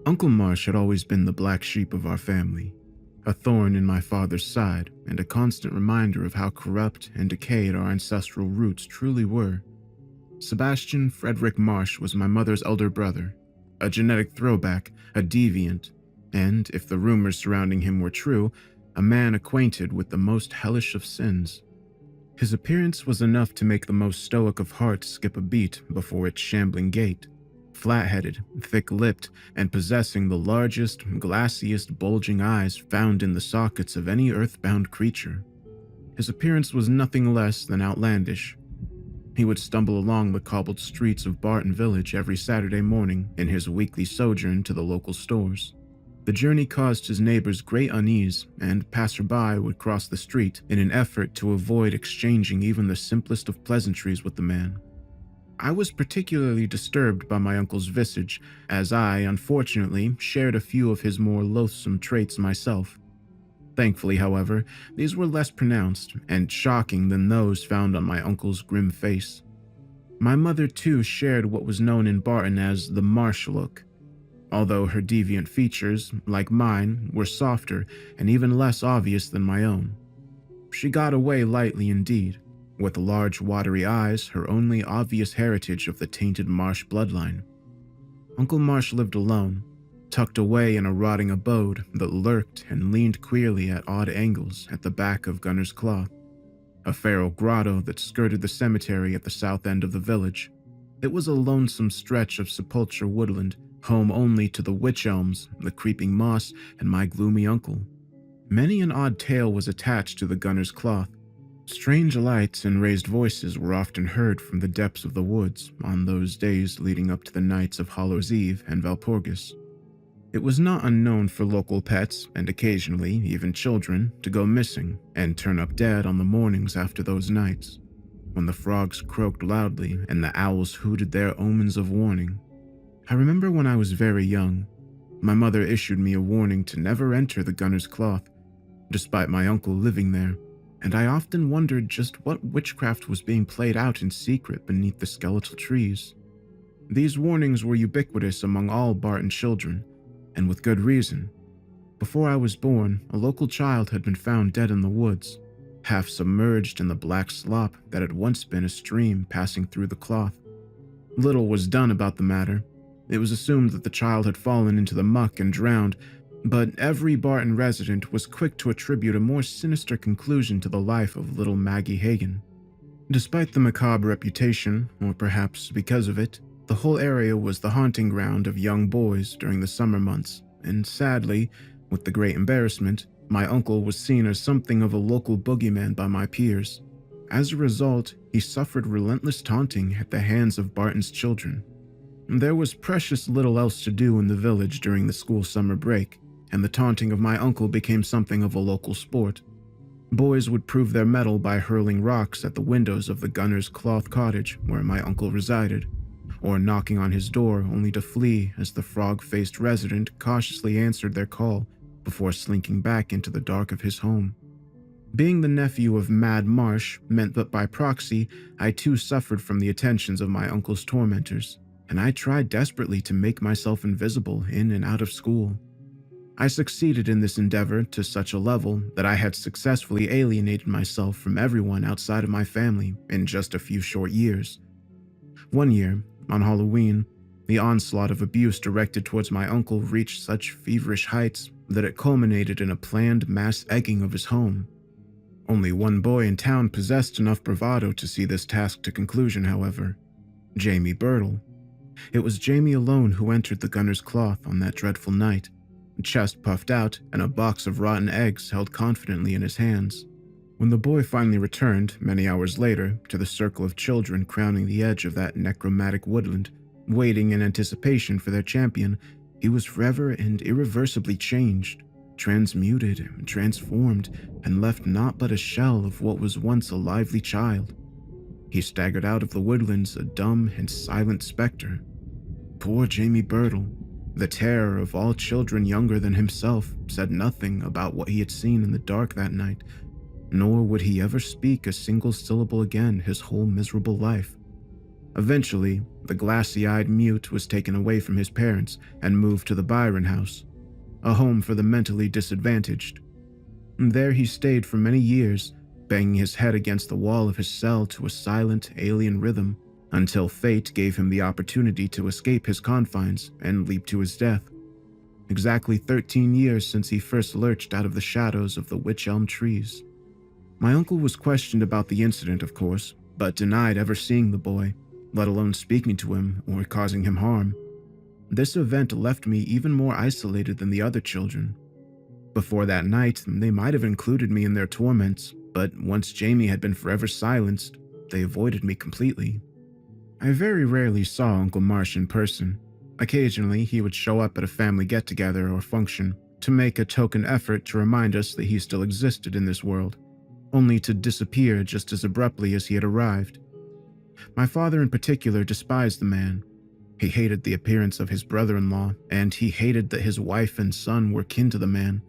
Uncle Marsh had always been the black sheep of our family, a thorn in my father's side and a constant reminder of how corrupt and decayed our ancestral roots truly were. Sebastian Frederick Marsh was my mother's elder brother, a genetic throwback, a deviant, and, if the rumors surrounding him were true, a man acquainted with the most hellish of sins. His appearance was enough to make the most stoic of hearts skip a beat before its shambling gait. Flat-headed, thick-lipped, and possessing the largest, glassiest, bulging eyes found in the sockets of any earthbound creature. His appearance was nothing less than outlandish. He would stumble along the cobbled streets of Barton Village every Saturday morning in his weekly sojourn to the local stores. The journey caused his neighbors great unease, and passerby would cross the street in an effort to avoid exchanging even the simplest of pleasantries with the man. I was particularly disturbed by my uncle's visage, as I, unfortunately, shared a few of his more loathsome traits myself. Thankfully, however, these were less pronounced and shocking than those found on my uncle's grim face. My mother, too, shared what was known in Barton as the Marsh look, although her deviant features, like mine, were softer and even less obvious than my own. She got away lightly indeed, with large watery eyes, her only obvious heritage of the tainted Marsh bloodline. Uncle Marsh lived alone, tucked away in a rotting abode that lurked and leaned queerly at odd angles at the back of Gunner's Cloth, a feral grotto that skirted the cemetery at the south end of the village. It was a lonesome stretch of sepulchre woodland, home only to the witch elms, the creeping moss, and my gloomy uncle. Many an odd tale was attached to the Gunner's Cloth. Strange lights and raised voices were often heard from the depths of the woods on those days leading up to the nights of Hallows Eve and Walpurgis. It was not unknown for local pets, and occasionally even children, to go missing and turn up dead on the mornings after those nights, when the frogs croaked loudly and the owls hooted their omens of warning. I remember when I was very young, my mother issued me a warning to never enter the Gunner's Cloth, despite my uncle living there, and I often wondered just what witchcraft was being played out in secret beneath the skeletal trees. These warnings were ubiquitous among all Barton children, and with good reason. Before I was born, a local child had been found dead in the woods, half submerged in the black slop that had once been a stream passing through the cloth. Little was done about the matter. It was assumed that the child had fallen into the muck and drowned, but every Barton resident was quick to attribute a more sinister conclusion to the life of little Maggie Hagan. Despite the macabre reputation, or perhaps because of it, the whole area was the haunting ground of young boys during the summer months, and sadly, with the great embarrassment, my uncle was seen as something of a local boogeyman by my peers. As a result, he suffered relentless taunting at the hands of Barton's children. There was precious little else to do in the village during the school summer break, and the taunting of my uncle became something of a local sport. Boys would prove their mettle by hurling rocks at the windows of the Gunner's Cloth cottage where my uncle resided, or knocking on his door only to flee as the frog-faced resident cautiously answered their call before slinking back into the dark of his home. Being the nephew of Mad Marsh meant that by proxy, I too suffered from the attentions of my uncle's tormentors, and I tried desperately to make myself invisible in and out of school. I succeeded in this endeavor to such a level that I had successfully alienated myself from everyone outside of my family in just a few short years. One year, on Halloween, the onslaught of abuse directed towards my uncle reached such feverish heights that it culminated in a planned mass egging of his home. Only one boy in town possessed enough bravado to see this task to conclusion, however: Jamie Birtle. It was Jamie alone who entered the Gunner's Cloth on that dreadful night, chest puffed out and a box of rotten eggs held confidently in his hands. When the boy finally returned, many hours later, to the circle of children crowning the edge of that necromantic woodland, waiting in anticipation for their champion, he was forever and irreversibly changed, transmuted, transformed, and left naught but a shell of what was once a lively child. He staggered out of the woodlands a dumb and silent specter. Poor Jamie Birtle, the terror of all children younger than himself, said nothing about what he had seen in the dark that night, nor would he ever speak a single syllable again his whole miserable life. Eventually, the glassy-eyed mute was taken away from his parents and moved to the Byron House, a home for the mentally disadvantaged. There he stayed for many years, banging his head against the wall of his cell to a silent, alien rhythm, until fate gave him the opportunity to escape his confines and leap to his death. Exactly 13 years since he first lurched out of the shadows of the wych elm trees. My uncle was questioned about the incident, of course, but denied ever seeing the boy, let alone speaking to him or causing him harm. This event left me even more isolated than the other children. Before that night, they might have included me in their torments, but once Jamie had been forever silenced, they avoided me completely. I very rarely saw Uncle Marsh in person. Occasionally, he would show up at a family get-together or function to make a token effort to remind us that he still existed in this world, only to disappear just as abruptly as he had arrived. My father in particular despised the man. He hated the appearance of his brother-in-law, and he hated that his wife and son were kin to the man.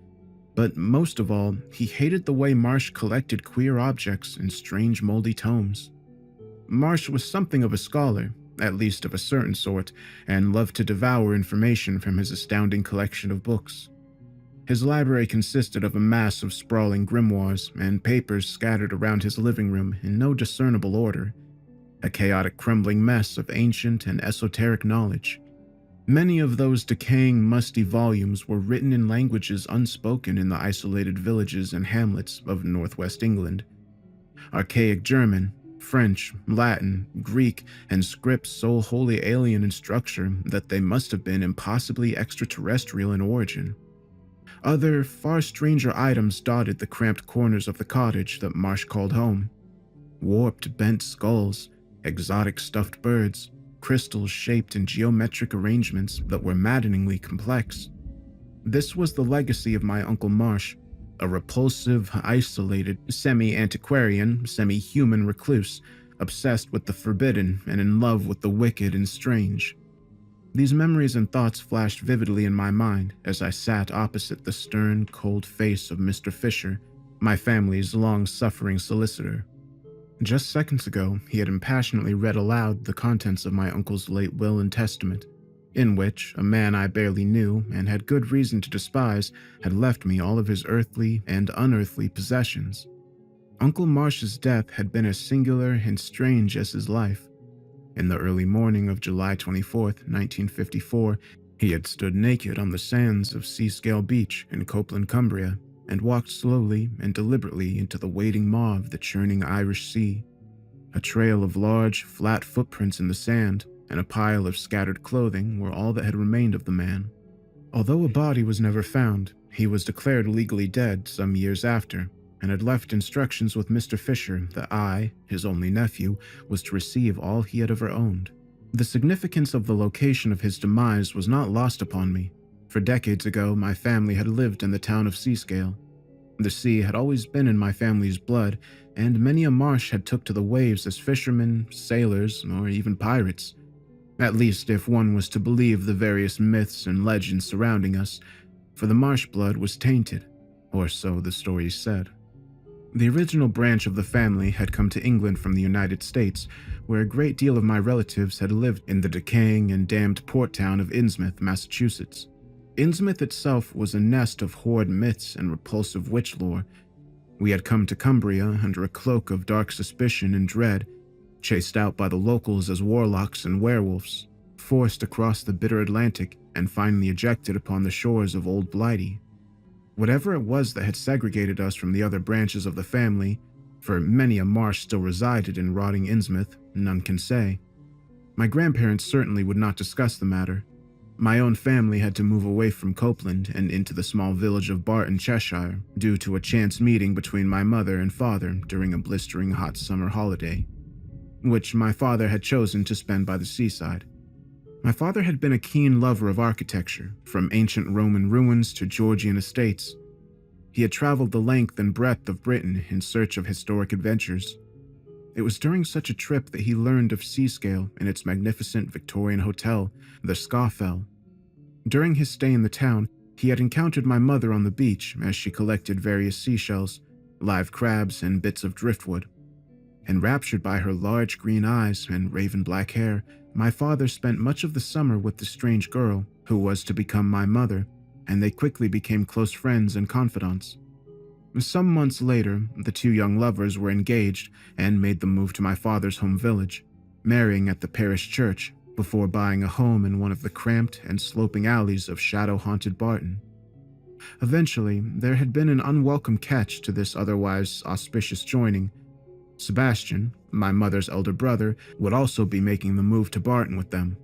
But most of all, he hated the way Marsh collected queer objects in strange moldy tomes. Marsh was something of a scholar, at least of a certain sort, and loved to devour information from his astounding collection of books. His library consisted of a mass of sprawling grimoires and papers scattered around his living room in no discernible order, a chaotic crumbling mess of ancient and esoteric knowledge. Many of those decaying, musty volumes were written in languages unspoken in the isolated villages and hamlets of northwest England. Archaic German, French, Latin, Greek, and scripts so wholly alien in structure that they must have been impossibly extraterrestrial in origin. Other, far stranger items dotted the cramped corners of the cottage that Marsh called home. Warped, bent skulls, exotic stuffed birds, crystals shaped in geometric arrangements that were maddeningly complex. This was the legacy of my Uncle Marsh, a repulsive, isolated, semi-antiquarian, semi-human recluse, obsessed with the forbidden and in love with the wicked and strange. These memories and thoughts flashed vividly in my mind as I sat opposite the stern, cold face of Mr. Fisher, my family's long-suffering solicitor. Just seconds ago, he had impassionately read aloud the contents of my uncle's late will and testament, in which a man I barely knew and had good reason to despise had left me all of his earthly and unearthly possessions. Uncle Marsh's death had been as singular and strange as his life. In the early morning of July 24th, 1954, he had stood naked on the sands of Seascale Beach in Copeland, Cumbria, and walked slowly and deliberately into the waiting maw of the churning Irish Sea. A trail of large, flat footprints in the sand and a pile of scattered clothing were all that had remained of the man. Although a body was never found, he was declared legally dead some years after, and had left instructions with Mr. Fisher that I, his only nephew, was to receive all he had ever owned. The significance of the location of his demise was not lost upon me, for decades ago my family had lived in the town of Seascale. The sea had always been in my family's blood, and many a Marsh had took to the waves as fishermen, sailors, or even pirates. At least if one was to believe the various myths and legends surrounding us, for the Marsh blood was tainted, or so the stories said. The original branch of the family had come to England from the United States, where a great deal of my relatives had lived in the decaying and damned port town of Innsmouth, Massachusetts. Innsmouth itself was a nest of horrid myths and repulsive witch lore. We had come to Cumbria under a cloak of dark suspicion and dread, chased out by the locals as warlocks and werewolves, forced across the bitter Atlantic, and finally ejected upon the shores of Old Blighty. Whatever it was that had segregated us from the other branches of the family, for many a Marsh still resided in rotting Innsmouth, none can say. My grandparents certainly would not discuss the matter. My own family had to move away from Copeland and into the small village of Barton, Cheshire, due to a chance meeting between my mother and father during a blistering hot summer holiday, which my father had chosen to spend by the seaside. My father had been a keen lover of architecture, from ancient Roman ruins to Georgian estates. He had traveled the length and breadth of Britain in search of historic adventures. It was during such a trip that he learned of Seascale and its magnificent Victorian hotel, the Scafell. During his stay in the town, he had encountered my mother on the beach as she collected various seashells, live crabs, and bits of driftwood. Enraptured by her large green eyes and raven black hair, my father spent much of the summer with the strange girl who was to become my mother, and they quickly became close friends and confidants. Some months later, the two young lovers were engaged and made the move to my father's home village, marrying at the parish church before buying a home in one of the cramped and sloping alleys of shadow-haunted Barton. Eventually, there had been an unwelcome catch to this otherwise auspicious joining. Sebastian, my mother's elder brother, would also be making the move to Barton with them.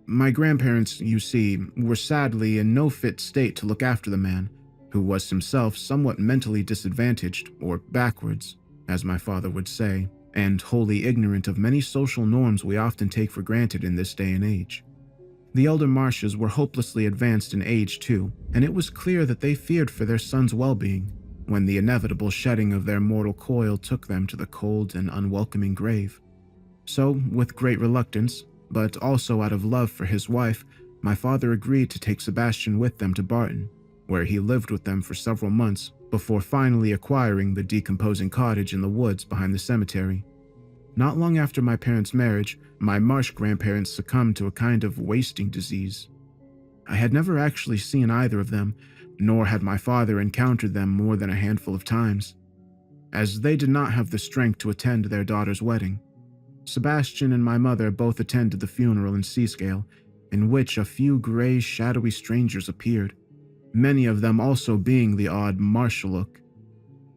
My grandparents, you see, were sadly in no fit state to look after the man, who was himself somewhat mentally disadvantaged, or backwards, as my father would say, and wholly ignorant of many social norms we often take for granted in this day and age. The elder Marshes were hopelessly advanced in age too, and it was clear that they feared for their son's well-being when the inevitable shedding of their mortal coil took them to the cold and unwelcoming grave. So, with great reluctance, but also out of love for his wife, my father agreed to take Sebastian with them to Barton, where he lived with them for several months before finally acquiring the decomposing cottage in the woods behind the cemetery. Not long after my parents' marriage, my Marsh grandparents succumbed to a kind of wasting disease. I had never actually seen either of them, nor had my father encountered them more than a handful of times, as they did not have the strength to attend their daughter's wedding. Sebastian and my mother both attended the funeral in Seascale, in which a few gray, shadowy strangers appeared, many of them also being the odd martial look.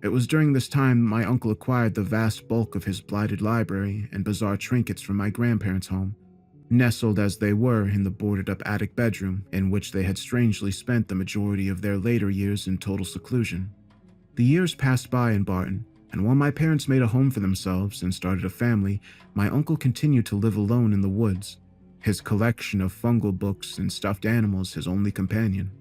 It was during this time my uncle acquired the vast bulk of his blighted library and bizarre trinkets from my grandparents' home, nestled as they were in the boarded-up attic bedroom in which they had strangely spent the majority of their later years in total seclusion. The years passed by in Barton, and while my parents made a home for themselves and started a family, my uncle continued to live alone in the woods, his collection of fungal books and stuffed animals his only companion.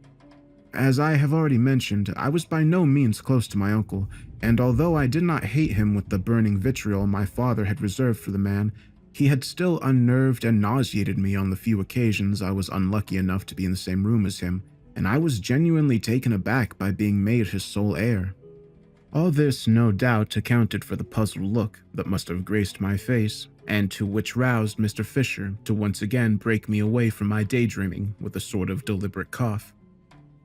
As I have already mentioned, I was by no means close to my uncle, and although I did not hate him with the burning vitriol my father had reserved for the man, he had still unnerved and nauseated me on the few occasions I was unlucky enough to be in the same room as him, and I was genuinely taken aback by being made his sole heir. All this no doubt accounted for the puzzled look that must have graced my face, and to which roused Mr. Fisher to once again break me away from my daydreaming with a sort of deliberate cough.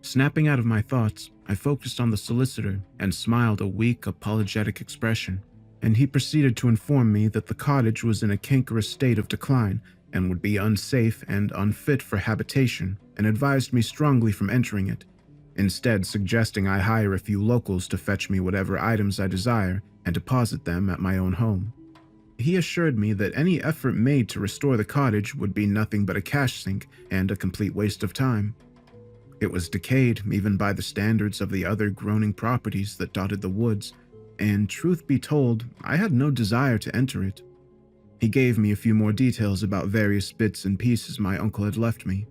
Snapping out of my thoughts, I focused on the solicitor and smiled a weak, apologetic expression, and he proceeded to inform me that the cottage was in a cankerous state of decline and would be unsafe and unfit for habitation, and advised me strongly from entering it, instead suggesting I hire a few locals to fetch me whatever items I desire and deposit them at my own home. He assured me that any effort made to restore the cottage would be nothing but a cash sink and a complete waste of time. It was decayed even by the standards of the other groaning properties that dotted the woods, and truth be told, I had no desire to enter it. He gave me a few more details about various bits and pieces my uncle had left me.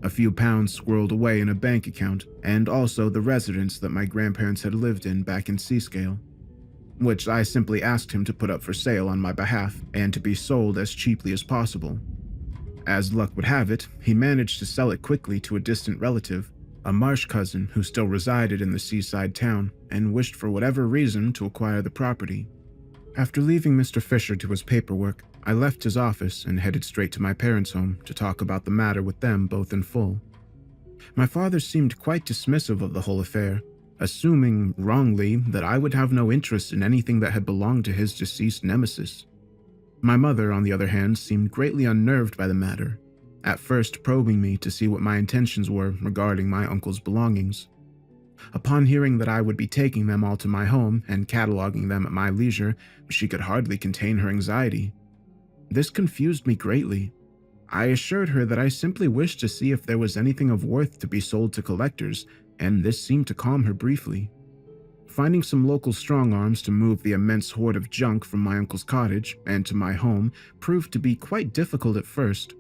A few pounds squirreled away in a bank account, and also the residence that my grandparents had lived in back in Seascale, which I simply asked him to put up for sale on my behalf and to be sold as cheaply as possible. As luck would have it, he managed to sell it quickly to a distant relative, a Marsh cousin who still resided in the seaside town and wished for whatever reason to acquire the property. After leaving Mr. Fisher to his paperwork, I left his office and headed straight to my parents' home to talk about the matter with them both in full. My father seemed quite dismissive of the whole affair, assuming, wrongly, that I would have no interest in anything that had belonged to his deceased nemesis. My mother, on the other hand, seemed greatly unnerved by the matter, at first probing me to see what my intentions were regarding my uncle's belongings. Upon hearing that I would be taking them all to my home and cataloging them at my leisure, she could hardly contain her anxiety. This confused me greatly. I assured her that I simply wished to see if there was anything of worth to be sold to collectors, and this seemed to calm her briefly. Finding some local strong-arms to move the immense hoard of junk from my uncle's cottage and to my home proved to be quite difficult at first.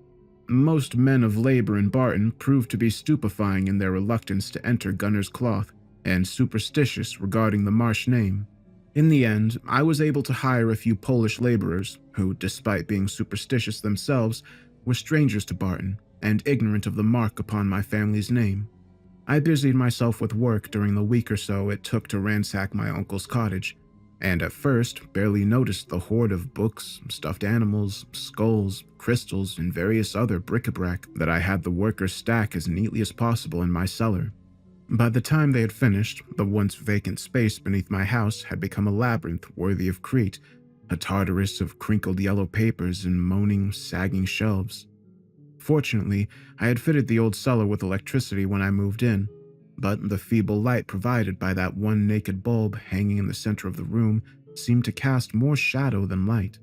Most men of labor in Barton proved to be stupefying in their reluctance to enter Gunner's Cloth and superstitious regarding the Marsh name. In the end, I was able to hire a few Polish laborers who, despite being superstitious themselves, were strangers to Barton and ignorant of the mark upon my family's name. I busied myself with work during the week or so it took to ransack my uncle's cottage, and at first barely noticed the hoard of books, stuffed animals, skulls, crystals, and various other bric-a-brac that I had the workers stack as neatly as possible in my cellar. By the time they had finished, the once vacant space beneath my house had become a labyrinth worthy of Crete, a Tartarus of crinkled yellow papers and moaning, sagging shelves. Fortunately, I had fitted the old cellar with electricity when I moved in, but the feeble light provided by that one naked bulb hanging in the center of the room seemed to cast more shadow than light,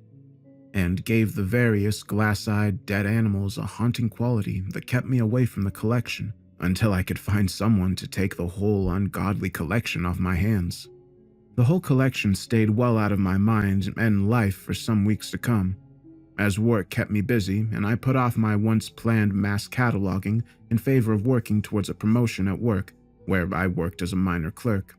and gave the various glass-eyed dead animals a haunting quality that kept me away from the collection until I could find someone to take the whole ungodly collection off my hands. The whole collection stayed well out of my mind and life for some weeks to come, as work kept me busy and I put off my once planned mass cataloging in favor of working towards a promotion at work, where I worked as a minor clerk.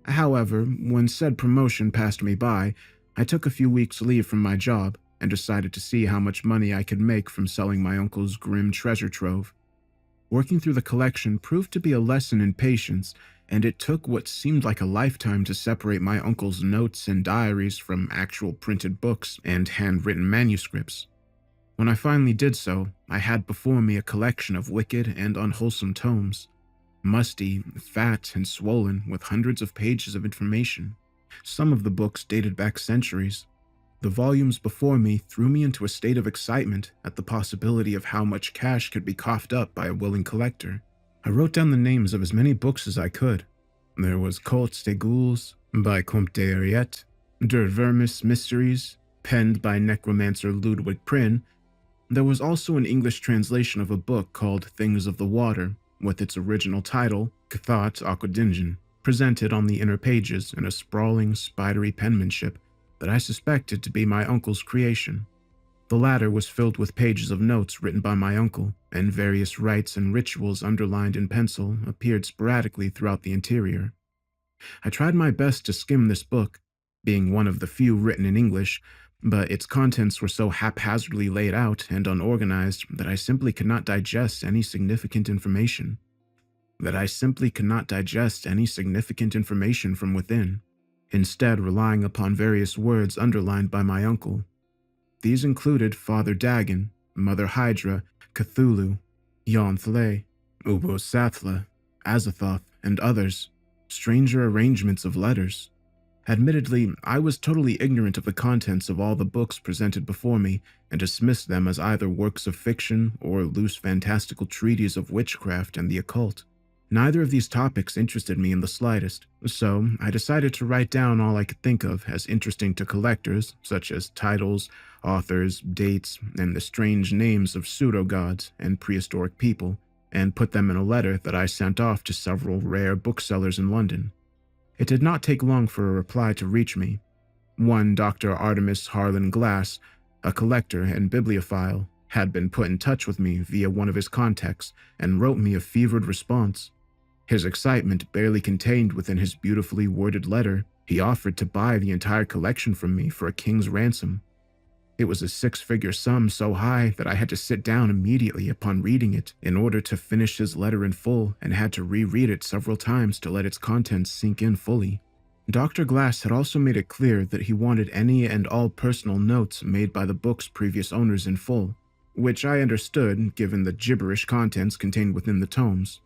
However, when said promotion passed me by, I took a few weeks' leave from my job and decided to see how much money I could make from selling my uncle's grim treasure trove. Working through the collection proved to be a lesson in patience, and it took what seemed like a lifetime to separate my uncle's notes and diaries from actual printed books and handwritten manuscripts. When I finally did so, I had before me a collection of wicked and unwholesome tomes, musty, fat, and swollen with hundreds of pages of information. Some of the books dated back centuries. The volumes before me threw me into a state of excitement at the possibility of how much cash could be coughed up by a willing collector. I wrote down the names of as many books as I could. There was Contes des Ghouls by Comte de Ariette, Der Vermis Mysteries, penned by necromancer Ludwig Prynne. There was also an English translation of a book called Things of the Water, with its original title, Cathat Aquadingen, presented on the inner pages in a sprawling, spidery penmanship that I suspected to be my uncle's creation. The latter was filled with pages of notes written by my uncle, and various rites and rituals underlined in pencil appeared sporadically throughout the interior. I tried my best to skim this book, being one of the few written in English, but its contents were so haphazardly laid out and unorganized that I simply could not digest any significant information. From within, instead relying upon various words underlined by my uncle. These included Father Dagon, Mother Hydra, Cthulhu, Yonth-Le, Ubo-Sathla, Azathoth, and others, stranger arrangements of letters. Admittedly, I was totally ignorant of the contents of all the books presented before me and dismissed them as either works of fiction or loose fantastical treatises of witchcraft and the occult. Neither of these topics interested me in the slightest, so I decided to write down all I could think of as interesting to collectors, such as titles, authors, dates, and the strange names of pseudo-gods and prehistoric people, and put them in a letter that I sent off to several rare booksellers in London. It did not take long for a reply to reach me. One Dr. Artemis Harlan Glass, a collector and bibliophile, had been put in touch with me via one of his contacts and wrote me a fevered response. His excitement barely contained within his beautifully worded letter. He offered to buy the entire collection from me for a king's ransom. It was a six-figure sum so high that I had to sit down immediately upon reading it in order to finish his letter in full and had to reread it several times to let its contents sink in fully. Dr. Glass had also made it clear that he wanted any and all personal notes made by the book's previous owners in full, which I understood given the gibberish contents contained within the tomes.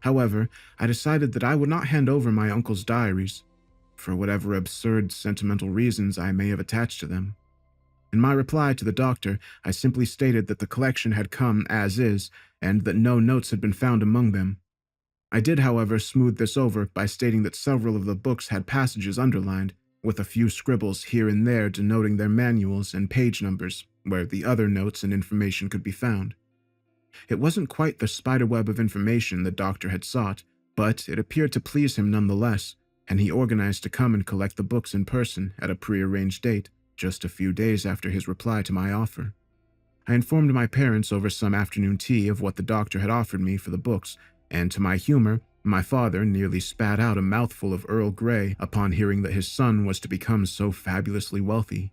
However, I decided that I would not hand over my uncle's diaries, for whatever absurd sentimental reasons I may have attached to them. In my reply to the doctor, I simply stated that the collection had come as is, and that no notes had been found among them. I did, however, smooth this over by stating that several of the books had passages underlined, with a few scribbles here and there denoting their manuals and page numbers, where the other notes and information could be found. It wasn't quite the spiderweb of information the doctor had sought, but it appeared to please him nonetheless, and he organized to come and collect the books in person at a prearranged date, just a few days after his reply to my offer. I informed my parents over some afternoon tea of what the doctor had offered me for the books, and to my humor, my father nearly spat out a mouthful of Earl Grey upon hearing that his son was to become so fabulously wealthy.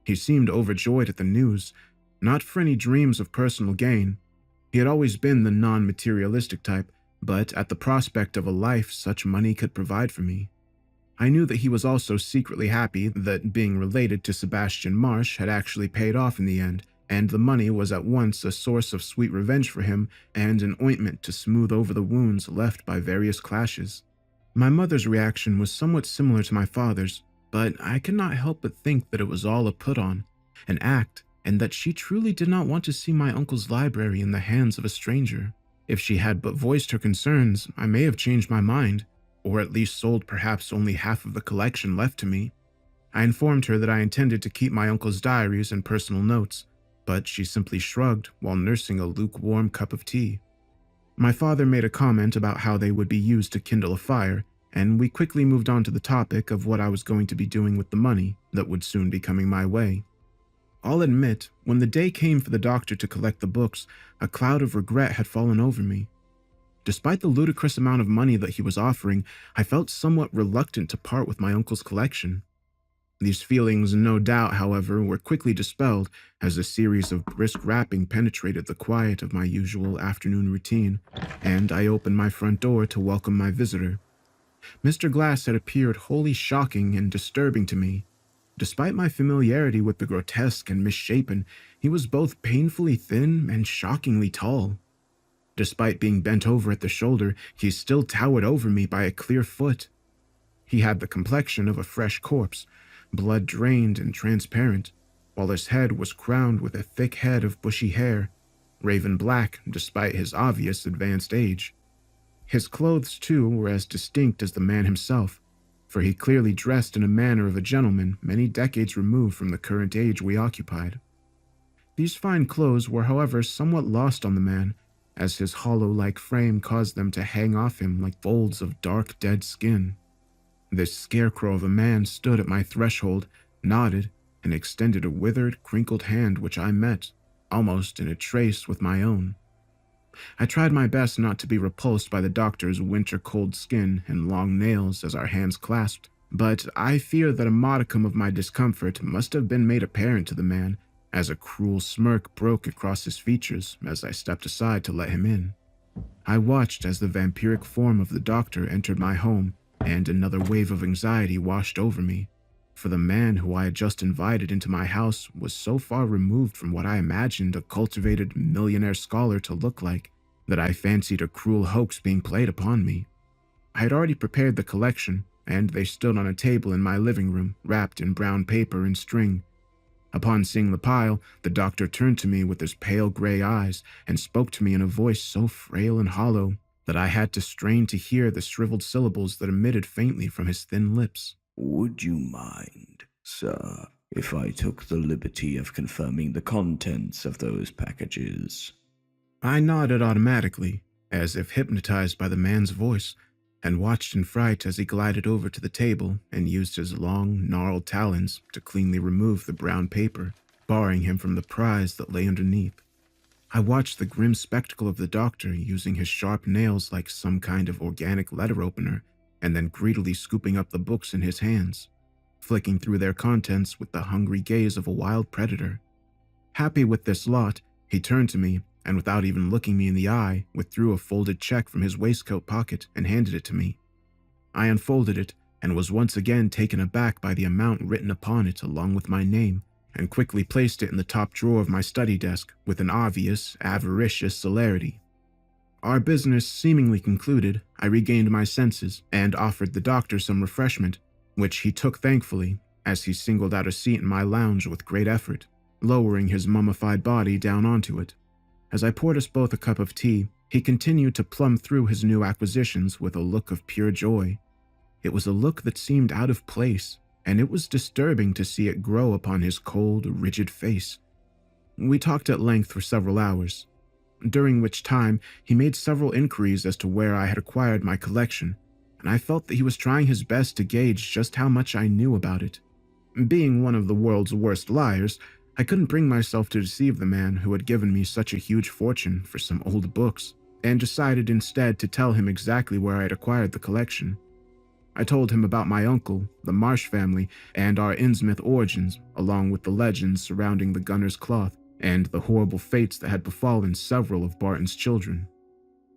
He seemed overjoyed at the news, not for any dreams of personal gain. He had always been the non-materialistic type, but at the prospect of a life such money could provide for me. I knew that he was also secretly happy that being related to Sebastian Marsh had actually paid off in the end, and the money was at once a source of sweet revenge for him and an ointment to smooth over the wounds left by various clashes. My mother's reaction was somewhat similar to my father's, but I could not help but think that it was all a put-on, an act, and that she truly did not want to see my uncle's library in the hands of a stranger. If she had but voiced her concerns, I may have changed my mind, or at least sold perhaps only half of the collection left to me. I informed her that I intended to keep my uncle's diaries and personal notes, but she simply shrugged while nursing a lukewarm cup of tea. My father made a comment about how they would be used to kindle a fire, and we quickly moved on to the topic of what I was going to be doing with the money that would soon be coming my way. I'll admit, when the day came for the doctor to collect the books, a cloud of regret had fallen over me. Despite the ludicrous amount of money that he was offering, I felt somewhat reluctant to part with my uncle's collection. These feelings, no doubt, however, were quickly dispelled as a series of brisk rapping penetrated the quiet of my usual afternoon routine, and I opened my front door to welcome my visitor. Mr. Glass had appeared wholly shocking and disturbing to me. Despite my familiarity with the grotesque and misshapen, he was both painfully thin and shockingly tall. Despite being bent over at the shoulder, he still towered over me by a clear foot. He had the complexion of a fresh corpse, blood drained and transparent, while his head was crowned with a thick head of bushy hair, raven black despite his obvious advanced age. His clothes, too, were as distinct as the man himself, for he clearly dressed in a manner of a gentleman many decades removed from the current age we occupied. These fine clothes were, however, somewhat lost on the man, as his hollow-like frame caused them to hang off him like folds of dark, dead skin. This scarecrow of a man stood at my threshold, nodded, and extended a withered, crinkled hand which I met, almost in a trace with my own. I tried my best not to be repulsed by the doctor's winter-cold skin and long nails as our hands clasped, but I fear that a modicum of my discomfort must have been made apparent to the man, as a cruel smirk broke across his features as I stepped aside to let him in. I watched as the vampiric form of the doctor entered my home, and another wave of anxiety washed over me, for the man who I had just invited into my house was so far removed from what I imagined a cultivated millionaire scholar to look like that I fancied a cruel hoax being played upon me. I had already prepared the collection, and they stood on a table in my living room, wrapped in brown paper and string. Upon seeing the pile, the doctor turned to me with his pale gray eyes and spoke to me in a voice so frail and hollow that I had to strain to hear the shriveled syllables that emitted faintly from his thin lips. "Would you mind, sir, if I took the liberty of confirming the contents of those packages?" I nodded automatically, as if hypnotized by the man's voice, and watched in fright as he glided over to the table and used his long, gnarled talons to cleanly remove the brown paper, barring him from the prize that lay underneath. I watched the grim spectacle of the doctor using his sharp nails like some kind of organic letter opener, and then greedily scooping up the books in his hands, flicking through their contents with the hungry gaze of a wild predator. Happy with this lot, he turned to me, and without even looking me in the eye, withdrew a folded check from his waistcoat pocket and handed it to me. I unfolded it, and was once again taken aback by the amount written upon it along with my name, and quickly placed it in the top drawer of my study desk with an obvious, avaricious celerity. Our business seemingly concluded, I regained my senses and offered the doctor some refreshment, which he took thankfully, as he singled out a seat in my lounge with great effort, lowering his mummified body down onto it. As I poured us both a cup of tea, he continued to plumb through his new acquisitions with a look of pure joy. It was a look that seemed out of place, and it was disturbing to see it grow upon his cold, rigid face. We talked at length for several hours, during which time he made several inquiries as to where I had acquired my collection, and I felt that he was trying his best to gauge just how much I knew about it. Being one of the world's worst liars, I couldn't bring myself to deceive the man who had given me such a huge fortune for some old books, and decided instead to tell him exactly where I had acquired the collection. I told him about my uncle, the Marsh family, and our Innsmouth origins, along with the legends surrounding the gunner's cloth, and the horrible fates that had befallen several of Barton's children.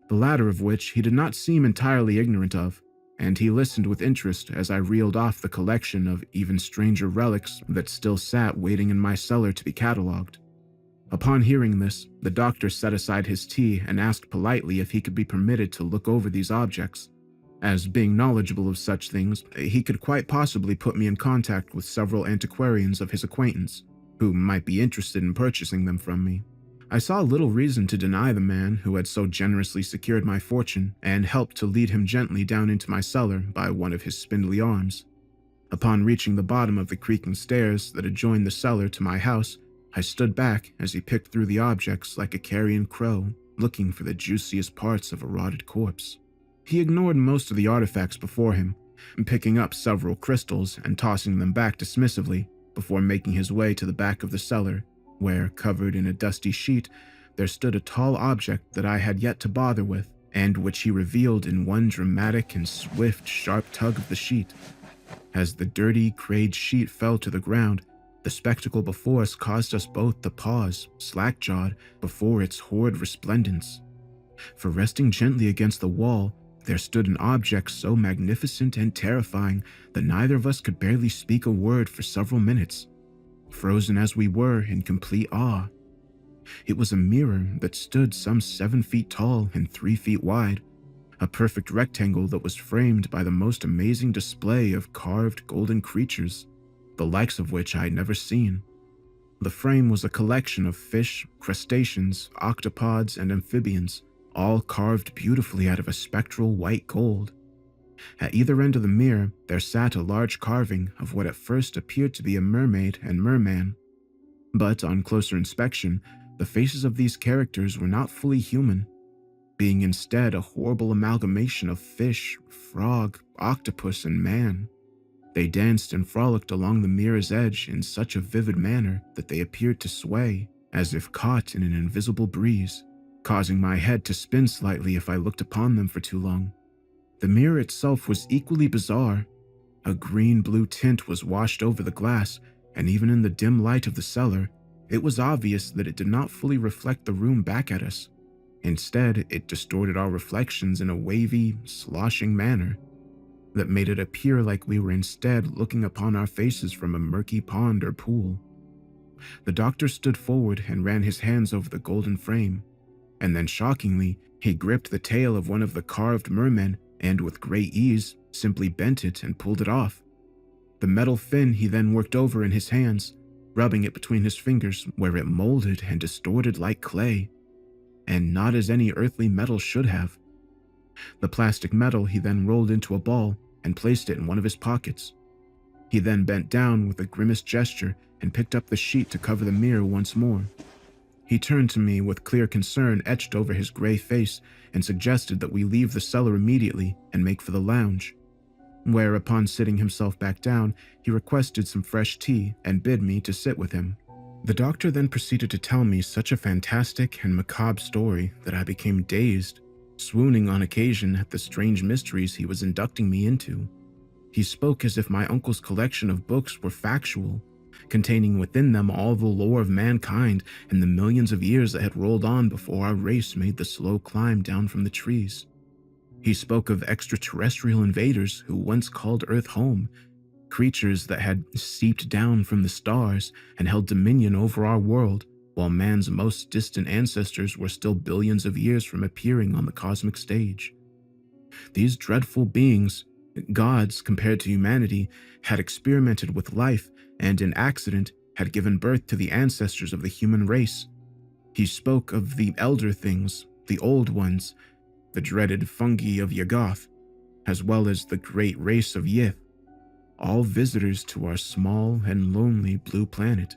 The latter of which he did not seem entirely ignorant of, and he listened with interest as I reeled off the collection of even stranger relics that still sat waiting in my cellar to be cataloged. Upon hearing this, the doctor set aside his tea and asked politely if he could be permitted to look over these objects. As being knowledgeable of such things, he could quite possibly put me in contact with several antiquarians of his acquaintance, who might be interested in purchasing them from me. I saw little reason to deny the man who had so generously secured my fortune and helped to lead him gently down into my cellar by one of his spindly arms. Upon reaching the bottom of the creaking stairs that adjoined the cellar to my house, I stood back as he picked through the objects like a carrion crow, looking for the juiciest parts of a rotted corpse. He ignored most of the artifacts before him, picking up several crystals and tossing them back dismissively before making his way to the back of the cellar, where, covered in a dusty sheet, there stood a tall object that I had yet to bother with, and which he revealed in one dramatic and swift, sharp tug of the sheet. As the dirty, grayed sheet fell to the ground, the spectacle before us caused us both to pause, slack-jawed, before its horrid resplendence. For resting gently against the wall, there stood an object so magnificent and terrifying that neither of us could barely speak a word for several minutes, frozen as we were in complete awe. It was a mirror that stood some 7 feet tall and 3 feet wide, a perfect rectangle that was framed by the most amazing display of carved golden creatures, the likes of which I had never seen. The frame was a collection of fish, crustaceans, octopods, and amphibians, all carved beautifully out of a spectral white gold. At either end of the mirror, there sat a large carving of what at first appeared to be a mermaid and merman. But on closer inspection, the faces of these characters were not fully human, being instead a horrible amalgamation of fish, frog, octopus, and man. They danced and frolicked along the mirror's edge in such a vivid manner that they appeared to sway, as if caught in an invisible breeze, causing my head to spin slightly if I looked upon them for too long. The mirror itself was equally bizarre. A green-blue tint was washed over the glass, and even in the dim light of the cellar, it was obvious that it did not fully reflect the room back at us. Instead, it distorted our reflections in a wavy, sloshing manner that made it appear like we were instead looking upon our faces from a murky pond or pool. The doctor stood forward and ran his hands over the golden frame, and then shockingly, he gripped the tail of one of the carved mermen and with great ease simply bent it and pulled it off. The metal fin he then worked over in his hands, rubbing it between his fingers where it molded and distorted like clay, and not as any earthly metal should have. The plastic metal he then rolled into a ball and placed it in one of his pockets. He then bent down with a grimaced gesture and picked up the sheet to cover the mirror once more. He turned to me with clear concern etched over his gray face and suggested that we leave the cellar immediately and make for the lounge, where, upon sitting himself back down, he requested some fresh tea and bid me to sit with him. The doctor then proceeded to tell me such a fantastic and macabre story that I became dazed, swooning on occasion at the strange mysteries he was inducting me into. He spoke as if my uncle's collection of books were factual, containing within them all the lore of mankind and the millions of years that had rolled on before our race made the slow climb down from the trees. He spoke of extraterrestrial invaders who once called Earth home, creatures that had seeped down from the stars and held dominion over our world, while man's most distant ancestors were still billions of years from appearing on the cosmic stage. These dreadful beings, gods compared to humanity, had experimented with life and in accident had given birth to the ancestors of the human race. He spoke of the elder things, the old ones, the dreaded fungi of Yuggoth, as well as the great race of Yith, all visitors to our small and lonely blue planet.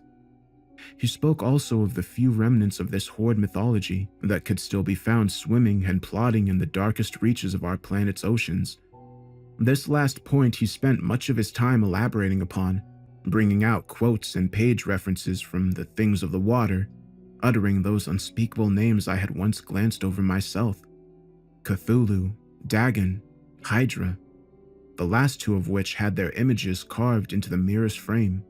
He spoke also of the few remnants of this horde mythology that could still be found swimming and plodding in the darkest reaches of our planet's oceans. This last point he spent much of his time elaborating upon, bringing out quotes and page references from the things of the water, uttering those unspeakable names I had once glanced over myself: Cthulhu, Dagon, Hydra, the last two of which had their images carved into the mirror's frame,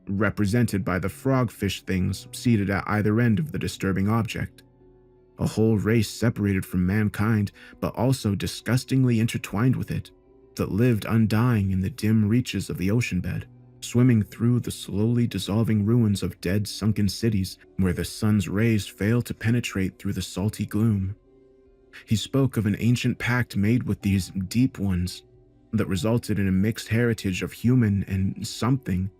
represented by the frogfish things seated at either end of the disturbing object. A whole race separated from mankind, but also disgustingly intertwined with it, that lived undying in the dim reaches of the ocean bed, swimming through the slowly dissolving ruins of dead sunken cities where the sun's rays fail to penetrate through the salty gloom. He spoke of an ancient pact made with these deep ones that resulted in a mixed heritage of human and something,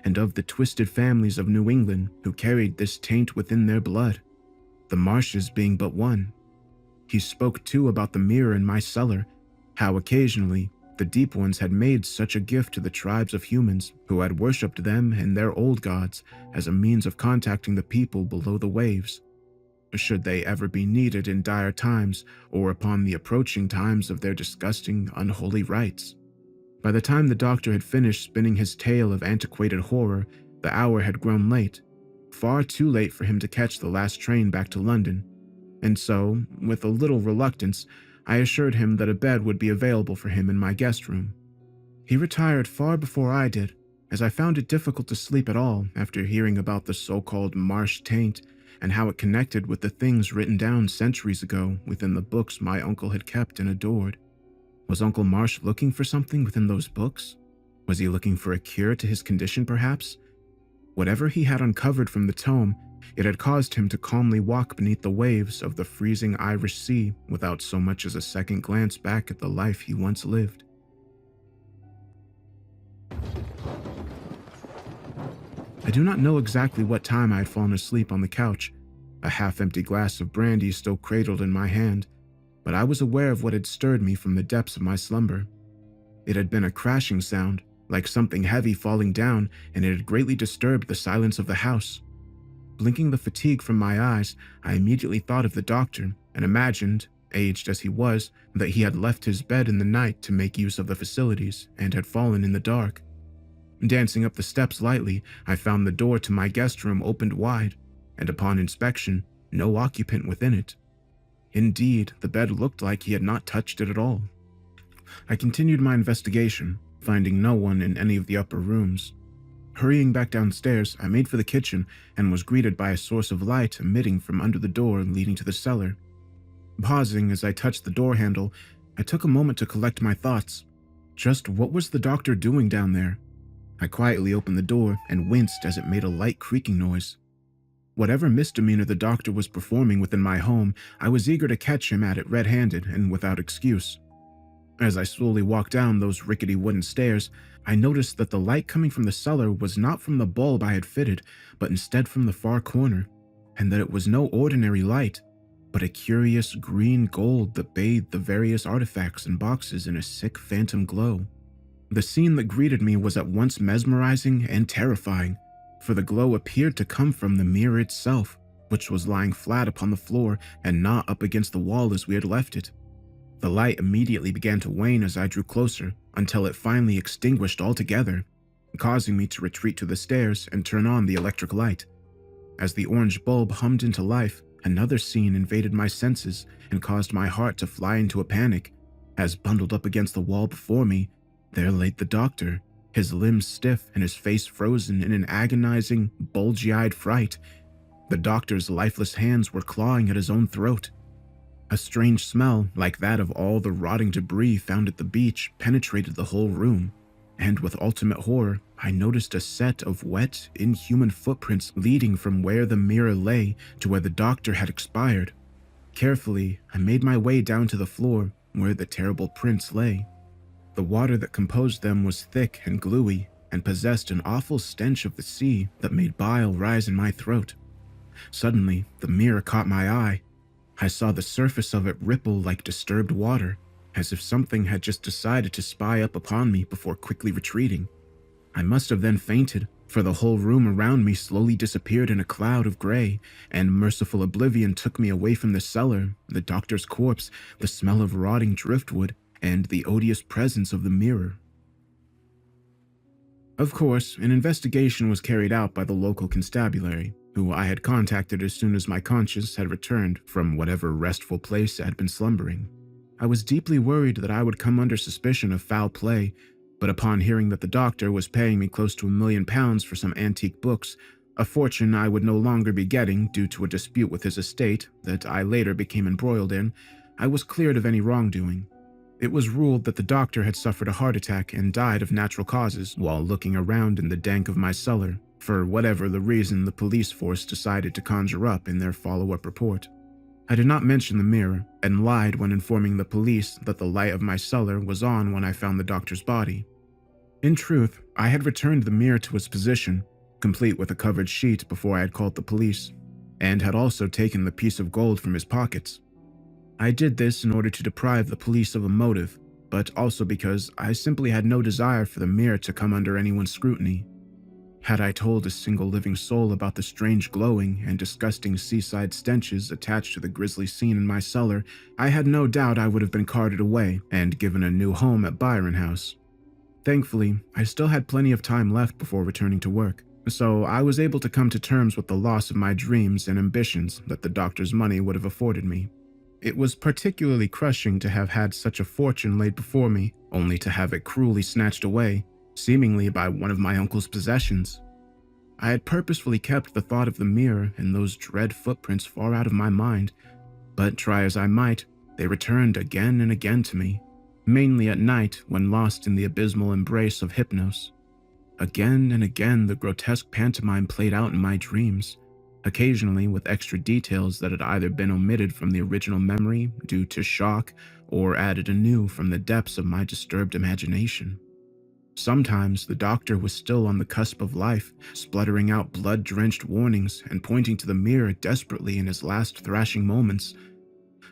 and of the twisted families of New England who carried this taint within their blood, the Marshes being but one. He spoke too about the mirror in my cellar, how occasionally the Deep Ones had made such a gift to the tribes of humans who had worshipped them and their old gods as a means of contacting the people below the waves, should they ever be needed in dire times or upon the approaching times of their disgusting, unholy rites. By the time the doctor had finished spinning his tale of antiquated horror, the hour had grown late, far too late for him to catch the last train back to London, and so, with a little reluctance, I assured him that a bed would be available for him in my guest room. He retired far before I did, as I found it difficult to sleep at all after hearing about the so-called Marsh taint and how it connected with the things written down centuries ago within the books my uncle had kept and adored. Was Uncle Marsh looking for something within those books? Was he looking for a cure to his condition, perhaps? Whatever he had uncovered from the tome, it had caused him to calmly walk beneath the waves of the freezing Irish Sea without so much as a second glance back at the life he once lived. I do not know exactly what time I had fallen asleep on the couch, a half-empty glass of brandy still cradled in my hand, but I was aware of what had stirred me from the depths of my slumber. It had been a crashing sound, like something heavy falling down, and it had greatly disturbed the silence of the house. Blinking the fatigue from my eyes, I immediately thought of the doctor and imagined, aged as he was, that he had left his bed in the night to make use of the facilities and had fallen in the dark. Dancing up the steps lightly, I found the door to my guest room opened wide, and upon inspection, no occupant within it. Indeed, the bed looked like he had not touched it at all. I continued my investigation, finding no one in any of the upper rooms. Hurrying back downstairs, I made for the kitchen and was greeted by a source of light emitting from under the door leading to the cellar. Pausing as I touched the door handle, I took a moment to collect my thoughts. Just what was the doctor doing down there? I quietly opened the door and winced as it made a light creaking noise. Whatever misdemeanor the doctor was performing within my home, I was eager to catch him at it red-handed and without excuse. As I slowly walked down those rickety wooden stairs, I noticed that the light coming from the cellar was not from the bulb I had fitted, but instead from the far corner, and that it was no ordinary light, but a curious green gold that bathed the various artifacts and boxes in a sick phantom glow. The scene that greeted me was at once mesmerizing and terrifying, for the glow appeared to come from the mirror itself, which was lying flat upon the floor and not up against the wall as we had left it. The light immediately began to wane as I drew closer, until it finally extinguished altogether, causing me to retreat to the stairs and turn on the electric light. As the orange bulb hummed into life, another scene invaded my senses and caused my heart to fly into a panic, as bundled up against the wall before me, there lay the doctor, his limbs stiff and his face frozen in an agonizing, bulgy-eyed fright. The doctor's lifeless hands were clawing at his own throat. A strange smell, like that of all the rotting debris found at the beach, penetrated the whole room, and with ultimate horror, I noticed a set of wet, inhuman footprints leading from where the mirror lay to where the doctor had expired. Carefully, I made my way down to the floor where the terrible prints lay. The water that composed them was thick and gluey, and possessed an awful stench of the sea that made bile rise in my throat. Suddenly, the mirror caught my eye. I saw the surface of it ripple like disturbed water, as if something had just decided to spy up upon me before quickly retreating. I must have then fainted, for the whole room around me slowly disappeared in a cloud of gray, and merciful oblivion took me away from the cellar, the doctor's corpse, the smell of rotting driftwood, and the odious presence of the mirror. Of course, an investigation was carried out by the local constabulary, who I had contacted as soon as my conscience had returned from whatever restful place I had been slumbering. I was deeply worried that I would come under suspicion of foul play, but upon hearing that the doctor was paying me close to £1 million for some antique books, a fortune I would no longer be getting due to a dispute with his estate that I later became embroiled in, I was cleared of any wrongdoing. It was ruled that the doctor had suffered a heart attack and died of natural causes while looking around in the dank of my cellar, for whatever the reason the police force decided to conjure up in their follow-up report. I did not mention the mirror, and lied when informing the police that the light of my cellar was on when I found the doctor's body. In truth, I had returned the mirror to its position, complete with a covered sheet before I had called the police, and had also taken the piece of gold from his pockets. I did this in order to deprive the police of a motive, but also because I simply had no desire for the mirror to come under anyone's scrutiny. Had I told a single living soul about the strange glowing and disgusting seaside stenches attached to the grisly scene in my cellar, I had no doubt I would have been carted away and given a new home at Byron House. Thankfully, I still had plenty of time left before returning to work, so I was able to come to terms with the loss of my dreams and ambitions that the doctor's money would have afforded me. It was particularly crushing to have had such a fortune laid before me, only to have it cruelly snatched away, seemingly by one of my uncle's possessions. I had purposefully kept the thought of the mirror and those dread footprints far out of my mind, but try as I might, they returned again and again to me, mainly at night when lost in the abysmal embrace of hypnos. Again and again the grotesque pantomime played out in my dreams, occasionally with extra details that had either been omitted from the original memory due to shock or added anew from the depths of my disturbed imagination. Sometimes the doctor was still on the cusp of life, spluttering out blood-drenched warnings and pointing to the mirror desperately in his last thrashing moments.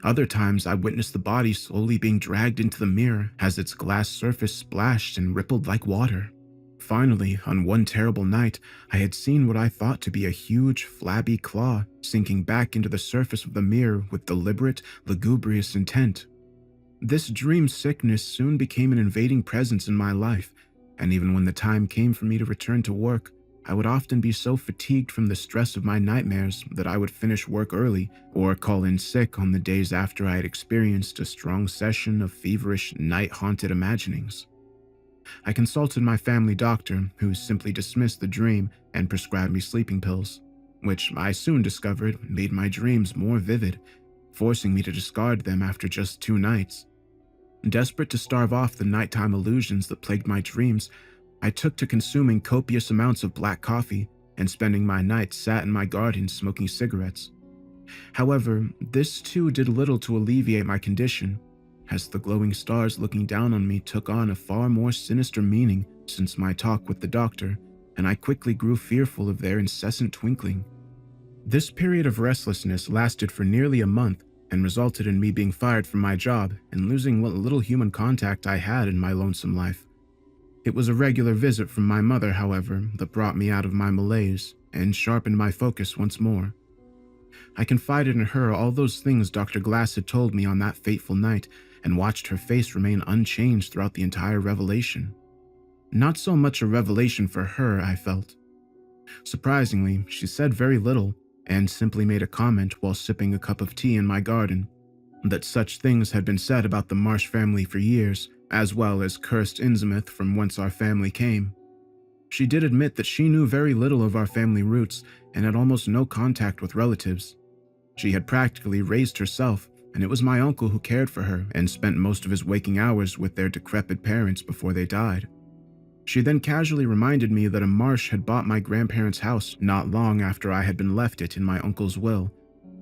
Other times I witnessed the body slowly being dragged into the mirror as its glass surface splashed and rippled like water. Finally, on one terrible night, I had seen what I thought to be a huge, flabby claw sinking back into the surface of the mirror with deliberate, lugubrious intent. This dream sickness soon became an invading presence in my life, and even when the time came for me to return to work, I would often be so fatigued from the stress of my nightmares that I would finish work early or call in sick on the days after I had experienced a strong session of feverish, night-haunted imaginings. I consulted my family doctor, who simply dismissed the dream and prescribed me sleeping pills, which I soon discovered made my dreams more vivid, forcing me to discard them after just 2 nights. Desperate to starve off the nighttime illusions that plagued my dreams, I took to consuming copious amounts of black coffee and spending my nights sat in my garden smoking cigarettes. However, this too did little to alleviate my condition, as the glowing stars looking down on me took on a far more sinister meaning since my talk with the doctor, and I quickly grew fearful of their incessant twinkling. This period of restlessness lasted for nearly a month and resulted in me being fired from my job and losing what little human contact I had in my lonesome life. It was a regular visit from my mother, however, that brought me out of my malaise and sharpened my focus once more. I confided in her all those things Dr. Glass had told me on that fateful night and watched her face remain unchanged throughout the entire revelation. Not so much a revelation for her, I felt. Surprisingly, she said very little and simply made a comment while sipping a cup of tea in my garden, that such things had been said about the Marsh family for years, as well as cursed Innsmouth from whence our family came. She did admit that she knew very little of our family roots and had almost no contact with relatives. She had practically raised herself, and it was my uncle who cared for her and spent most of his waking hours with their decrepit parents before they died. She then casually reminded me that a Marsh had bought my grandparents' house not long after I had been left it in my uncle's will,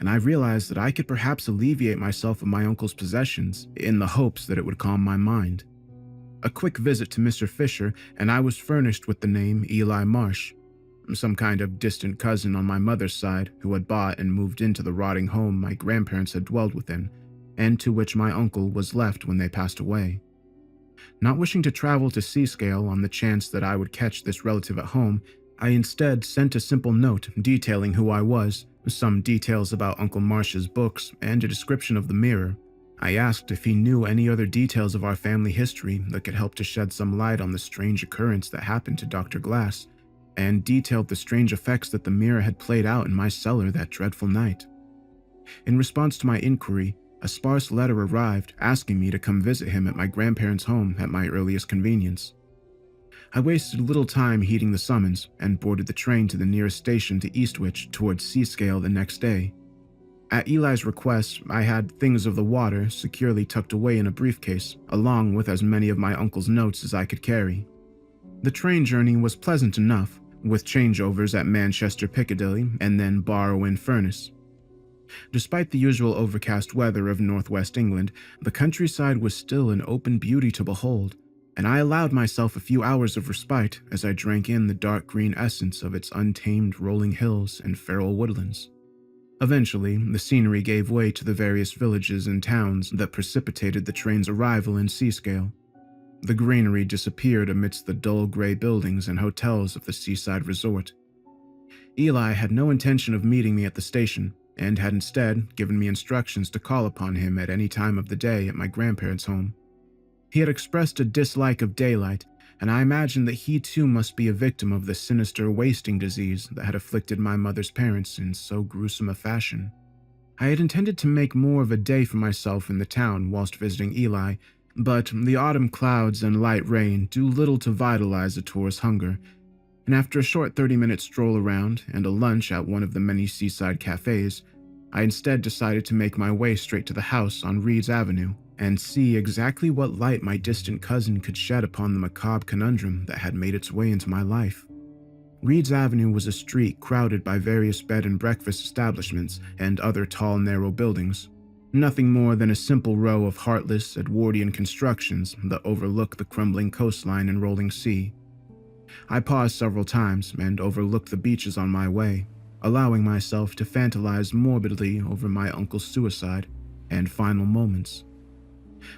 and I realized that I could perhaps alleviate myself of my uncle's possessions in the hopes that it would calm my mind. A quick visit to Mr. Fisher, and I was furnished with the name Eli Marsh, some kind of distant cousin on my mother's side who had bought and moved into the rotting home my grandparents had dwelled within, and to which my uncle was left when they passed away. Not wishing to travel to Seascale on the chance that I would catch this relative at home, I instead sent a simple note detailing who I was, some details about Uncle Marsh's books, and a description of the mirror. I asked if he knew any other details of our family history that could help to shed some light on the strange occurrence that happened to Dr. Glass, and detailed the strange effects that the mirror had played out in my cellar that dreadful night. In response to my inquiry, a sparse letter arrived asking me to come visit him at my grandparents' home at my earliest convenience. I wasted little time heeding the summons and boarded the train to the nearest station to Eastwich towards Seascale the next day. At Eli's request, I had things of the water securely tucked away in a briefcase, along with as many of my uncle's notes as I could carry. The train journey was pleasant enough, with changeovers at Manchester Piccadilly and then Barrow in Furness. Despite the usual overcast weather of northwest England, the countryside was still an open beauty to behold, and I allowed myself a few hours of respite as I drank in the dark green essence of its untamed rolling hills and feral woodlands. Eventually, the scenery gave way to the various villages and towns that precipitated the train's arrival in Seascale. The greenery disappeared amidst the dull gray buildings and hotels of the seaside resort. Eli had no intention of meeting me at the station, and had instead given me instructions to call upon him at any time of the day at my grandparents' home. He had expressed a dislike of daylight, and I imagined that he too must be a victim of the sinister wasting disease that had afflicted my mother's parents in so gruesome a fashion. I had intended to make more of a day for myself in the town whilst visiting Eli, but the autumn clouds and light rain do little to vitalize a tourist's hunger, and after a short 30-minute stroll around and a lunch at one of the many seaside cafes, I instead decided to make my way straight to the house on Reed's Avenue and see exactly what light my distant cousin could shed upon the macabre conundrum that had made its way into my life. Reed's Avenue was a street crowded by various bed and breakfast establishments and other tall, narrow buildings, nothing more than a simple row of heartless Edwardian constructions that overlook the crumbling coastline and rolling sea. I paused several times and overlooked the beaches on my way, allowing myself to fantasize morbidly over my uncle's suicide and final moments.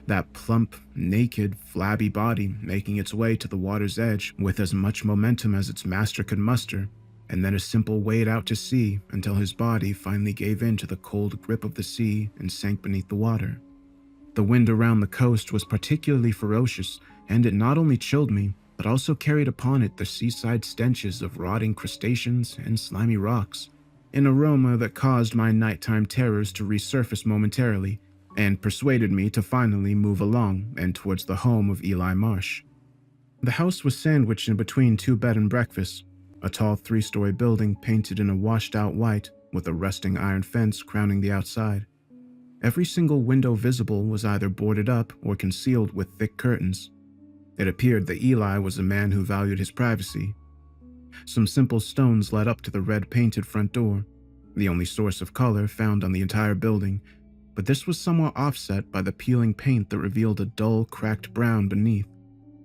That plump, naked, flabby body making its way to the water's edge with as much momentum as its master could muster, and then a simple wade out to sea until his body finally gave in to the cold grip of the sea and sank beneath the water. The wind around the coast was particularly ferocious, and it not only chilled me, but also carried upon it the seaside stenches of rotting crustaceans and slimy rocks, an aroma that caused my nighttime terrors to resurface momentarily and persuaded me to finally move along and towards the home of Eli Marsh. The house was sandwiched in between two bed and breakfasts, a tall 3-story building painted in a washed-out white with a rusting iron fence crowning the outside. Every single window visible was either boarded up or concealed with thick curtains. It appeared that Eli was a man who valued his privacy. Some simple stones led up to the red-painted front door, the only source of color found on the entire building, but this was somewhat offset by the peeling paint that revealed a dull, cracked brown beneath.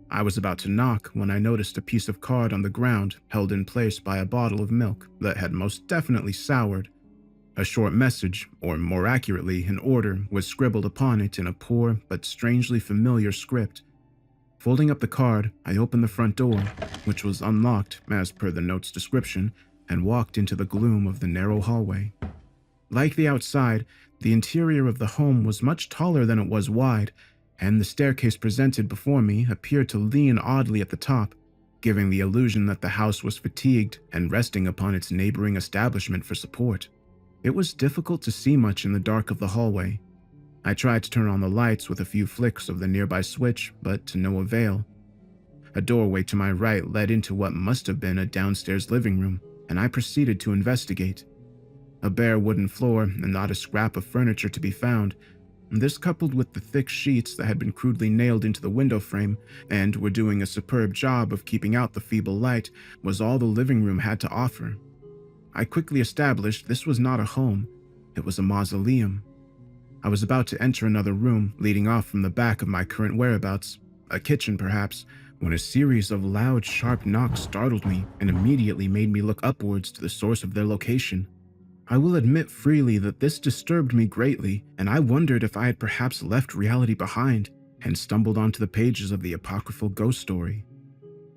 I was about to knock when I noticed a piece of card on the ground held in place by a bottle of milk that had most definitely soured. A short message, or more accurately, an order, was scribbled upon it in a poor but strangely familiar script. Folding up the card, I opened the front door, which was unlocked as per the note's description, and walked into the gloom of the narrow hallway. Like the outside, the interior of the home was much taller than it was wide, and the staircase presented before me appeared to lean oddly at the top, giving the illusion that the house was fatigued and resting upon its neighboring establishment for support. It was difficult to see much in the dark of the hallway. I tried to turn on the lights with a few flicks of the nearby switch, but to no avail. A doorway to my right led into what must have been a downstairs living room, and I proceeded to investigate. A bare wooden floor and not a scrap of furniture to be found. This, coupled with the thick sheets that had been crudely nailed into the window frame and were doing a superb job of keeping out the feeble light, was all the living room had to offer. I quickly established this was not a home, it was a mausoleum. I was about to enter another room leading off from the back of my current whereabouts, a kitchen perhaps, when a series of loud, sharp knocks startled me and immediately made me look upwards to the source of their location. I will admit freely that this disturbed me greatly, and I wondered if I had perhaps left reality behind and stumbled onto the pages of the apocryphal ghost story.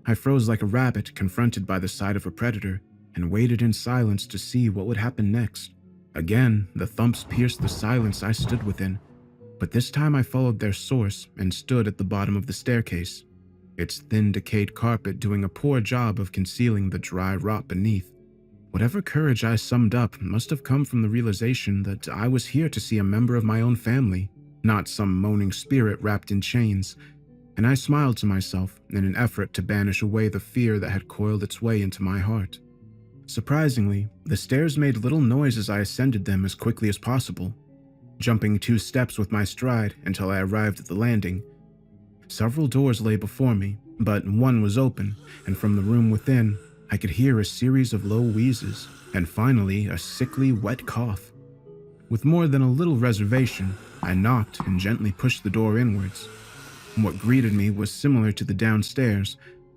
I froze like a rabbit confronted by the sight of a predator and waited in silence to see what would happen next. Again, the thumps pierced the silence I stood within, but this time I followed their source and stood at the bottom of the staircase, its thin, decayed carpet doing a poor job of concealing the dry rot beneath. Whatever courage I summed up must have come from the realization that I was here to see a member of my own family, not some moaning spirit wrapped in chains, and I smiled to myself in an effort to banish away the fear that had coiled its way into my heart. Surprisingly, the stairs made little noise as I ascended them as quickly as possible, jumping 2 steps with my stride until I arrived at the landing. Several doors lay before me, but one was open, and from the room within, I could hear a series of low wheezes, and finally a sickly, wet cough. With more than a little reservation, I knocked and gently pushed the door inwards. What greeted me was similar to the downstairs,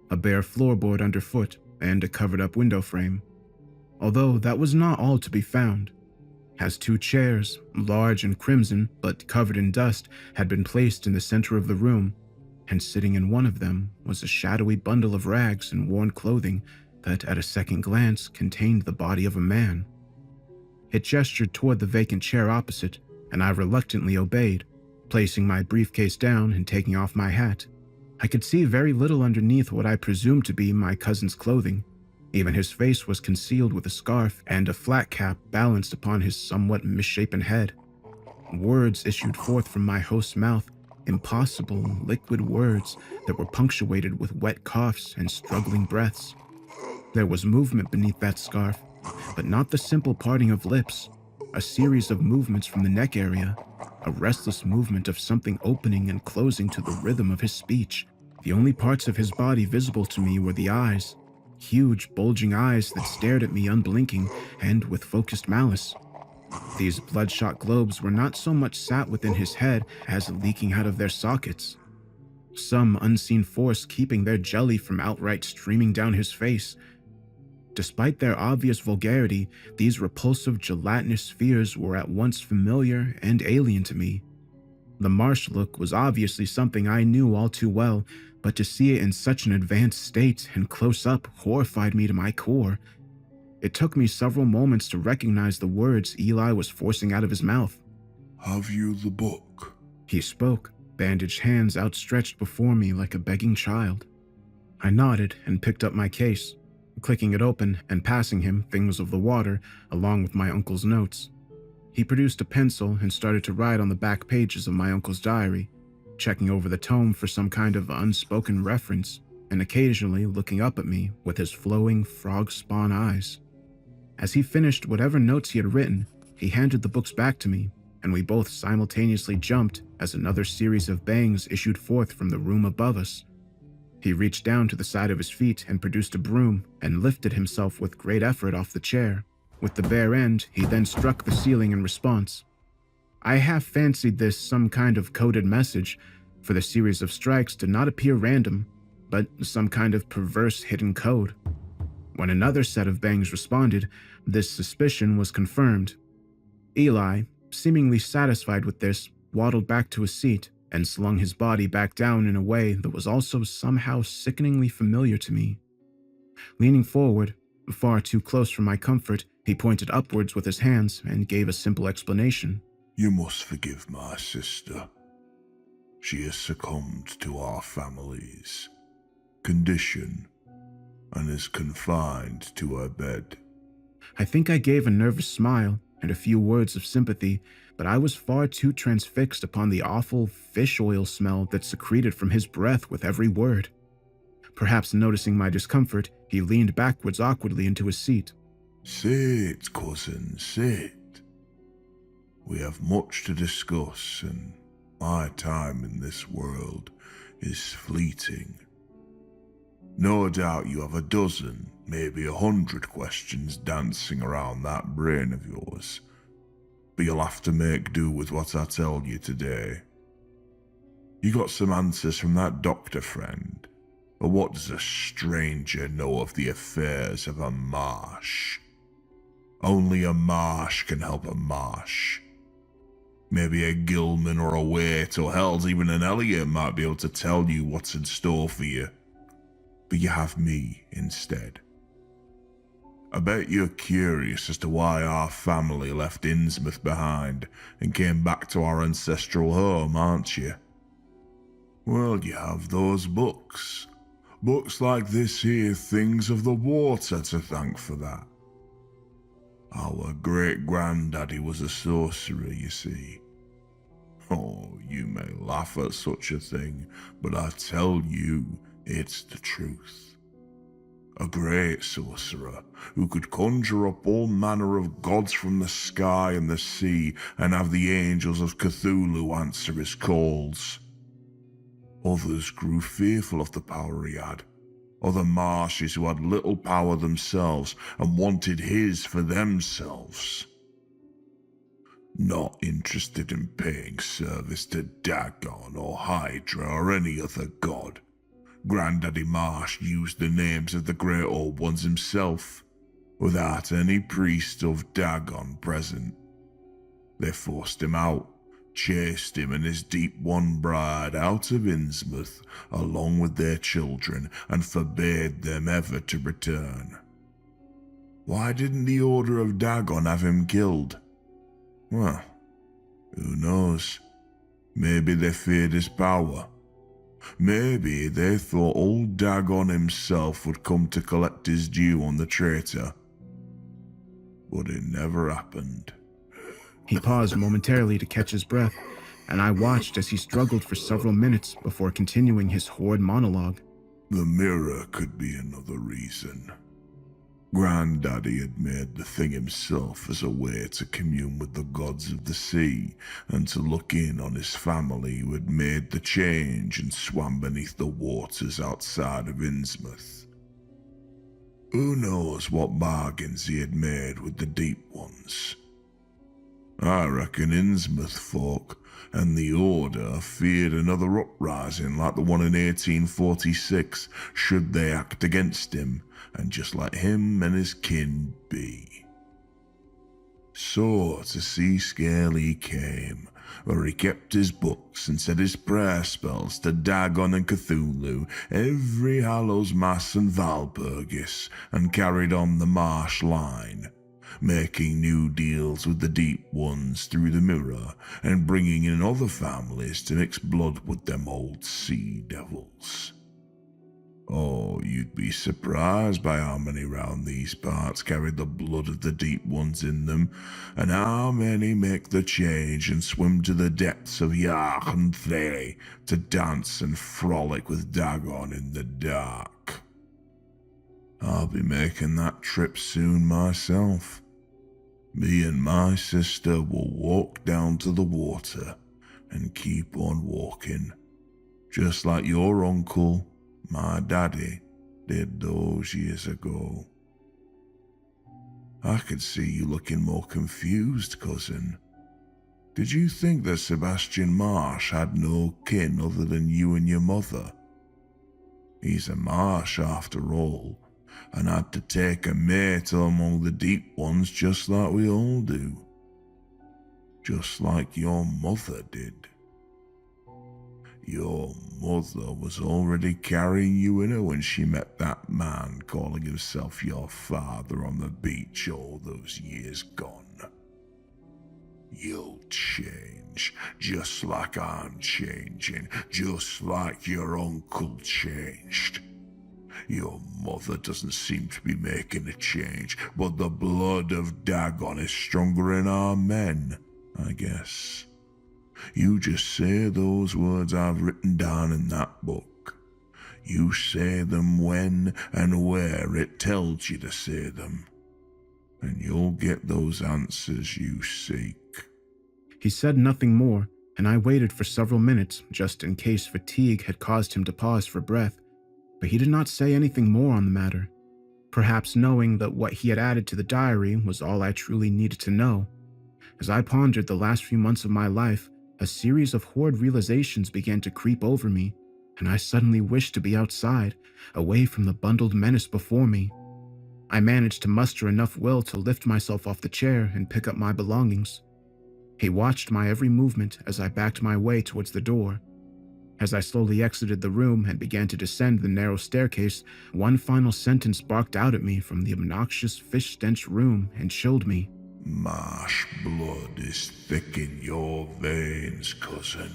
a bare floorboard underfoot and a covered-up window frame. Although that was not all to be found, as 2 chairs, large and crimson but covered in dust, had been placed in the center of the room, and sitting in one of them was a shadowy bundle of rags and worn clothing that at a second glance contained the body of a man. It gestured toward the vacant chair opposite, and I reluctantly obeyed, placing my briefcase down and taking off my hat. I could see very little underneath what I presumed to be my cousin's clothing. Even his face was concealed with a scarf and a flat cap balanced upon his somewhat misshapen head. Words issued forth from my host's mouth, impossible, liquid words that were punctuated with wet coughs and struggling breaths. There was movement beneath that scarf, but not the simple parting of lips. A series of movements from the neck area, a restless movement of something opening and closing to the rhythm of his speech. The only parts of his body visible to me were the eyes, huge, bulging eyes that stared at me unblinking and with focused malice. These bloodshot globes were not so much sat within his head as leaking out of their sockets. Some unseen force keeping their jelly from outright streaming down his face. Despite their obvious vulgarity, these repulsive gelatinous spheres were at once familiar and alien to me. The Marsh look was obviously something I knew all too well, but to see it in such an advanced state and close up horrified me to my core. It took me several moments to recognize the words Eli was forcing out of his mouth. "Have you the book?" He spoke, bandaged hands outstretched before me like a begging child. I nodded and picked up my case, clicking it open and passing him things of the water along with my uncle's notes. He produced a pencil and started to write on the back pages of my uncle's diary, checking over the tome for some kind of unspoken reference, and occasionally looking up at me with his flowing frog-spawn eyes. As he finished whatever notes he had written, he handed the books back to me, and we both simultaneously jumped as another series of bangs issued forth from the room above us. He reached down to the side of his feet and produced a broom and lifted himself with great effort off the chair. With the bare end, he then struck the ceiling in response. I half fancied this some kind of coded message, for the series of strikes did not appear random, but some kind of perverse hidden code. When another set of bangs responded, this suspicion was confirmed. Eli, seemingly satisfied with this, waddled back to his seat and slung his body back down in a way that was also somehow sickeningly familiar to me. Leaning forward, far too close for my comfort, he pointed upwards with his hands and gave a simple explanation. "You must forgive my sister. She has succumbed to our family's condition and is confined to her bed." I think I gave a nervous smile and a few words of sympathy, but I was far too transfixed upon the awful fish oil smell that secreted from his breath with every word. Perhaps noticing my discomfort, he leaned backwards awkwardly into his seat. "Sit, cousin, sit. We have much to discuss, and my time in this world is fleeting. No doubt you have a dozen, maybe 100 questions dancing around that brain of yours, but you'll have to make do with what I tell you today. You got some answers from that doctor friend, or what does a stranger know of the affairs of a Marsh? Only a Marsh can help a Marsh. Maybe a Gilman or a Waite, or hell's even an Elliot might be able to tell you what's in store for you. But you have me instead. I bet you're curious as to why our family left Innsmouth behind and came back to our ancestral home, aren't you? Well, you have those books. Books like this here, Things of the Water, to thank for that. Our great-granddaddy was a sorcerer, you see. Oh, you may laugh at such a thing, but I tell you, it's the truth. a great sorcerer who could conjure up all manner of gods from the sky and the sea and have the angels of Cthulhu answer his calls. Others grew fearful of the power he had. Other Marshes who had little power themselves and wanted his for themselves. Not interested in paying service to Dagon or Hydra or any other god. Granddaddy Marsh used the names of the Great Old Ones himself, without any priest of Dagon present. They forced him out, chased him and his Deep One bride out of Innsmouth, along with their children, and forbade them ever to return. Why didn't the Order of Dagon have him killed? Well, who knows? Maybe they feared his power. Maybe they thought old Dagon himself would come to collect his due on the traitor. But it never happened. He paused momentarily to catch his breath, and I watched as he struggled for several minutes before continuing his horrid monologue. The mirror could be another reason. Granddaddy had made the thing himself as a way to commune with the gods of the sea and to look in on his family who had made the change and swam beneath the waters outside of Innsmouth. Who knows what bargains he had made with the Deep Ones? I reckon Innsmouth folk and the Order feared another uprising like the one in 1846 should they act against him and just let him and his kin be. So to Seascale he came, where he kept his books and said his prayer spells to Dagon and Cthulhu every Hallows Mass and Valpurgis, and carried on the Marsh line, making new deals with the Deep Ones through the mirror and bringing in other families to mix blood with them old sea devils. Oh, you'd be surprised by how many round these parts carry the blood of the Deep Ones in them, and how many make the change and swim to the depths of Yark and Threy to dance and frolic with Dagon in the dark. I'll be making that trip soon myself. Me and my sister will walk down to the water and keep on walking, just like your uncle, my daddy, did those years ago. I could see you looking more confused, cousin. Did you think that Sebastian Marsh had no kin other than you and your mother? He's a Marsh after all, and had to take a mate among the Deep Ones just like we all do. Just like your mother did. Your mother was already carrying you in her when she met that man calling himself your father on the beach all those years gone. You'll change, just like I'm changing, just like your uncle changed. Your mother doesn't seem to be making a change, but the blood of Dagon is stronger in our men, I guess. You just say those words I've written down in that book. You say them when and where it tells you to say them, and you'll get those answers you seek. He said nothing more, and I waited for several minutes just in case fatigue had caused him to pause for breath, but he did not say anything more on the matter, perhaps knowing that what he had added to the diary was all I truly needed to know. As I pondered the last few months of my life, a series of horrid realizations began to creep over me, and I suddenly wished to be outside, away from the bundled menace before me. I managed to muster enough will to lift myself off the chair and pick up my belongings. He watched my every movement as I backed my way towards the door. As I slowly exited the room and began to descend the narrow staircase, one final sentence barked out at me from the obnoxious fish-stench room and chilled me. Marsh blood is thick in your veins, cousin,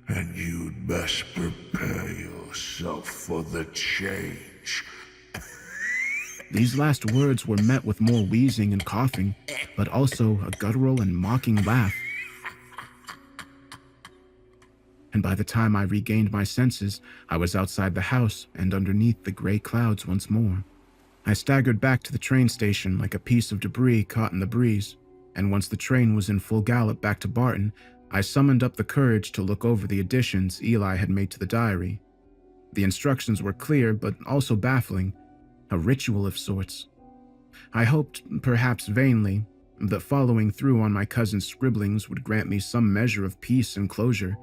and you'd best prepare yourself for the change. These last words were met with more wheezing and coughing, but also a guttural and mocking laugh. and by the time I regained my senses, I was outside the house and underneath the gray clouds once more. I staggered back to the train station like a piece of debris caught in the breeze, and once the train was in full gallop back to Barton, I summoned up the courage to look over the additions Eli had made to the diary. The instructions were clear, but also baffling, a ritual of sorts. I hoped, perhaps vainly, that following through on my cousin's scribblings would grant me some measure of peace and closure.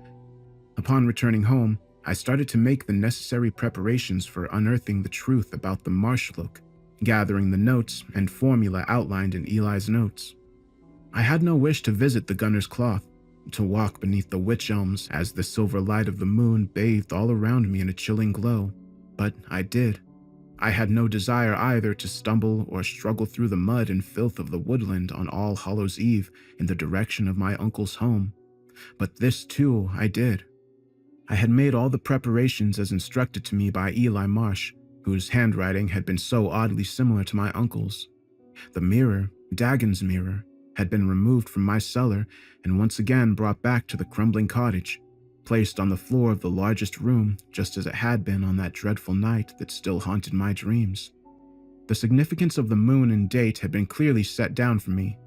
Upon returning home, I started to make the necessary preparations for unearthing the truth about the Marsh look, gathering the notes and formula outlined in Eli's notes. I had no wish to visit the gunner's cloth, to walk beneath the wych elms as the silver light of the moon bathed all around me in a chilling glow, but I did. I had no desire either to stumble or struggle through the mud and filth of the woodland on All Hallows' Eve in the direction of my uncle's home, but this too I did. I had made all the preparations as instructed to me by Eli Marsh, whose handwriting had been so oddly similar to my uncle's. The mirror, Dagon's mirror, had been removed from my cellar and once again brought back to the crumbling cottage, placed on the floor of the largest room just as it had been on that dreadful night that still haunted my dreams. The significance of the moon and date had been clearly set down for me,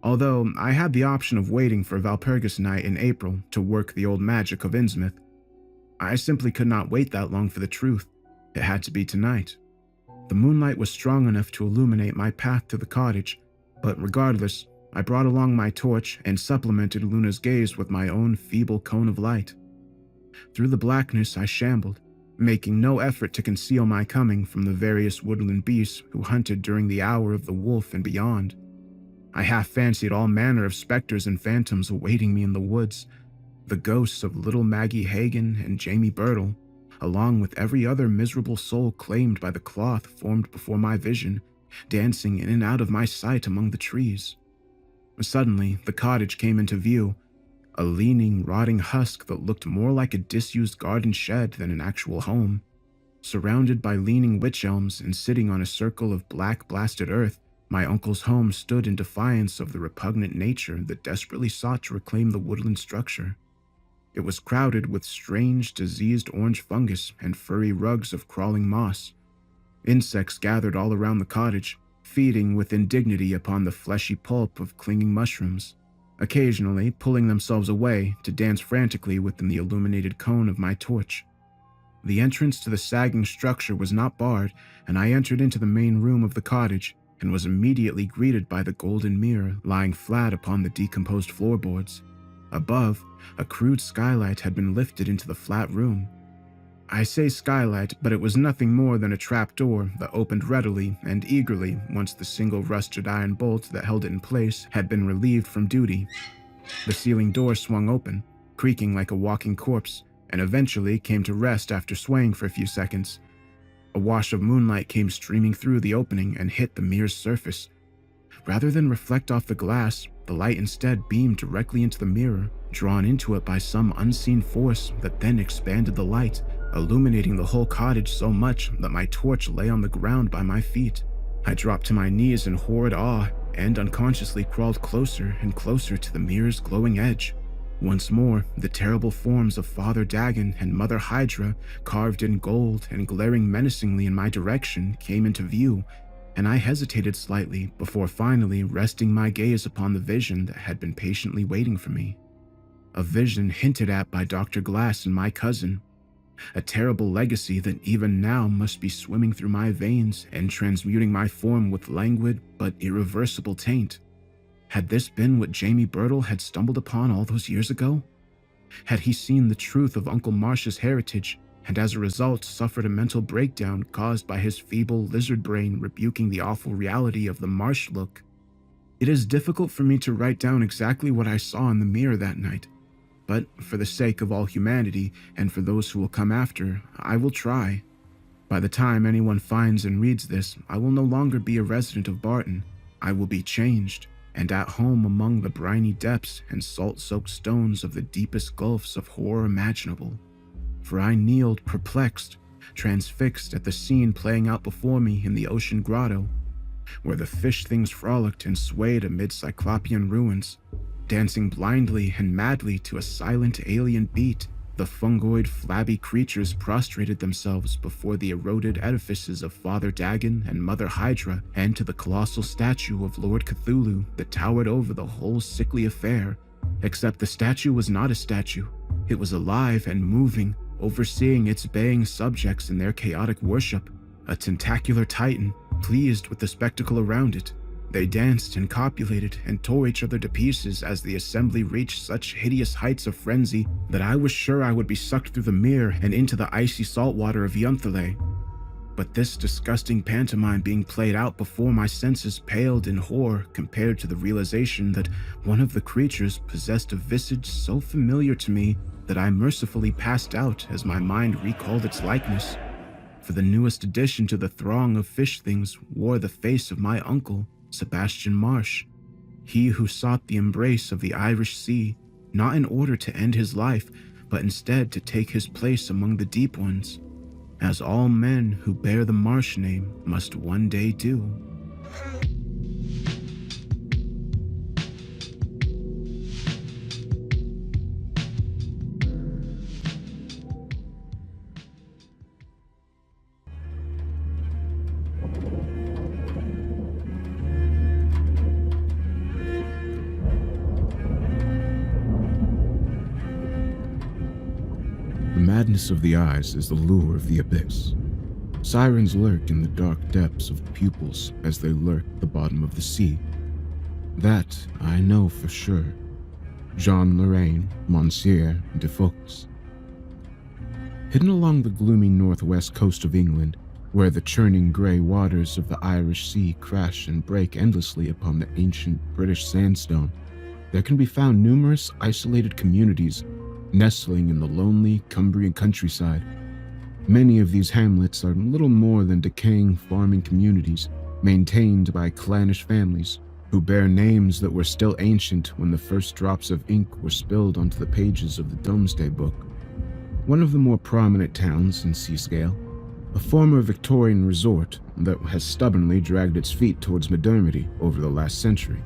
although I had the option of waiting for Valpurgis night in April to work the old magic of Innsmouth. I simply could not wait that long for the truth. It had to be tonight. The moonlight was strong enough to illuminate my path to the cottage, but regardless, I brought along my torch and supplemented Luna's gaze with my own feeble cone of light. Through the blackness I shambled, making no effort to conceal my coming from the various woodland beasts who hunted during the hour of the wolf and beyond. I half fancied all manner of specters and phantoms awaiting me in the woods, the ghosts of little Maggie Hagan and Jamie Birtle, along with every other miserable soul claimed by the cloth formed before my vision, dancing in and out of my sight among the trees. Suddenly, the cottage came into view, a leaning, rotting husk that looked more like a disused garden shed than an actual home. Surrounded by leaning wych elms and sitting on a circle of black, blasted earth, my uncle's home stood in defiance of the repugnant nature that desperately sought to reclaim the woodland structure. It was crowded with strange, diseased orange fungus and furry rugs of crawling moss. Insects gathered all around the cottage, feeding with indignity upon the fleshy pulp of clinging mushrooms, occasionally pulling themselves away to dance frantically within the illuminated cone of my torch. The entrance to the sagging structure was not barred, and I entered into the main room of the cottage and was immediately greeted by the golden mirror lying flat upon the decomposed floorboards. Above, a crude skylight had been lifted into the flat room. I say skylight, but it was nothing more than a trap door that opened readily and eagerly once the single rusted iron bolt that held it in place had been relieved from duty. The ceiling door swung open, creaking like a walking corpse, and eventually came to rest after swaying for a few seconds. A wash of moonlight came streaming through the opening and hit the mirror's surface. Rather than reflect off the glass, the light instead beamed directly into the mirror, drawn into it by some unseen force that then expanded the light, illuminating the whole cottage so much that my torch lay on the ground by my feet. I dropped to my knees in horrid awe and unconsciously crawled closer and closer to the mirror's glowing edge. Once more, the terrible forms of Father Dagon and Mother Hydra, carved in gold and glaring menacingly in my direction, came into view, and I hesitated slightly before finally resting my gaze upon the vision that had been patiently waiting for me. A vision hinted at by Dr. Glass and my cousin. A terrible legacy that even now must be swimming through my veins and transmuting my form with languid but irreversible taint. Had this been what Jamie Birtle had stumbled upon all those years ago? Had he seen the truth of Uncle Marsh's heritage and as a result suffered a mental breakdown caused by his feeble lizard brain rebuking the awful reality of the Marsh look? It is difficult for me to write down exactly what I saw in the mirror that night, but for the sake of all humanity and for those who will come after, I will try. By the time anyone finds and reads this, I will no longer be a resident of Barton. I will be changed, and at home among the briny depths and salt-soaked stones of the deepest gulfs of horror imaginable. For I kneeled perplexed, transfixed at the scene playing out before me in the ocean grotto, where the fish things frolicked and swayed amid cyclopean ruins, dancing blindly and madly to a silent alien beat The fungoid, flabby creatures prostrated themselves before the eroded edifices of Father Dagon and Mother Hydra, and to the colossal statue of Lord Cthulhu that towered over the whole sickly affair. Except the statue was not a statue. It was alive and moving, overseeing its baying subjects in their chaotic worship. A tentacular titan, pleased with the spectacle around it. They danced and copulated and tore each other to pieces as the assembly reached such hideous heights of frenzy that I was sure I would be sucked through the mirror and into the icy salt water of Yunthale. But this disgusting pantomime being played out before my senses paled in horror compared to the realization that one of the creatures possessed a visage so familiar to me that I mercifully passed out as my mind recalled its likeness. For the newest addition to the throng of fish things wore the face of my uncle, Sebastian Marsh, he who sought the embrace of the Irish Sea, not in order to end his life, but instead to take his place among the deep ones, as all men who bear the Marsh name must one day do. The madness of the eyes is the lure of the abyss. Sirens lurk in the dark depths of the pupils as they lurk at the bottom of the sea. That I know for sure. Jean-Lorrain Monsieur de Foucault. Hidden along the gloomy northwest coast of England, where the churning grey waters of the Irish Sea crash and break endlessly upon the ancient British sandstone, there can be found numerous isolated communities nestling in the lonely Cumbrian countryside. Many of these hamlets are little more than decaying farming communities maintained by clannish families who bear names that were still ancient when the first drops of ink were spilled onto the pages of the Domesday Book. One of the more prominent towns in Seascale, a former Victorian resort that has stubbornly dragged its feet towards modernity over the last century.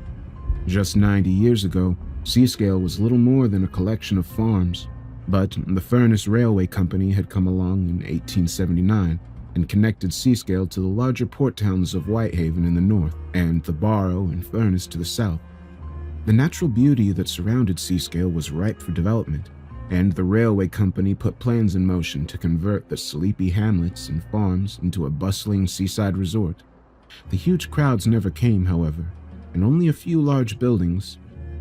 Just 90 years ago, Seascale was little more than a collection of farms, but the Furness Railway Company had come along in 1879 and connected Seascale to the larger port towns of Whitehaven in the north and the Barrow and Furness to the south. The natural beauty that surrounded Seascale was ripe for development, and the railway company put plans in motion to convert the sleepy hamlets and farms into a bustling seaside resort. The huge crowds never came, however, and only a few large buildings,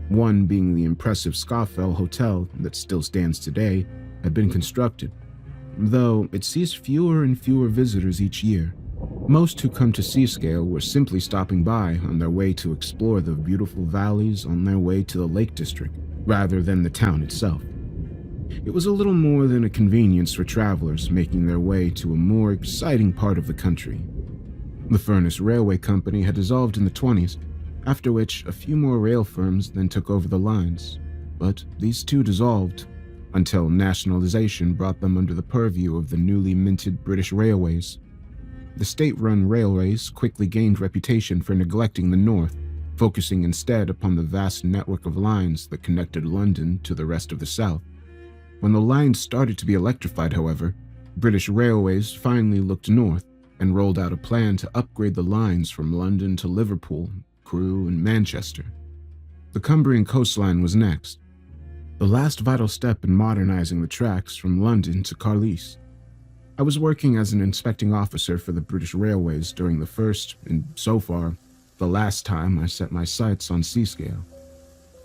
one being the impressive Scafell Hotel that still stands today, had been constructed, though it sees fewer and fewer visitors each year. Most who come to Seascale were simply stopping by on their way to explore the beautiful valleys on their way to the Lake District, rather than the town itself. It was a little more than a convenience for travelers making their way to a more exciting part of the country. The Furness Railway Company had dissolved in the 20s, after which a few more rail firms then took over the lines, but these too dissolved, until nationalization brought them under the purview of the newly minted British Railways. The state-run railways quickly gained reputation for neglecting the north, focusing instead upon the vast network of lines that connected London to the rest of the south. When the lines started to be electrified, however, British Railways finally looked north and rolled out a plan to upgrade the lines from London to Liverpool, Crewe, and Manchester. The Cumbrian coastline was next, the last vital step in modernizing the tracks from London to Carlisle. I was working as an inspecting officer for the British Railways during the first, and so far, the last time I set my sights on Seascale.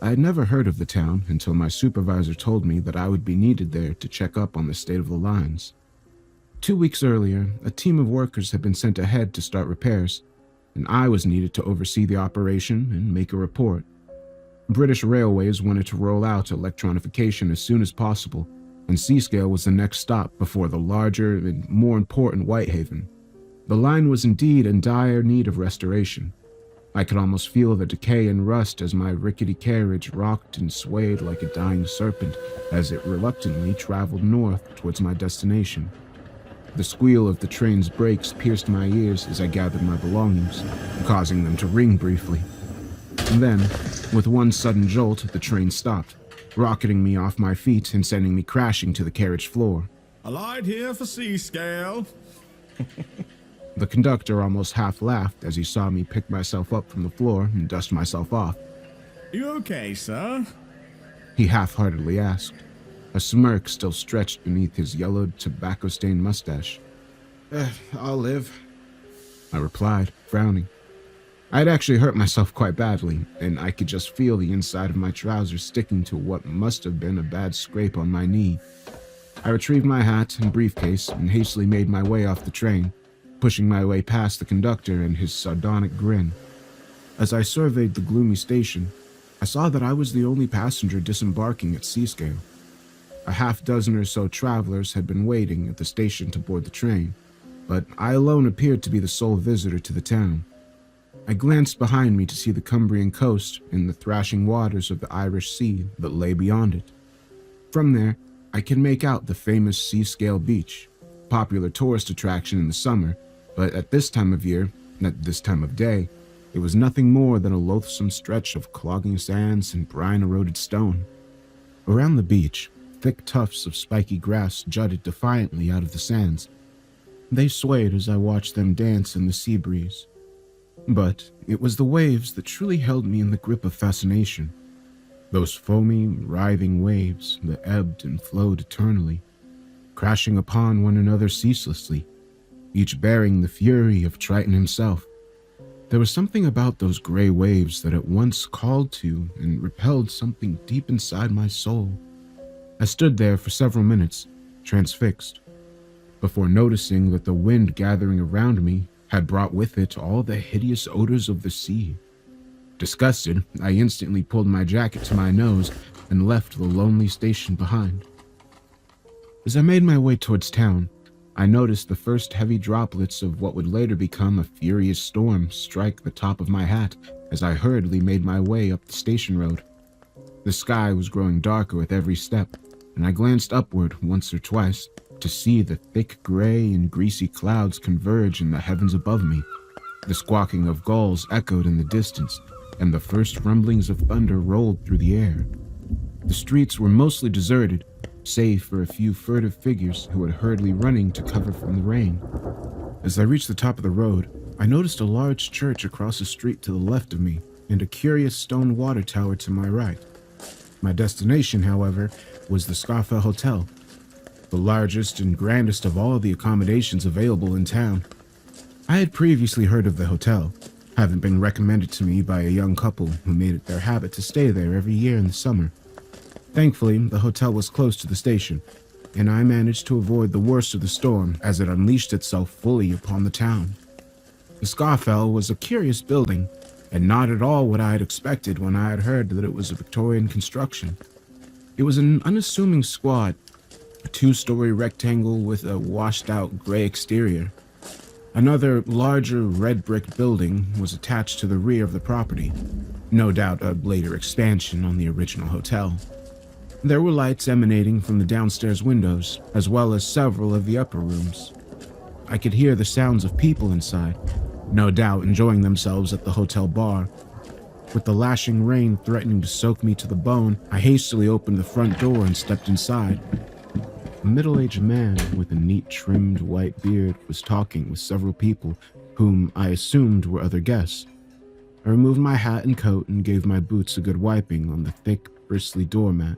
I had never heard of the town until my supervisor told me that I would be needed there to check up on the state of the lines. 2 weeks earlier, a team of workers had been sent ahead to start repairs, and I was needed to oversee the operation and make a report. British Railways wanted to roll out electronification as soon as possible, and Seascale was the next stop before the larger and more important Whitehaven. The line was indeed in dire need of restoration. I could almost feel the decay and rust as my rickety carriage rocked and swayed like a dying serpent as it reluctantly traveled north towards my destination. The squeal of the train's brakes pierced my ears as I gathered my belongings, causing them to ring briefly. And then, with one sudden jolt, the train stopped, rocketing me off my feet and sending me crashing to the carriage floor. A light here for C-scale. The conductor almost half laughed as he saw me pick myself up from the floor and dust myself off. You okay, sir? He half-heartedly asked, a smirk still stretched beneath his yellowed, tobacco-stained mustache. I'll live, I replied, frowning. I had actually hurt myself quite badly, and I could just feel the inside of my trousers sticking to what must have been a bad scrape on my knee. I retrieved my hat and briefcase and hastily made my way off the train, pushing my way past the conductor and his sardonic grin. As I surveyed the gloomy station, I saw that I was the only passenger disembarking at Seascale. A half-dozen or so travelers had been waiting at the station to board the train, but I alone appeared to be the sole visitor to the town. I glanced behind me to see the Cumbrian coast and the thrashing waters of the Irish Sea that lay beyond it. From there, I could make out the famous Seascale Beach, a popular tourist attraction in the summer, but at this time of year, at this time of day, it was nothing more than a loathsome stretch of clogging sands and brine-eroded stone. Around the beach, thick tufts of spiky grass jutted defiantly out of the sands. They swayed as I watched them dance in the sea breeze. But it was the waves that truly held me in the grip of fascination. Those foamy, writhing waves that ebbed and flowed eternally, crashing upon one another ceaselessly, each bearing the fury of Triton himself. There was something about those gray waves that at once called to and repelled something deep inside my soul. I stood there for several minutes, transfixed, before noticing that the wind gathering around me had brought with it all the hideous odors of the sea. Disgusted, I instantly pulled my jacket to my nose and left the lonely station behind. As I made my way towards town, I noticed the first heavy droplets of what would later become a furious storm strike the top of my hat as I hurriedly made my way up the station road. The sky was growing darker with every step, and I glanced upward once or twice to see the thick gray and greasy clouds converge in the heavens above me. The squawking of gulls echoed in the distance, and the first rumblings of thunder rolled through the air. The streets were mostly deserted, save for a few furtive figures who were hurriedly running to cover from the rain. As I reached the top of the road, I noticed a large church across the street to the left of me, and a curious stone water tower to my right. My destination, however, was the Scafell Hotel, the largest and grandest of all the accommodations available in town. I had previously heard of the hotel, having been recommended to me by a young couple who made it their habit to stay there every year in the summer. Thankfully, the hotel was close to the station, and I managed to avoid the worst of the storm as it unleashed itself fully upon the town. The Scafell was a curious building, and not at all what I had expected when I had heard that it was a Victorian construction. It was an unassuming squat, a two-story rectangle with a washed-out gray exterior. Another, larger red brick building was attached to the rear of the property, no doubt a later expansion on the original hotel. There were lights emanating from the downstairs windows, as well as several of the upper rooms. I could hear the sounds of people inside, no doubt enjoying themselves at the hotel bar. With the lashing rain threatening to soak me to the bone, I hastily opened the front door and stepped inside. A middle-aged man with a neat trimmed white beard was talking with several people whom I assumed were other guests. I removed my hat and coat and gave my boots a good wiping on the thick, bristly doormat.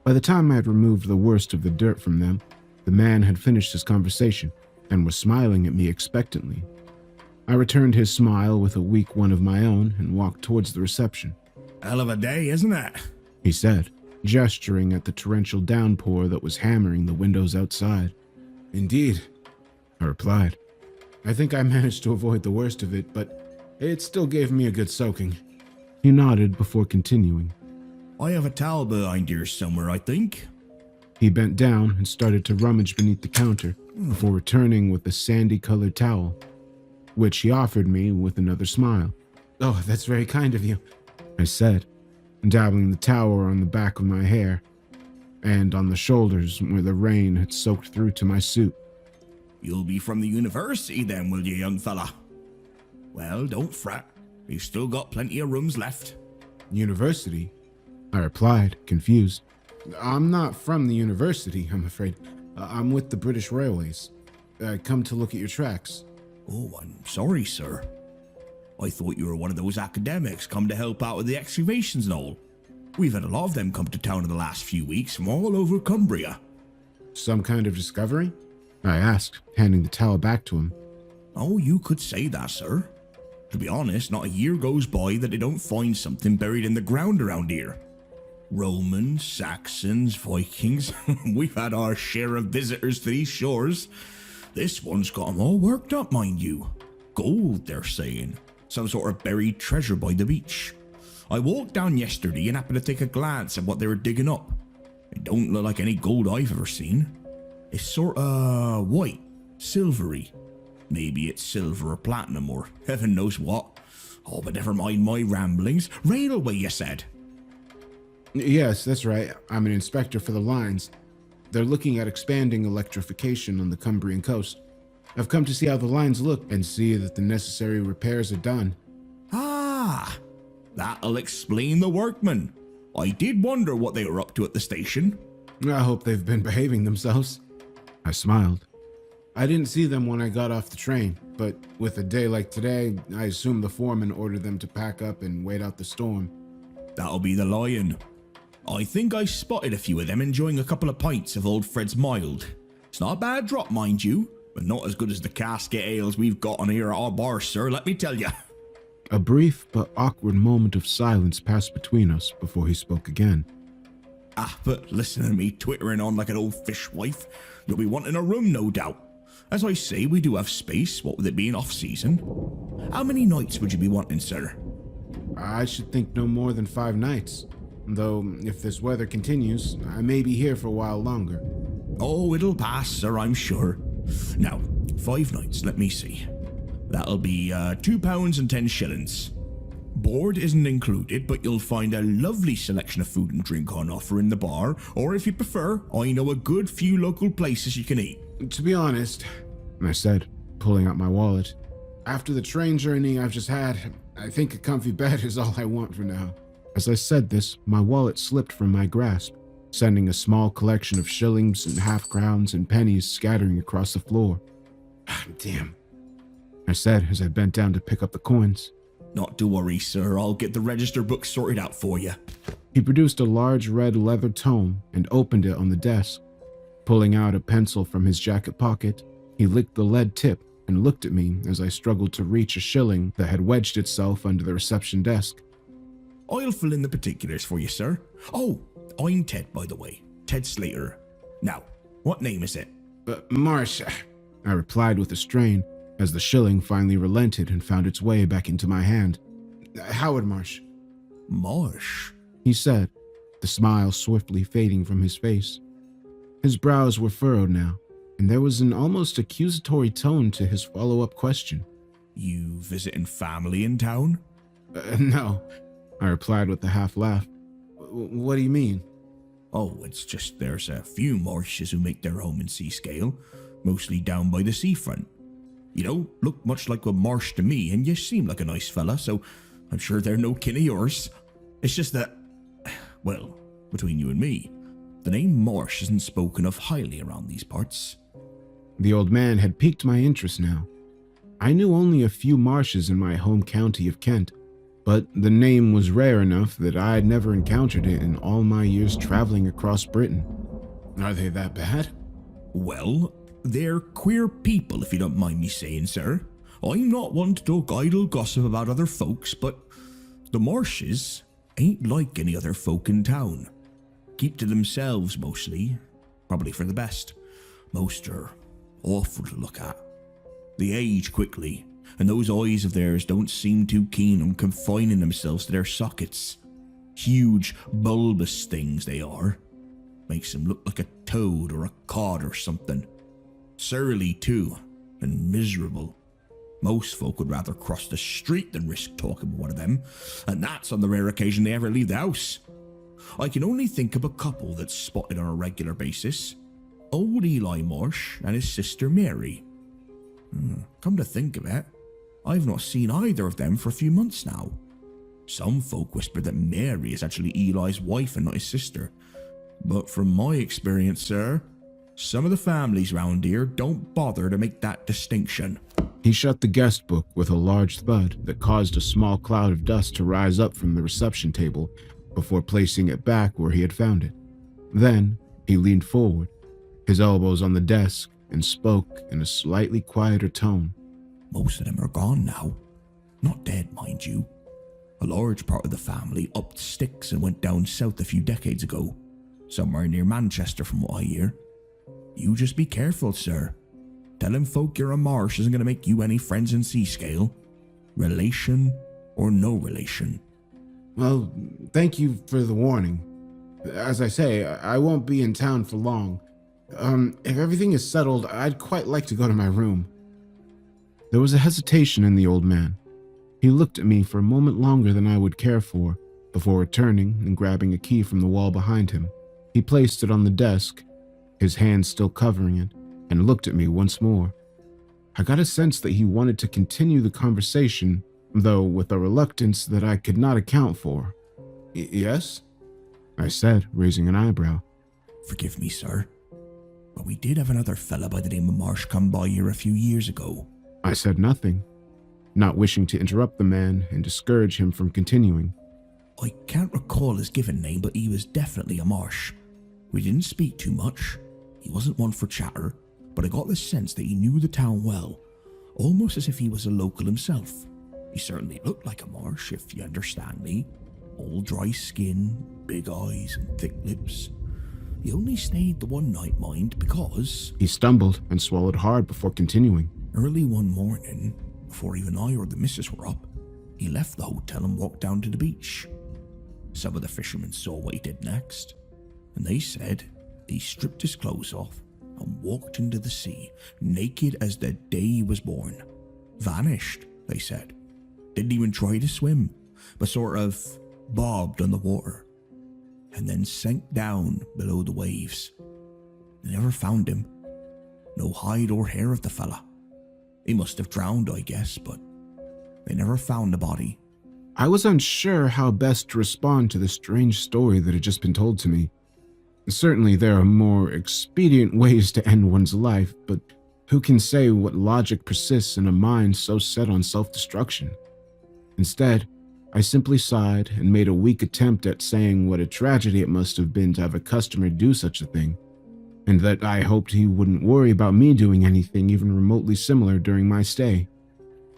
By the time I had removed the worst of the dirt from them, the man had finished his conversation and was smiling at me expectantly. I returned his smile with a weak one of my own and walked towards the reception. Hell of a day, isn't it? He said, gesturing at the torrential downpour that was hammering the windows outside. Indeed, I replied. I think I managed to avoid the worst of it, but it still gave me a good soaking. He nodded before continuing. I have a towel behind here somewhere, I think. He bent down and started to rummage beneath the counter before returning with a sandy-colored towel, which he offered me with another smile. Oh, that's very kind of you, I said, dabbling the towel on the back of my hair and on the shoulders where the rain had soaked through to my suit. You'll be from the university then, will you, young fella? Well, don't fret. We've still got plenty of rooms left. University? I replied, confused. I'm not from the university, I'm afraid. I'm with the British Railways. I come to look at your tracks. Oh, I'm sorry, sir. I thought you were one of those academics come to help out with the excavations and all. We've had a lot of them come to town in the last few weeks from all over Cumbria. Some kind of discovery? I asked, handing the towel back to him. Oh, you could say that, sir. To be honest, not a year goes by that they don't find something buried in the ground around here. Romans, Saxons, Vikings, we've had our share of visitors to these shores. This one's got 'em all worked up, mind you. Gold, they're saying. Some sort of buried treasure by the beach. I walked down yesterday and happened to take a glance at what they were digging up. It don't look like any gold I've ever seen. It's sort of white, silvery. Maybe it's silver or platinum or heaven knows what. Oh, but never mind my ramblings. Railway, you said? Yes, that's right. I'm an inspector for the lines. They're looking at expanding electrification on the Cumbrian coast. I've come to see how the lines look and see that the necessary repairs are done. Ah, that'll explain the workmen. I did wonder what they were up to at the station. I hope they've been behaving themselves. I smiled. I didn't see them when I got off the train, but with a day like today, I assume the foreman ordered them to pack up and wait out the storm. That'll be the lion. I think I spotted a few of them enjoying a couple of pints of old Fred's mild. It's not a bad drop, mind you, but not as good as the casket ales we've got on here at our bar, sir, let me tell you. A brief but awkward moment of silence passed between us before he spoke again. Ah, but listen to me twittering on like an old fishwife. You'll be wanting a room, no doubt. As I say, we do have space, what with it being off-season. How many nights would you be wanting, sir? I should think no more than 5 nights. Though, if this weather continues, I may be here for a while longer. Oh, it'll pass, sir, I'm sure. Now, 5 nights, let me see. That'll be £2.10. Board isn't included, but you'll find a lovely selection of food and drink on offer in the bar, or if you prefer, I know a good few local places you can eat. To be honest, I said, pulling out my wallet, after the train journey I've just had, I think a comfy bed is all I want for now. As I said this, my wallet slipped from my grasp, sending a small collection of shillings and half-crowns and pennies scattering across the floor. Damn, I said as I bent down to pick up the coins. Not to worry, sir, I'll get the register book sorted out for you. He produced a large red leather tome and opened it on the desk. Pulling out a pencil from his jacket pocket, he licked the lead tip and looked at me as I struggled to reach a shilling that had wedged itself under the reception desk. I'll fill in the particulars for you, sir. Oh, I'm Ted, by the way. Ted Slater. Now, what name is it? Marsh, I replied with a strain as the shilling finally relented and found its way back into my hand. Howard Marsh. Marsh? He said, the smile swiftly fading from his face. His brows were furrowed now, and there was an almost accusatory tone to his follow-up question. You visiting family in town? No, I replied with a half-laugh. What do you mean? Oh, it's just there's a few Marshes who make their home in Seascale, mostly down by the seafront. You don't look much like a Marsh to me, and you seem like a nice fella, so I'm sure they're no kin of yours. It's just that, well, between you and me, the name Marsh isn't spoken of highly around these parts. The old man had piqued my interest now. I knew only a few Marshes in my home county of Kent, but the name was rare enough that I had never encountered it in all my years traveling across Britain. Are they that bad? Well, they're queer people, if you don't mind me saying, sir. I'm not one to talk idle gossip about other folks, but the Marshes ain't like any other folk in town. Keep to themselves mostly, probably for the best. Most are awful to look at. They age quickly, and those eyes of theirs don't seem too keen on confining themselves to their sockets. Huge, bulbous things they are. Makes them look like a toad or a cod or something. Surly too, and miserable. Most folk would rather cross the street than risk talking with one of them, and that's on the rare occasion they ever leave the house. I can only think of a couple that's spotted on a regular basis. Old Eli Marsh and his sister Mary. Come to think of it, I've not seen either of them for a few months now. Some folk whisper that Mary is actually Eli's wife and not his sister. But from my experience, sir, some of the families round here don't bother to make that distinction. He shut the guest book with a large thud that caused a small cloud of dust to rise up from the reception table before placing it back where he had found it. Then he leaned forward, his elbows on the desk, and spoke in a slightly quieter tone. Most of them are gone now. Not dead, mind you. A large part of the family upped sticks and went down south a few decades ago, somewhere near Manchester from what I hear. You just be careful, sir. Telling folk you're a Marsh isn't going to make you any friends in Seascale. Relation or no relation. Well, thank you for the warning. As I say, I won't be in town for long. If everything is settled, I'd quite like to go to my room. There was a hesitation in the old man. He looked at me for a moment longer than I would care for, before returning and grabbing a key from the wall behind him. He placed it on the desk, his hand still covering it, and looked at me once more. I got a sense that he wanted to continue the conversation, though with a reluctance that I could not account for. Yes? I said, raising an eyebrow. Forgive me, sir, but we did have another fella by the name of Marsh come by here a few years ago. I said nothing, not wishing to interrupt the man and discourage him from continuing. I can't recall his given name, but he was definitely a Marsh. We didn't speak too much. He wasn't one for chatter, but I got the sense that he knew the town well, almost as if he was a local himself. He certainly looked like a Marsh, if you understand me. All dry skin, big eyes, and thick lips. He only stayed the one night, mind, because... He stumbled and swallowed hard before continuing. Early one morning, before even I or the missus were up, he left the hotel and walked down to the beach. Some of the fishermen saw what he did next, and they said he stripped his clothes off and walked into the sea, naked as the day he was born. Vanished, they said. Didn't even try to swim, but sort of bobbed on the water, and then sank down below the waves. They never found him. No hide or hair of the fella. He must have drowned, I guess, but they never found the body. I was unsure how best to respond to the strange story that had just been told to me. Certainly there are more expedient ways to end one's life, but who can say what logic persists in a mind so set on self-destruction? Instead, I simply sighed and made a weak attempt at saying what a tragedy it must have been to have a customer do such a thing, and that I hoped he wouldn't worry about me doing anything even remotely similar during my stay.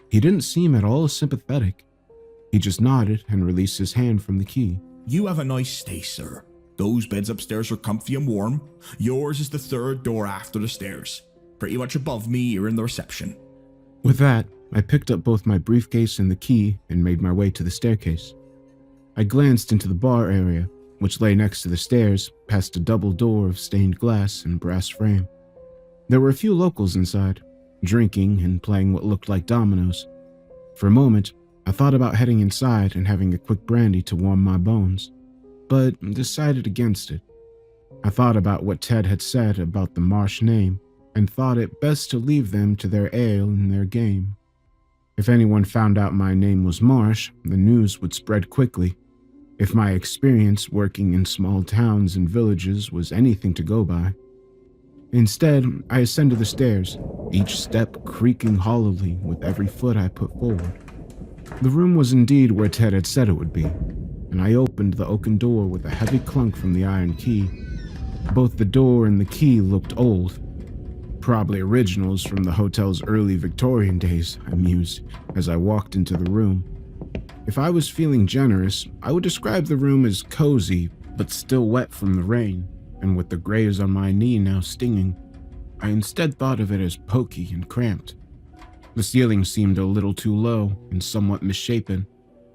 He didn't seem at all sympathetic. He just nodded and released his hand from the key. You have a nice stay, sir. Those beds upstairs are comfy and warm. Yours is the third door after the stairs, pretty much above me here in the reception. With that, I picked up both my briefcase and the key and made my way to the staircase. I glanced into the bar area, which lay next to the stairs, past a double door of stained glass and brass frame. There were a few locals inside, drinking and playing what looked like dominoes. For a moment, I thought about heading inside and having a quick brandy to warm my bones, but decided against it. I thought about what Ted had said about the Marsh name and thought it best to leave them to their ale and their game. If anyone found out my name was Marsh, the news would spread quickly. If my experience working in small towns and villages was anything to go by. Instead, I ascended the stairs, each step creaking hollowly with every foot I put forward. The room was indeed where Ted had said it would be, and I opened the oaken door with a heavy clunk from the iron key. Both the door and the key looked old. Probably originals from the hotel's early Victorian days, I mused as I walked into the room. If I was feeling generous, I would describe the room as cozy, but still wet from the rain, and with the graves on my knee now stinging. I instead thought of it as poky and cramped. The ceiling seemed a little too low and somewhat misshapen,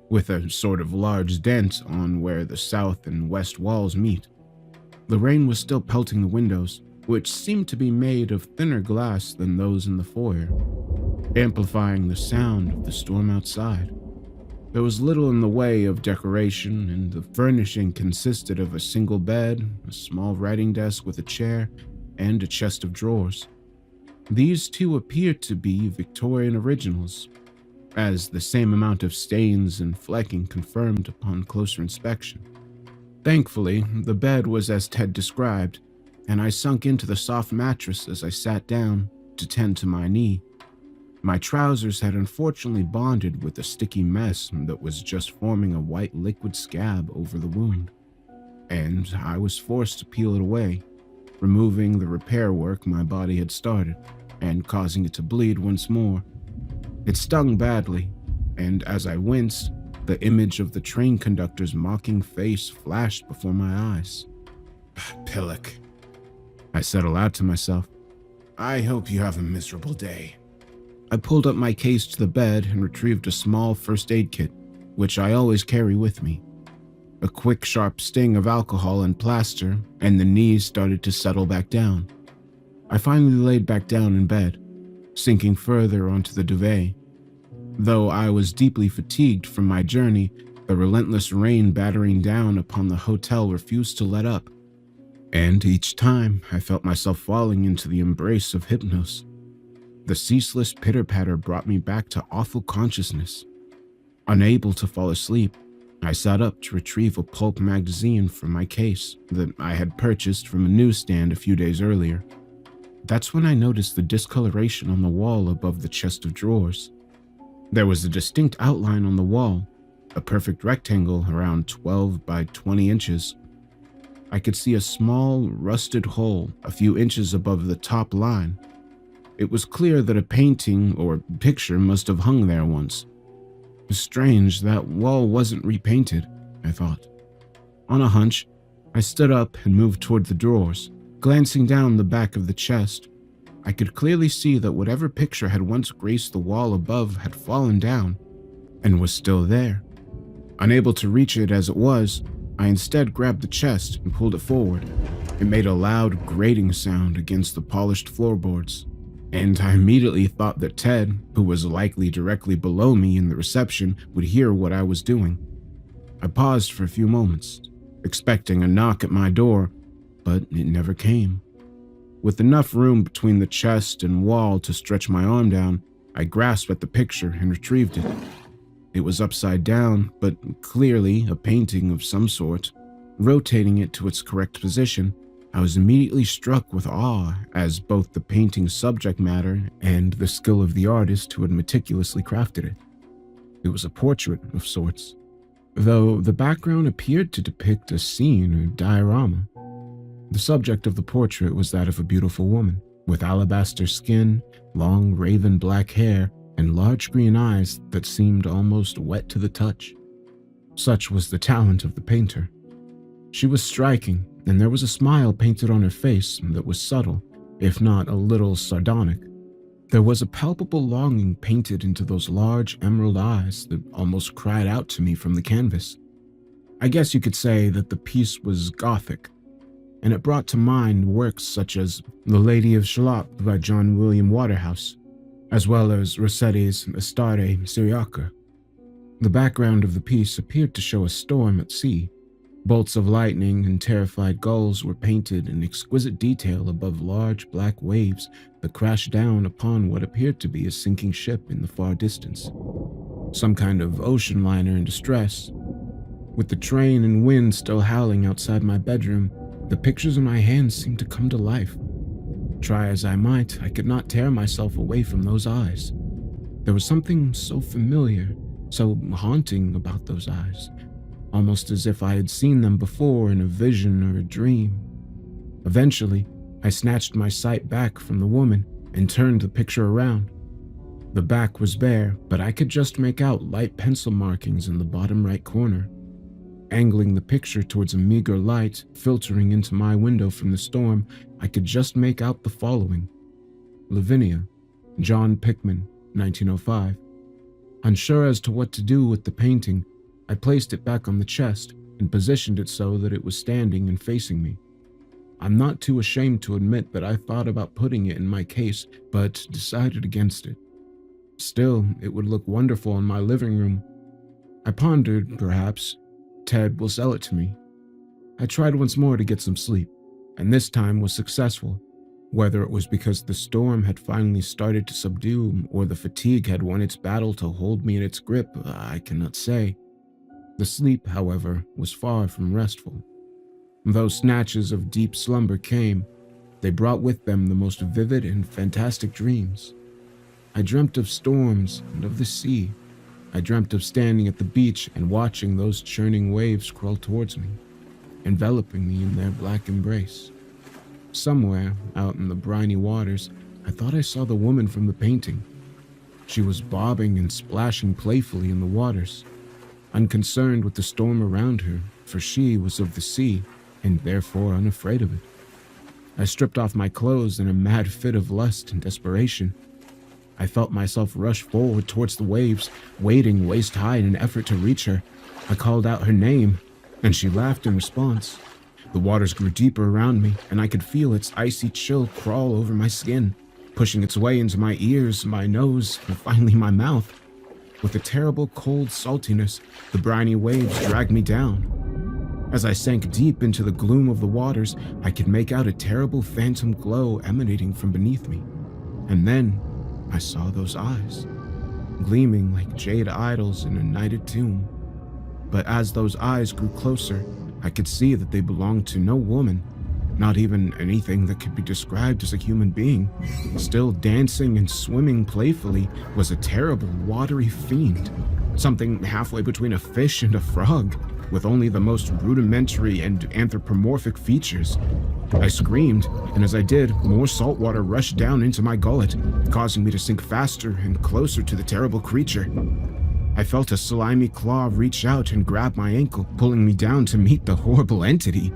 with a sort of large dent on where the south and west walls meet. The rain was still pelting the windows, which seemed to be made of thinner glass than those in the foyer, amplifying the sound of the storm outside. There was little in the way of decoration, and the furnishing consisted of a single bed, a small writing desk with a chair, and a chest of drawers. These two appeared to be Victorian originals, as the same amount of stains and flecking confirmed upon closer inspection. Thankfully, the bed was as Ted described, and I sunk into the soft mattress as I sat down to tend to my knee. My trousers had unfortunately bonded with a sticky mess that was just forming a white liquid scab over the wound, and I was forced to peel it away, removing the repair work my body had started and causing it to bleed once more. It stung badly, and as I winced, the image of the train conductor's mocking face flashed before my eyes. "Pillock," I said aloud to myself. "I hope you have a miserable day." I pulled up my case to the bed and retrieved a small first aid kit, which I always carry with me. A quick, sharp sting of alcohol and plaster, and the knees started to settle back down. I finally laid back down in bed, sinking further onto the duvet. Though I was deeply fatigued from my journey, the relentless rain battering down upon the hotel refused to let up, and each time I felt myself falling into the embrace of hypnos. The ceaseless pitter-patter brought me back to awful consciousness. Unable to fall asleep, I sat up to retrieve a pulp magazine from my case that I had purchased from a newsstand a few days earlier. That's when I noticed the discoloration on the wall above the chest of drawers. There was a distinct outline on the wall, a perfect rectangle around 12 by 20 inches. I could see a small, rusted hole a few inches above the top line. It was clear that a painting or picture must have hung there once. Strange, that wall wasn't repainted, I thought. On a hunch, I stood up and moved toward the drawers. Glancing down the back of the chest, I could clearly see that whatever picture had once graced the wall above had fallen down and was still there. Unable to reach it as it was, I instead grabbed the chest and pulled it forward. It made a loud grating sound against the polished floorboards, and I immediately thought that Ted, who was likely directly below me in the reception, would hear what I was doing. I paused for a few moments, expecting a knock at my door, but it never came. With enough room between the chest and wall to stretch my arm down, I grasped at the picture and retrieved it. It was upside down, but clearly a painting of some sort. Rotating it to its correct position, I was immediately struck with awe as both the painting's subject matter and the skill of the artist who had meticulously crafted it. It was a portrait of sorts, though the background appeared to depict a scene or diorama. The subject of the portrait was that of a beautiful woman, with alabaster skin, long raven black hair, and large green eyes that seemed almost wet to the touch. Such was the talent of the painter. She was striking, and there was a smile painted on her face that was subtle, if not a little sardonic. There was a palpable longing painted into those large emerald eyes that almost cried out to me from the canvas. I guess you could say that the piece was Gothic, and it brought to mind works such as The Lady of Shalott by John William Waterhouse, as well as Rossetti's Astarte Syriaca. The background of the piece appeared to show a storm at sea. Bolts of lightning and terrified gulls were painted in exquisite detail above large black waves that crashed down upon what appeared to be a sinking ship in the far distance. Some kind of ocean liner in distress. With the train and wind still howling outside my bedroom, the pictures in my hands seemed to come to life. Try as I might, I could not tear myself away from those eyes. There was something so familiar, so haunting about those eyes, almost as if I had seen them before in a vision or a dream. Eventually, I snatched my sight back from the woman and turned the picture around. The back was bare, but I could just make out light pencil markings in the bottom right corner. Angling the picture towards a meager light filtering into my window from the storm, I could just make out the following: Lavinia, John Pickman, 1905. Unsure as to what to do with the painting, I placed it back on the chest and positioned it so that it was standing and facing me. I'm not too ashamed to admit that I thought about putting it in my case, but decided against it. Still, it would look wonderful in my living room. I pondered, perhaps, Ted will sell it to me. I tried once more to get some sleep, and this time was successful. Whether it was because the storm had finally started to subdue or the fatigue had won its battle to hold me in its grip, I cannot say. The sleep, however, was far from restful. Though snatches of deep slumber came, they brought with them the most vivid and fantastic dreams. I dreamt of storms and of the sea. I dreamt of standing at the beach and watching those churning waves crawl towards me, enveloping me in their black embrace. Somewhere out in the briny waters, I thought I saw the woman from the painting. She was bobbing and splashing playfully in the waters, unconcerned with the storm around her, for she was of the sea and therefore unafraid of it. I stripped off my clothes in a mad fit of lust and desperation. I felt myself rush forward towards the waves, wading waist high in an effort to reach her. I called out her name, and she laughed in response. The waters grew deeper around me, and I could feel its icy chill crawl over my skin, pushing its way into my ears, my nose, and finally my mouth. With a terrible cold saltiness, the briny waves dragged me down. As I sank deep into the gloom of the waters, I could make out a terrible phantom glow emanating from beneath me. And then I saw those eyes, gleaming like jade idols in a nighted tomb. But as those eyes grew closer, I could see that they belonged to no woman, not even anything that could be described as a human being. Still dancing and swimming playfully was a terrible, watery fiend, something halfway between a fish and a frog, with only the most rudimentary and anthropomorphic features. I screamed, and as I did, more salt water rushed down into my gullet, causing me to sink faster and closer to the terrible creature. I felt a slimy claw reach out and grab my ankle, pulling me down to meet the horrible entity.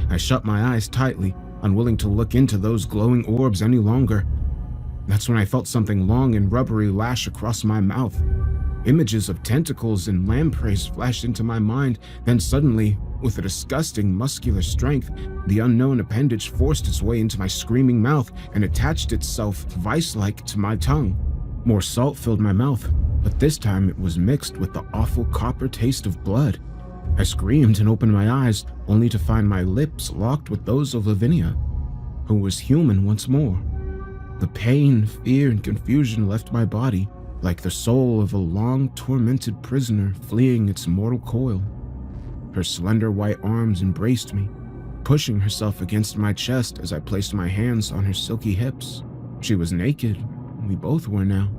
I shut my eyes tightly, unwilling to look into those glowing orbs any longer. That's when I felt something long and rubbery lash across my mouth. Images of tentacles and lampreys flashed into my mind, then suddenly, with a disgusting muscular strength, the unknown appendage forced its way into my screaming mouth and attached itself vice-like to my tongue. More salt filled my mouth, but this time it was mixed with the awful copper taste of blood. I screamed and opened my eyes, only to find my lips locked with those of Lavinia, who was human once more. The pain, fear, and confusion left my body, like the soul of a long-tormented prisoner fleeing its mortal coil. Her slender white arms embraced me, pushing herself against my chest as I placed my hands on her silky hips. She was naked. We both were now.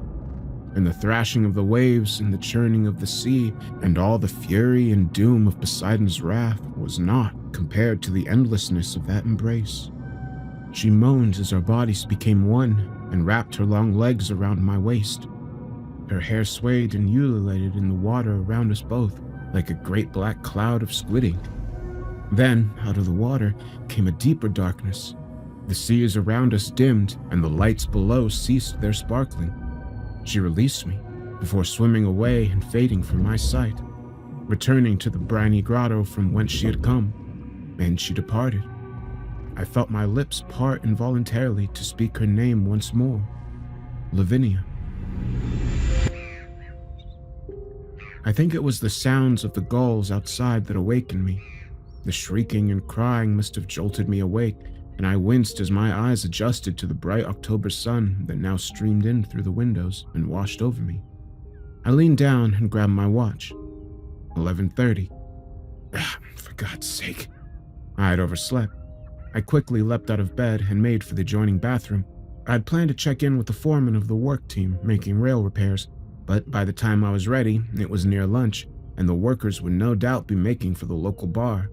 And the thrashing of the waves and the churning of the sea and all the fury and doom of Poseidon's wrath was naught compared to the endlessness of that embrace. She moaned as our bodies became one and wrapped her long legs around my waist. Her hair swayed and ululated in the water around us both like a great black cloud of squid ink. Then, out of the water, came a deeper darkness. The seas around us dimmed, and the lights below ceased their sparkling. She released me, before swimming away and fading from my sight, returning to the briny grotto from whence she had come, and she departed. I felt my lips part involuntarily to speak her name once more, Lavinia. I think it was the sounds of the gulls outside that awakened me. The shrieking and crying must have jolted me awake, and I winced as my eyes adjusted to the bright October sun that now streamed in through the windows and washed over me. I leaned down and grabbed my watch. 11:30. For God's sake. I had overslept. I quickly leapt out of bed and made for the adjoining bathroom. I had planned to check in with the foreman of the work team making rail repairs, but by the time I was ready, it was near lunch, and the workers would no doubt be making for the local bar.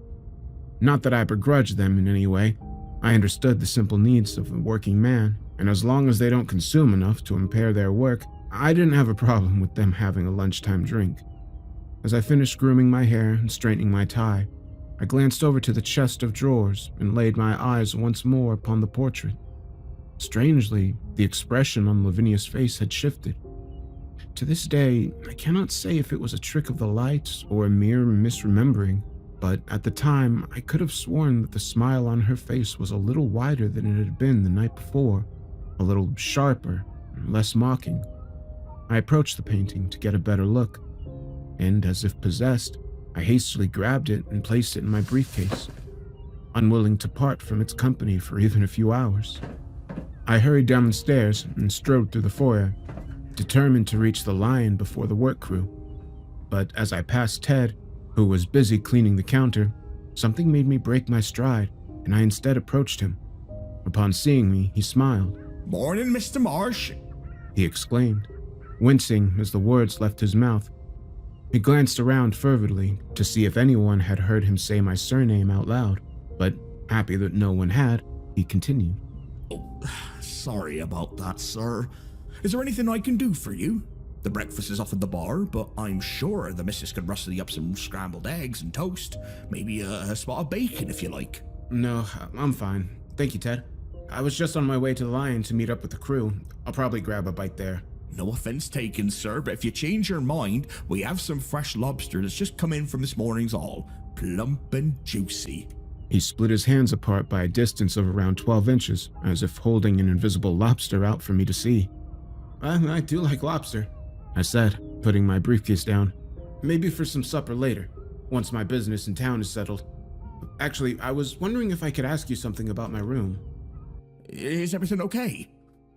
Not that I begrudged them in any way. I understood the simple needs of the working man, and as long as they don't consume enough to impair their work, I didn't have a problem with them having a lunchtime drink. As I finished grooming my hair and straightening my tie, I glanced over to the chest of drawers and laid my eyes once more upon the portrait. Strangely, the expression on Lavinia's face had shifted. To this day, I cannot say if it was a trick of the light or a mere misremembering, but at the time, I could have sworn that the smile on her face was a little wider than it had been the night before, a little sharper and less mocking. I approached the painting to get a better look, and as if possessed, I hastily grabbed it and placed it in my briefcase. unwilling to part from its company for even a few hours. I hurried down the stairs and strode through the foyer, determined to reach the lion before the work crew. But as I passed Ted, who was busy cleaning the counter, something made me break my stride, and I instead approached him. Upon seeing me, he smiled. "Morning, Mr. Marsh," he exclaimed, wincing as the words left his mouth. He glanced around fervidly to see if anyone had heard him say my surname out loud, but happy that no one had, he continued. "Oh, sorry about that, sir. Is there anything I can do for you? The breakfast is off at the bar, but I'm sure the missus could rustle you up some scrambled eggs and toast. Maybe a spot of bacon if you like." No, I'm fine. Thank you, Ted. I was just on my way to the Lion to meet up with the crew. I'll probably grab a bite there. "No offense taken, sir, but if you change your mind, we have some fresh lobster that's just come in from this morning's haul. Plump and juicy." He split his hands apart by a distance of around 12 inches, as if holding an invisible lobster out for me to see. I do like lobster, I said, putting my briefcase down. Maybe for some supper later, once my business in town is settled. Actually, I was wondering if I could ask you something about my room. "Is everything okay?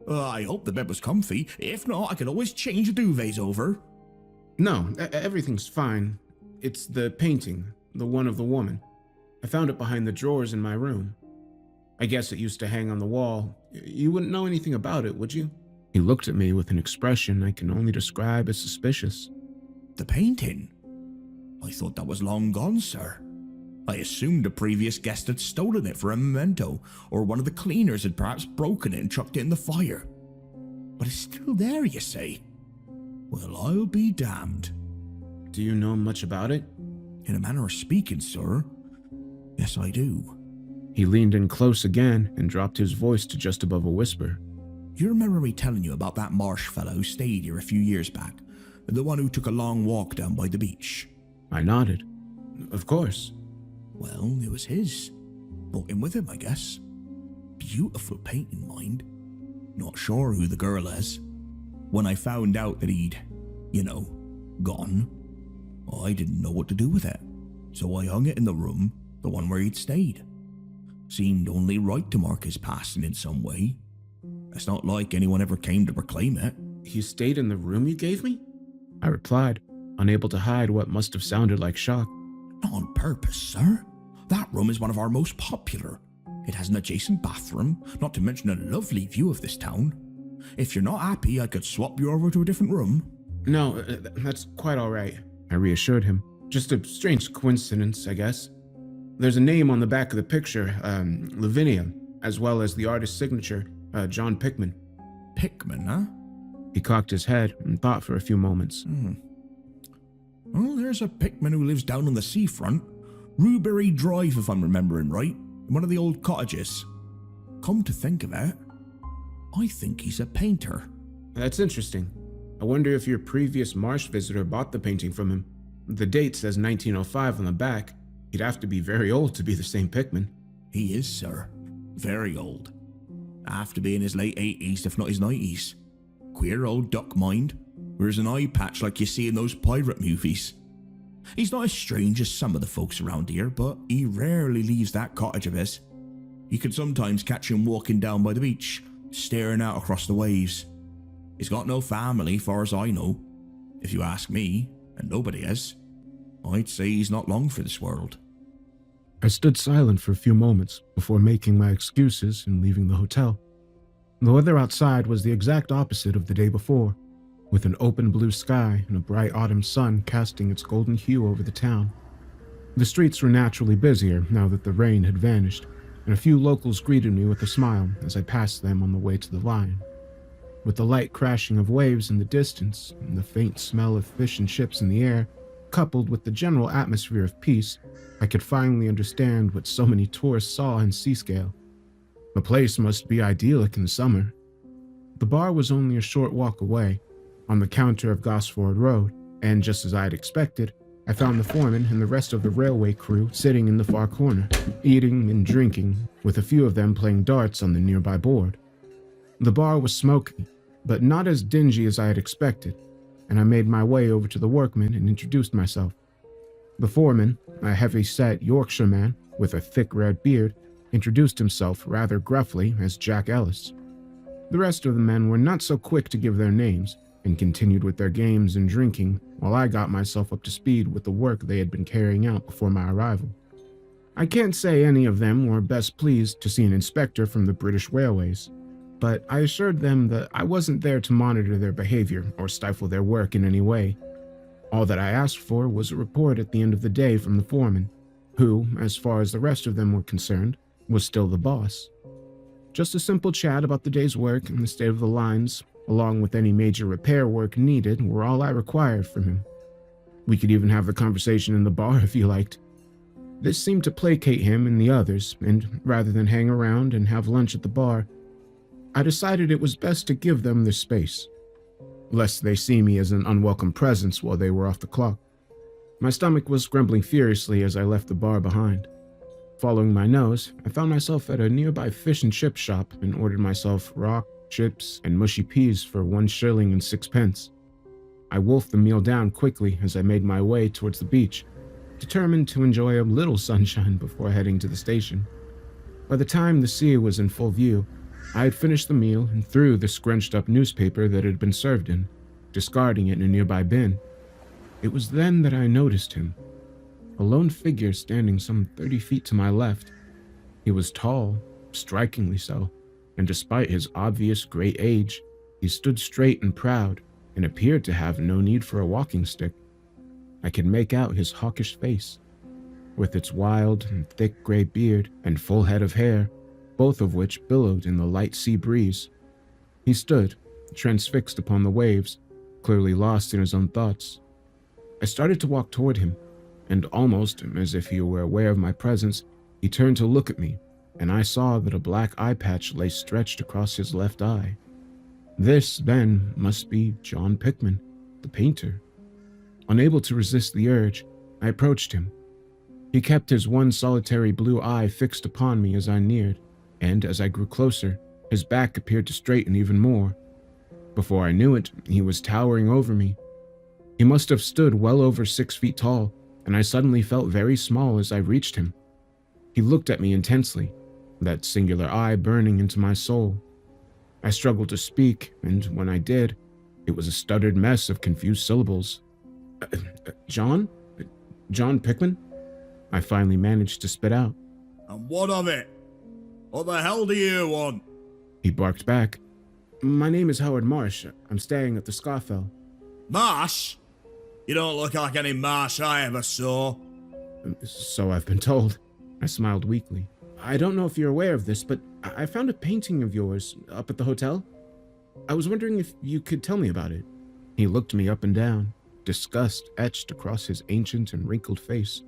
I hope the bed was comfy. If not, I can always change the duvets over." No, everything's fine. It's the painting, the one of the woman. I found it behind the drawers in my room. I guess it used to hang on the wall. You wouldn't know anything about it, would you? He looked at me with an expression I can only describe as suspicious. "The painting? I thought that was long gone, sir. I assumed the previous guest had stolen it for a memento, or one of the cleaners had perhaps broken it and chucked it in the fire. But it's still there, you say? Well, I'll be damned." Do you know much about it? "In a manner of speaking, sir, yes I do." He leaned in close again and dropped his voice to just above a whisper. "You remember me telling you about that Marsh fellow who stayed here a few years back? The one who took a long walk down by the beach?" I nodded. Of course. "Well, it was his. Brought him with him, I guess. Beautiful painting, mind. Not sure who the girl is. When I found out that he'd, gone, I didn't know what to do with it. So I hung it in the room, the one where he'd stayed. Seemed only right to mark his passing in some way. It's not like anyone ever came to reclaim it." He stayed in the room you gave me? I replied, unable to hide what must have sounded like shock. "Not on purpose, sir. That room is one of our most popular. It has an adjacent bathroom, not to mention a lovely view of this town. If you're not happy, I could swap you over to a different room." No, that's quite all right, I reassured him. Just a strange coincidence, I guess. There's a name on the back of the picture, Lavinia, as well as the artist's signature, John Pickman. "Pickman, huh?" He cocked his head and thought for a few moments. Well, there's a Pickman who lives down on the seafront. Rubery Drive, if I'm remembering right. One of the old cottages. Come to think of it, I think he's a painter. That's interesting. I wonder if your previous Marsh visitor bought the painting from him. The date says 1905 on the back. He'd have to be very old to be the same Pickman. He is, sir. Very old. Have to be in his late 80s, if not his 90s. Queer old duck, mind. Wears an eye patch like you see in those pirate movies. He's not as strange as some of the folks around here, but he rarely leaves that cottage of his. You can sometimes catch him walking down by the beach, staring out across the waves. He's got no family, far as I know. If you ask me, and nobody is, I'd say he's not long for this world." I stood silent for a few moments before making my excuses and leaving the hotel. The weather outside was the exact opposite of the day before, with an open blue sky and a bright autumn sun casting its golden hue over the town. The streets were naturally busier now that the rain had vanished, and a few locals greeted me with a smile as I passed them on the way to the Lion. With the light crashing of waves in the distance and the faint smell of fish and chips in the air, coupled with the general atmosphere of peace, I could finally understand what so many tourists saw in Seascale. The place must be idyllic in the summer. The bar was only a short walk away, on the counter of Gosford Road, and just as I had expected, I found the foreman and the rest of the railway crew sitting in the far corner, eating and drinking, with a few of them playing darts on the nearby board. The bar was smoky, but not as dingy as I had expected, and I made my way over to the workmen and introduced myself. The foreman, a heavy-set Yorkshireman, with a thick red beard, introduced himself rather gruffly as Jack Ellis. The rest of the men were not so quick to give their names and continued with their games and drinking while I got myself up to speed with the work they had been carrying out before my arrival. I can't say any of them were best pleased to see an inspector from the British Railways, but I assured them that I wasn't there to monitor their behavior or stifle their work in any way. All that I asked for was a report at the end of the day from the foreman, who, as far as the rest of them were concerned, was still the boss. Just a simple chat about the day's work and the state of the lines, along with any major repair work needed, were all I required from him. We could even have the conversation in the bar if he liked. This seemed to placate him and the others, and rather than hang around and have lunch at the bar, I decided it was best to give them their space, lest they see me as an unwelcome presence while they were off the clock. My stomach was grumbling furiously as I left the bar behind. Following my nose, I found myself at a nearby fish and chip shop and ordered myself rock, chips, and mushy peas for 1 shilling and 6 pence. I wolfed the meal down quickly as I made my way towards the beach, determined to enjoy a little sunshine before heading to the station. By the time the sea was in full view, I had finished the meal and threw the scrunched-up newspaper that it had been served in, discarding it in a nearby bin. It was then that I noticed him, a lone figure standing some 30 feet to my left. He was tall, strikingly so, and despite his obvious great age, he stood straight and proud and appeared to have no need for a walking stick. I could make out his hawkish face, with its wild and thick gray beard and full head of hair, both of which billowed in the light sea breeze. He stood, transfixed upon the waves, clearly lost in his own thoughts. I started to walk toward him, and almost as if he were aware of my presence, he turned to look at me, and I saw that a black eye patch lay stretched across his left eye. This, then, must be John Pickman, the painter. Unable to resist the urge, I approached him. He kept his one solitary blue eye fixed upon me as I neared, and as I grew closer, his back appeared to straighten even more. Before I knew it, he was towering over me. He must have stood well over 6 feet tall, and I suddenly felt very small as I reached him. He looked at me intensely, that singular eye burning into my soul. I struggled to speak, and when I did, it was a stuttered mess of confused syllables. John? John Pickman? I finally managed to spit out. And what of it? What the hell do you want? He barked back. My name is Howard Marsh. I'm staying at the Scafell. Marsh? You don't look like any Marsh I ever saw. So I've been told. I smiled weakly. I don't know if you're aware of this, but I found a painting of yours up at the hotel. I was wondering if you could tell me about it. He looked me up and down, disgust etched across his ancient and wrinkled face.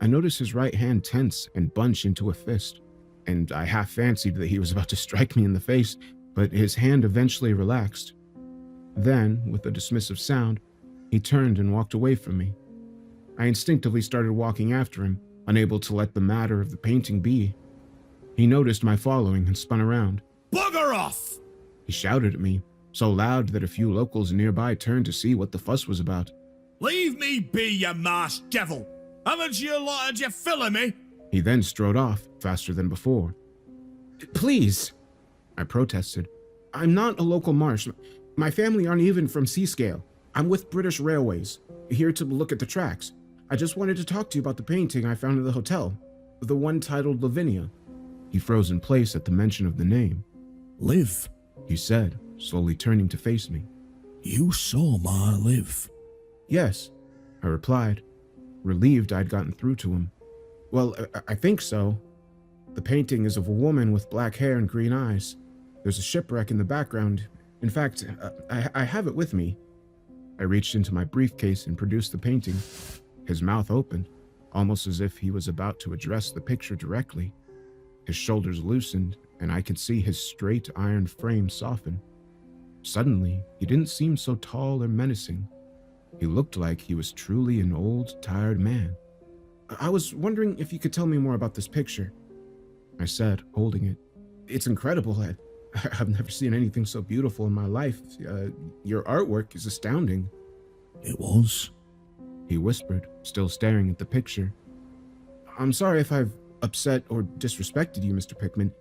I noticed his right hand tense and bunch into a fist, and I half fancied that he was about to strike me in the face, but his hand eventually relaxed. Then, with a dismissive sound, he turned and walked away from me. I instinctively started walking after him, unable to let the matter of the painting be. He noticed my following and spun around. Bugger off! He shouted at me, so loud that a few locals nearby turned to see what the fuss was about. Leave me be, you Marsh devil! Haven't you lot had your fill of me? He then strode off, faster than before. Please, I protested. I'm not a local Marsh. My family aren't even from Seascale. I'm with British Railways, here to look at the tracks. I just wanted to talk to you about the painting I found in the hotel, the one titled Lavinia. He froze in place at the mention of the name. Liv, He said, slowly turning to face me. you saw my Liv. Yes, I replied, relieved I'd gotten through to him. Well, I think so. The painting is of a woman with black hair and green eyes. There's a shipwreck in the background. In fact, I have it with me. I reached into my briefcase and produced the painting. His mouth opened, almost as if he was about to address the picture directly. His shoulders loosened, and I could see his straight iron frame soften. Suddenly, he didn't seem so tall or menacing. He looked like he was truly an old, tired man. I was wondering if you could tell me more about this picture, I said, holding it. It's incredible. I've never seen anything so beautiful in my life. Your artwork is astounding. It was. He whispered, still staring at the picture. I'm sorry if I've upset or disrespected you, Mr. Pickman.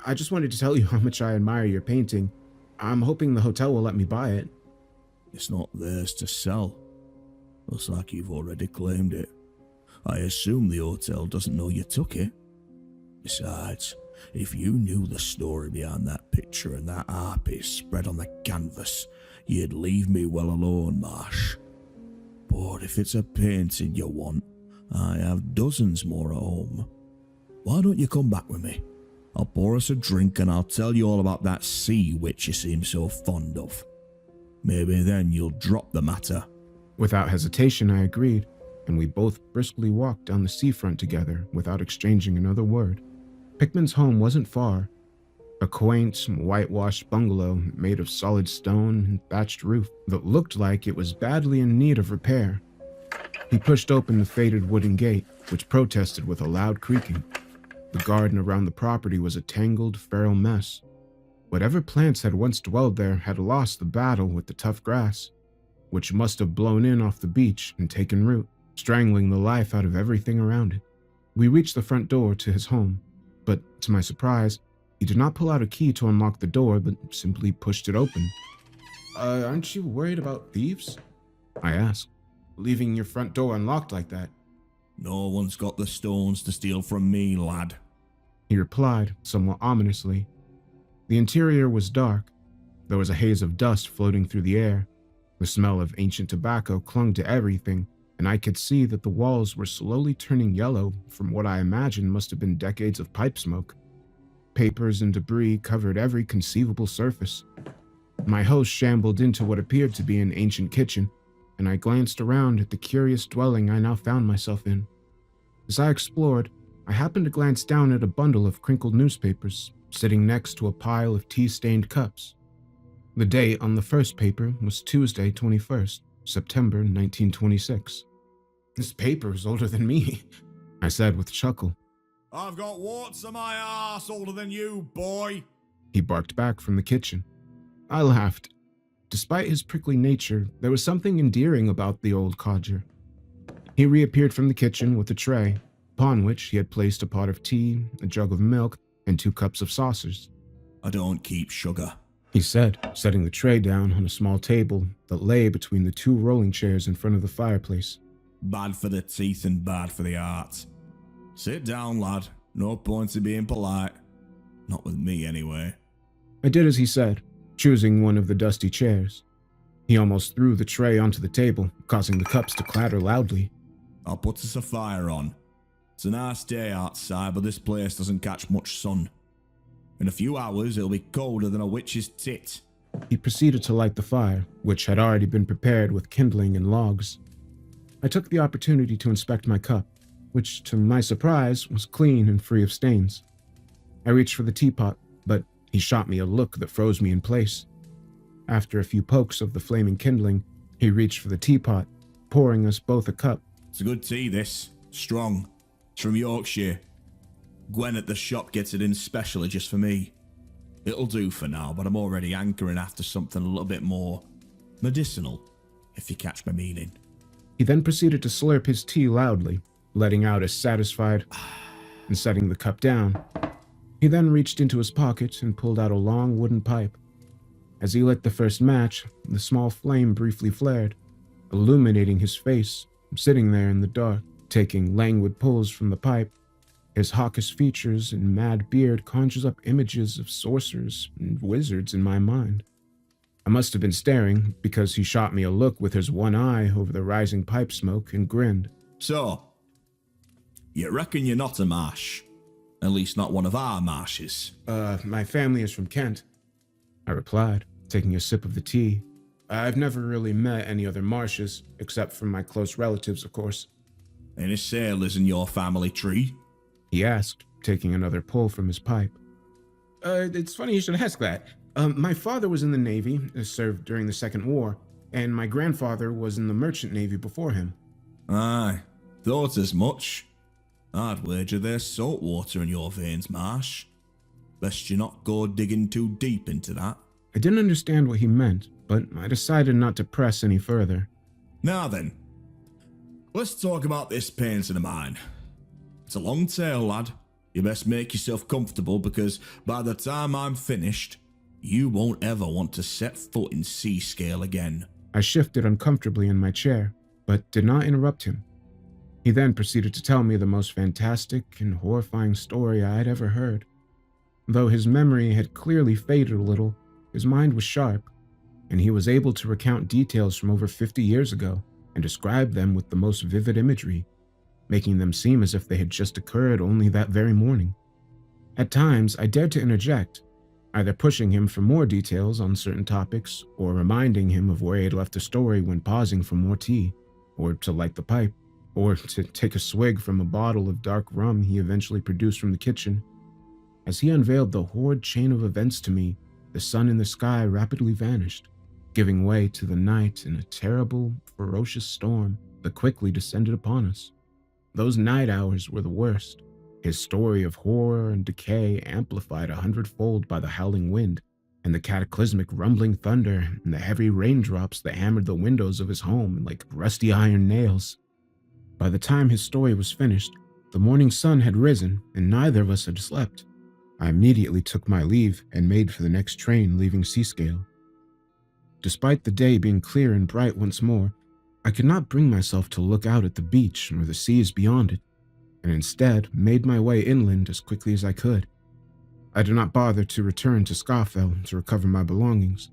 I just wanted to tell you how much I admire your painting. I'm hoping the hotel will let me buy it. It's not theirs to sell. Looks like you've already claimed it. I assume the hotel doesn't know you took it. Besides, if you knew the story behind that picture and that art piece spread on the canvas, you'd leave me well alone, Marsh. But if it's a painting you want, I have dozens more at home. Why don't you come back with me? I'll pour us a drink and I'll tell you all about that sea witch you seem so fond of. Maybe then you'll drop the matter. Without hesitation, I agreed, and we both briskly walked down the seafront together without exchanging another word. Pickman's home wasn't far. A quaint, whitewashed bungalow made of solid stone and thatched roof that looked like it was badly in need of repair. He pushed open the faded wooden gate, which protested with a loud creaking. The garden around the property was a tangled, feral mess. Whatever plants had once dwelled there had lost the battle with the tough grass, which must have blown in off the beach and taken root, strangling the life out of everything around it. We reached the front door to his home, but to my surprise, he did not pull out a key to unlock the door, but simply pushed it open. Aren't you worried about thieves? I asked, leaving your front door unlocked like that. No one's got the stones to steal from me, lad. He replied, somewhat ominously. The interior was dark. There was a haze of dust floating through the air. The smell of ancient tobacco clung to everything, and I could see that the walls were slowly turning yellow from what I imagined must have been decades of pipe smoke. Papers and debris covered every conceivable surface. My host shambled into what appeared to be an ancient kitchen, and I glanced around at the curious dwelling I now found myself in. As I explored, I happened to glance down at a bundle of crinkled newspapers sitting next to a pile of tea-stained cups. The date on the first paper was Tuesday, 21st, September 1926. This paper is older than me, I said with a chuckle. I've got warts on my arse older than you, boy, He barked back from the kitchen. I laughed. Despite his prickly nature, there was something endearing about the old codger. He reappeared from the kitchen with a tray, upon which he had placed a pot of tea, a jug of milk, and 2 cups of saucers. I don't keep sugar, He said, setting the tray down on a small table that lay between the 2 rolling chairs in front of the fireplace. Bad for the teeth and bad for the heart. Sit down, lad. No point in being polite. Not with me, anyway. I did as he said, choosing one of the dusty chairs. He almost threw the tray onto the table, causing the cups to clatter loudly. I'll put us a fire on. It's a nice day outside, but this place doesn't catch much sun. In a few hours, it'll be colder than a witch's tit. He proceeded to light the fire, which had already been prepared with kindling and logs. I took the opportunity to inspect my cup, which, to my surprise, was clean and free of stains. I reached for the teapot, but he shot me a look that froze me in place. After a few pokes of the flaming kindling, he reached for the teapot, pouring us both a cup. It's a good tea, this. Strong. It's from Yorkshire. Gwen at the shop gets it in specially just for me. It'll do for now, but I'm already hankering after something a little bit more medicinal, if you catch my meaning. He then proceeded to slurp his tea loudly, letting out a satisfied and setting the cup down. He then reached into his pocket and pulled out a long wooden pipe. As he lit the first match, the small flame briefly flared, illuminating his face, sitting there in the dark, taking languid pulls from the pipe. His hawkish features and mad beard conjures up images of sorcerers and wizards in my mind. I must have been staring, because he shot me a look with his one eye over the rising pipe smoke and grinned. So, you reckon you're not a Marsh? At least not one of our Marshes. My family is from Kent, I replied, taking a sip of the tea. I've never really met any other Marshes, except from my close relatives, of course. Any sailors in your family tree? He asked, taking another pull from his pipe. It's funny you should ask that. My father was in the Navy, served during the Second War, and my grandfather was in the Merchant Navy before him. Aye, thought as much. I'd wager there's salt water in your veins, Marsh. Best you not go digging too deep into that. I didn't understand what he meant, but I decided not to press any further. Now then, let's talk about this painting of mine. It's a long tale, lad, You best make yourself comfortable, because by the time I'm finished, you won't ever want to set foot in Seascale again. I shifted uncomfortably in my chair, but did not interrupt him. He then proceeded to tell me the most fantastic and horrifying story I had ever heard. Though his memory had clearly faded a little, his mind was sharp, and he was able to recount details from over 50 years ago and describe them with the most vivid imagery, making them seem as if they had just occurred only that very morning. At times, I dared to interject, either pushing him for more details on certain topics or reminding him of where he had left the story when pausing for more tea, or to light the pipe, or to take a swig from a bottle of dark rum he eventually produced from the kitchen. As he unveiled the horrid chain of events to me, the sun in the sky rapidly vanished, giving way to the night in a terrible, ferocious storm that quickly descended upon us. Those night hours were the worst, his story of horror and decay amplified 100-fold by the howling wind and the cataclysmic rumbling thunder and the heavy raindrops that hammered the windows of his home like rusty iron nails. By the time his story was finished, the morning sun had risen and neither of us had slept. I immediately took my leave and made for the next train leaving Seascale. Despite the day being clear and bright once more, I could not bring myself to look out at the beach or the seas beyond it, and instead made my way inland as quickly as I could. I did not bother to return to Scafell to recover my belongings,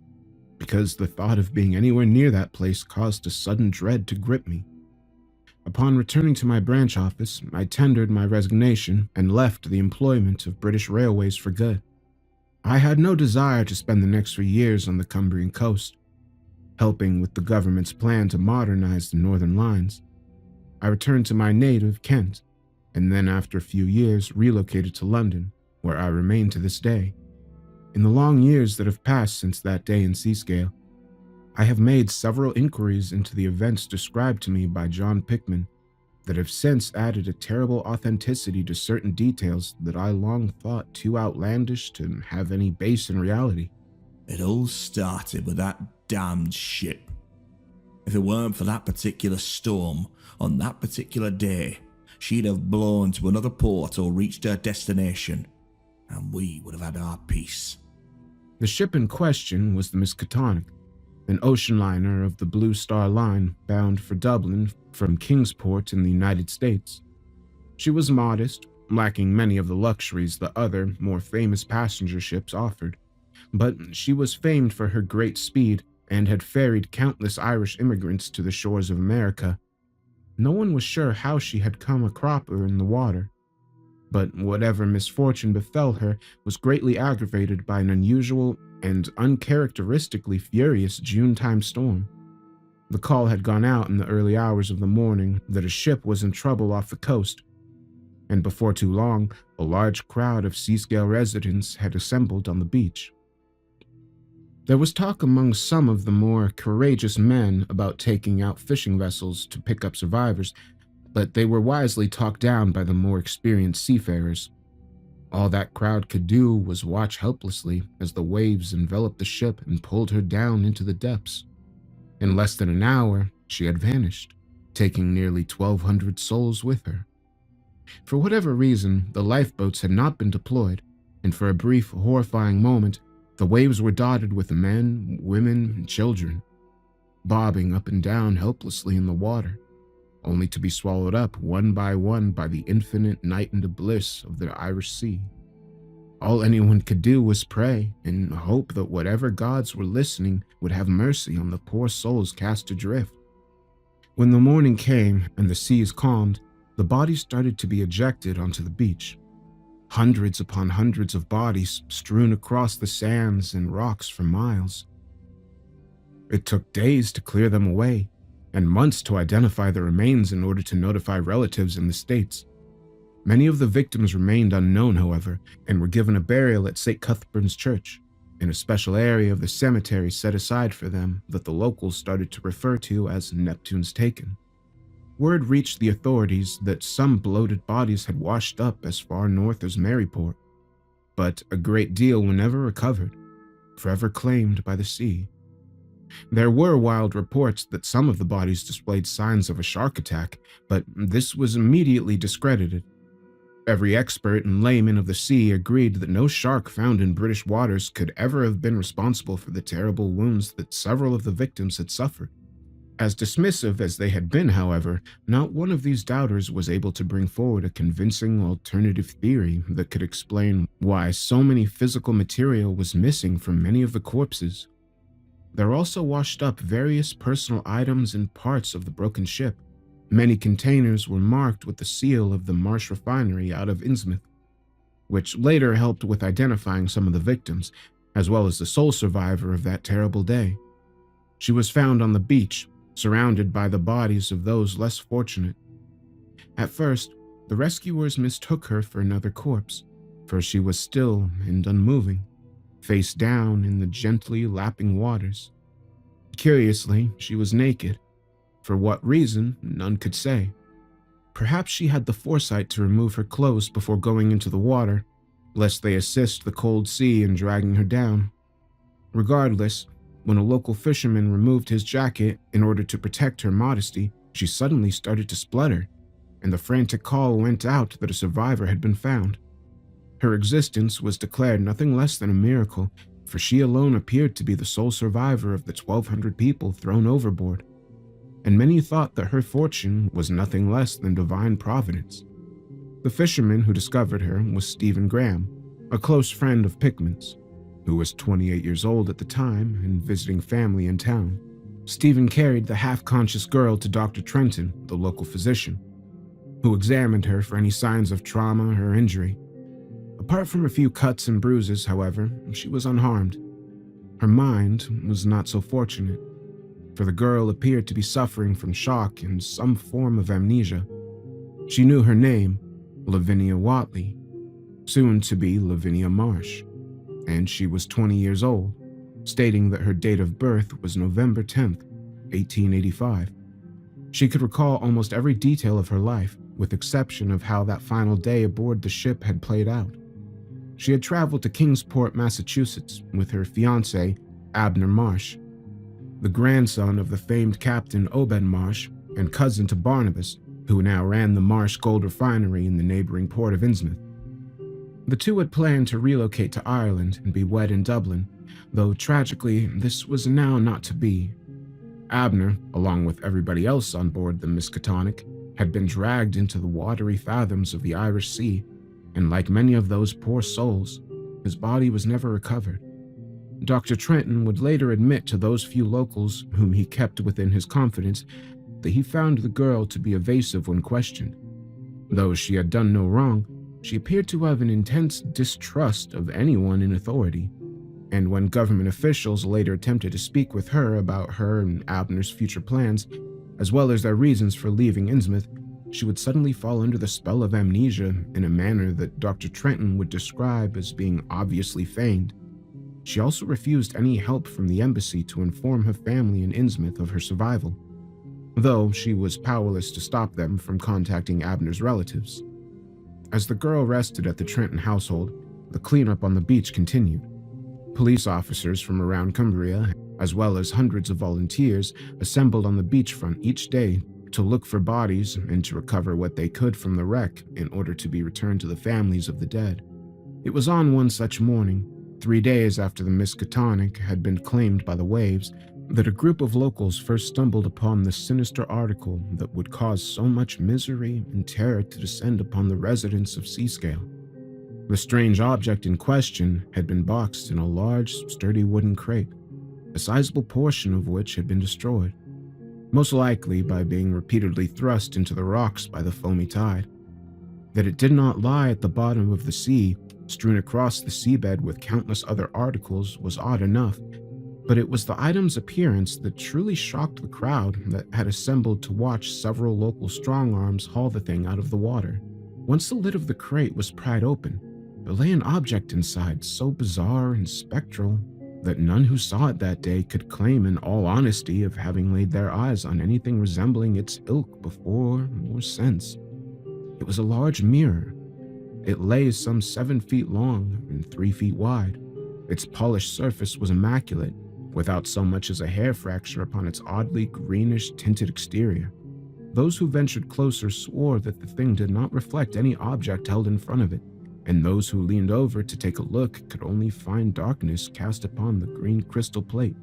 because the thought of being anywhere near that place caused a sudden dread to grip me. Upon returning to my branch office, I tendered my resignation and left the employment of British Railways for good. I had no desire to spend the next 3 years on the Cumbrian coast, helping with the government's plan to modernize the northern lines. I returned to my native Kent, and then after a few years relocated to London, where I remain to this day. In the long years that have passed since that day in Seascale, I have made several inquiries into the events described to me by John Pickman that have since added a terrible authenticity to certain details that I long thought too outlandish to have any base in reality. It all started with that damned ship. If it weren't for that particular storm, on that particular day, she'd have blown to another port or reached her destination, and we would have had our peace. The ship in question was the Miskatonic, an ocean liner of the Blue Star Line bound for Dublin from Kingsport in the United States. She was modest, lacking many of the luxuries the other, more famous passenger ships offered, but she was famed for her great speed and had ferried countless Irish immigrants to the shores of America. No one was sure how she had come a cropper in the water, but whatever misfortune befell her was greatly aggravated by an unusual and uncharacteristically furious June-time storm. The call had gone out in the early hours of the morning that a ship was in trouble off the coast, and before too long, a large crowd of Seascale residents had assembled on the beach. There was talk among some of the more courageous men about taking out fishing vessels to pick up survivors, but they were wisely talked down by the more experienced seafarers. All that crowd could do was watch helplessly as the waves enveloped the ship and pulled her down into the depths. In less than an hour, she had vanished, taking nearly 1,200 souls with her. For whatever reason, the lifeboats had not been deployed, and for a brief, horrifying moment, the waves were dotted with men, women, and children, bobbing up and down helplessly in the water, only to be swallowed up one by the infinite night and bliss of the Irish Sea. All anyone could do was pray and hope that whatever gods were listening would have mercy on the poor souls cast adrift. When the morning came and the seas calmed, the bodies started to be ejected onto the beach. Hundreds upon hundreds of bodies strewn across the sands and rocks for miles. It took days to clear them away, and months to identify the remains in order to notify relatives in the States. Many of the victims remained unknown, however, and were given a burial at St. Cuthbert's Church, in a special area of the cemetery set aside for them that the locals started to refer to as Neptune's Taken. Word reached the authorities that some bloated bodies had washed up as far north as Maryport, but a great deal were never recovered, forever claimed by the sea. There were wild reports that some of the bodies displayed signs of a shark attack, but this was immediately discredited. Every expert and layman of the sea agreed that no shark found in British waters could ever have been responsible for the terrible wounds that several of the victims had suffered. As dismissive as they had been, however, not one of these doubters was able to bring forward a convincing alternative theory that could explain why so many physical material was missing from many of the corpses. There also washed up various personal items and parts of the broken ship. Many containers were marked with the seal of the Marsh refinery out of Innsmouth, which later helped with identifying some of the victims, as well as the sole survivor of that terrible day. She was found on the beach, surrounded by the bodies of those less fortunate. At first, the rescuers mistook her for another corpse, for she was still and unmoving, face down in the gently lapping waters. Curiously, she was naked. For what reason, none could say. Perhaps she had the foresight to remove her clothes before going into the water, lest they assist the cold sea in dragging her down. Regardless, when a local fisherman removed his jacket in order to protect her modesty, she suddenly started to splutter, and the frantic call went out that a survivor had been found. Her existence was declared nothing less than a miracle, for she alone appeared to be the sole survivor of the 1,200 people thrown overboard, and many thought that her fortune was nothing less than divine providence. The fisherman who discovered her was Stephen Graham, a close friend of Pickman's, who was 28 years old at the time and visiting family in town. Stephen carried the half-conscious girl to Dr. Trenton, the local physician, who examined her for any signs of trauma or injury. Apart from a few cuts and bruises, however, she was unharmed. Her mind was not so fortunate, for the girl appeared to be suffering from shock and some form of amnesia. She knew her name, Lavinia Watley, soon to be Lavinia Marsh, and she was 20 years old, stating that her date of birth was November 10th, 1885. She could recall almost every detail of her life, with exception of how that final day aboard the ship had played out. She had traveled to Kingsport, Massachusetts, with her fiancé, Abner Marsh, the grandson of the famed Captain Obed Marsh and cousin to Barnabas, who now ran the Marsh Gold Refinery in the neighboring port of Innsmouth. The two had planned to relocate to Ireland and be wed in Dublin, though tragically this was now not to be. Abner, along with everybody else on board the Miskatonic, had been dragged into the watery fathoms of the Irish Sea, and like many of those poor souls, his body was never recovered. Dr. Trenton would later admit to those few locals whom he kept within his confidence that he found the girl to be evasive when questioned. Though she had done no wrong, she appeared to have an intense distrust of anyone in authority, and when government officials later attempted to speak with her about her and Abner's future plans, as well as their reasons for leaving Innsmouth, she would suddenly fall under the spell of amnesia in a manner that Dr. Trenton would describe as being obviously feigned. She also refused any help from the embassy to inform her family in Innsmouth of her survival, though she was powerless to stop them from contacting Abner's relatives. As the girl rested at the Trenton household, the cleanup on the beach continued. Police officers from around Cumbria, as well as hundreds of volunteers, assembled on the beachfront each day to look for bodies and to recover what they could from the wreck in order to be returned to the families of the dead. It was on one such morning, 3 days after the Miskatonic had been claimed by the waves, that a group of locals first stumbled upon the sinister article that would cause so much misery and terror to descend upon the residents of Seascale. The strange object in question had been boxed in a large, sturdy wooden crate, a sizable portion of which had been destroyed, most likely by being repeatedly thrust into the rocks by the foamy tide. That it did not lie at the bottom of the sea, strewn across the seabed with countless other articles, was odd enough, but it was the item's appearance that truly shocked the crowd that had assembled to watch several local strong-arms haul the thing out of the water. Once the lid of the crate was pried open, there lay an object inside so bizarre and spectral that none who saw it that day could claim in all honesty of having laid their eyes on anything resembling its ilk before or since. It was a large mirror. It lay some 7 feet long and 3 feet wide. Its polished surface was immaculate, without so much as a hair fracture upon its oddly greenish tinted exterior. Those who ventured closer swore that the thing did not reflect any object held in front of it, and those who leaned over to take a look could only find darkness cast upon the green crystal plate,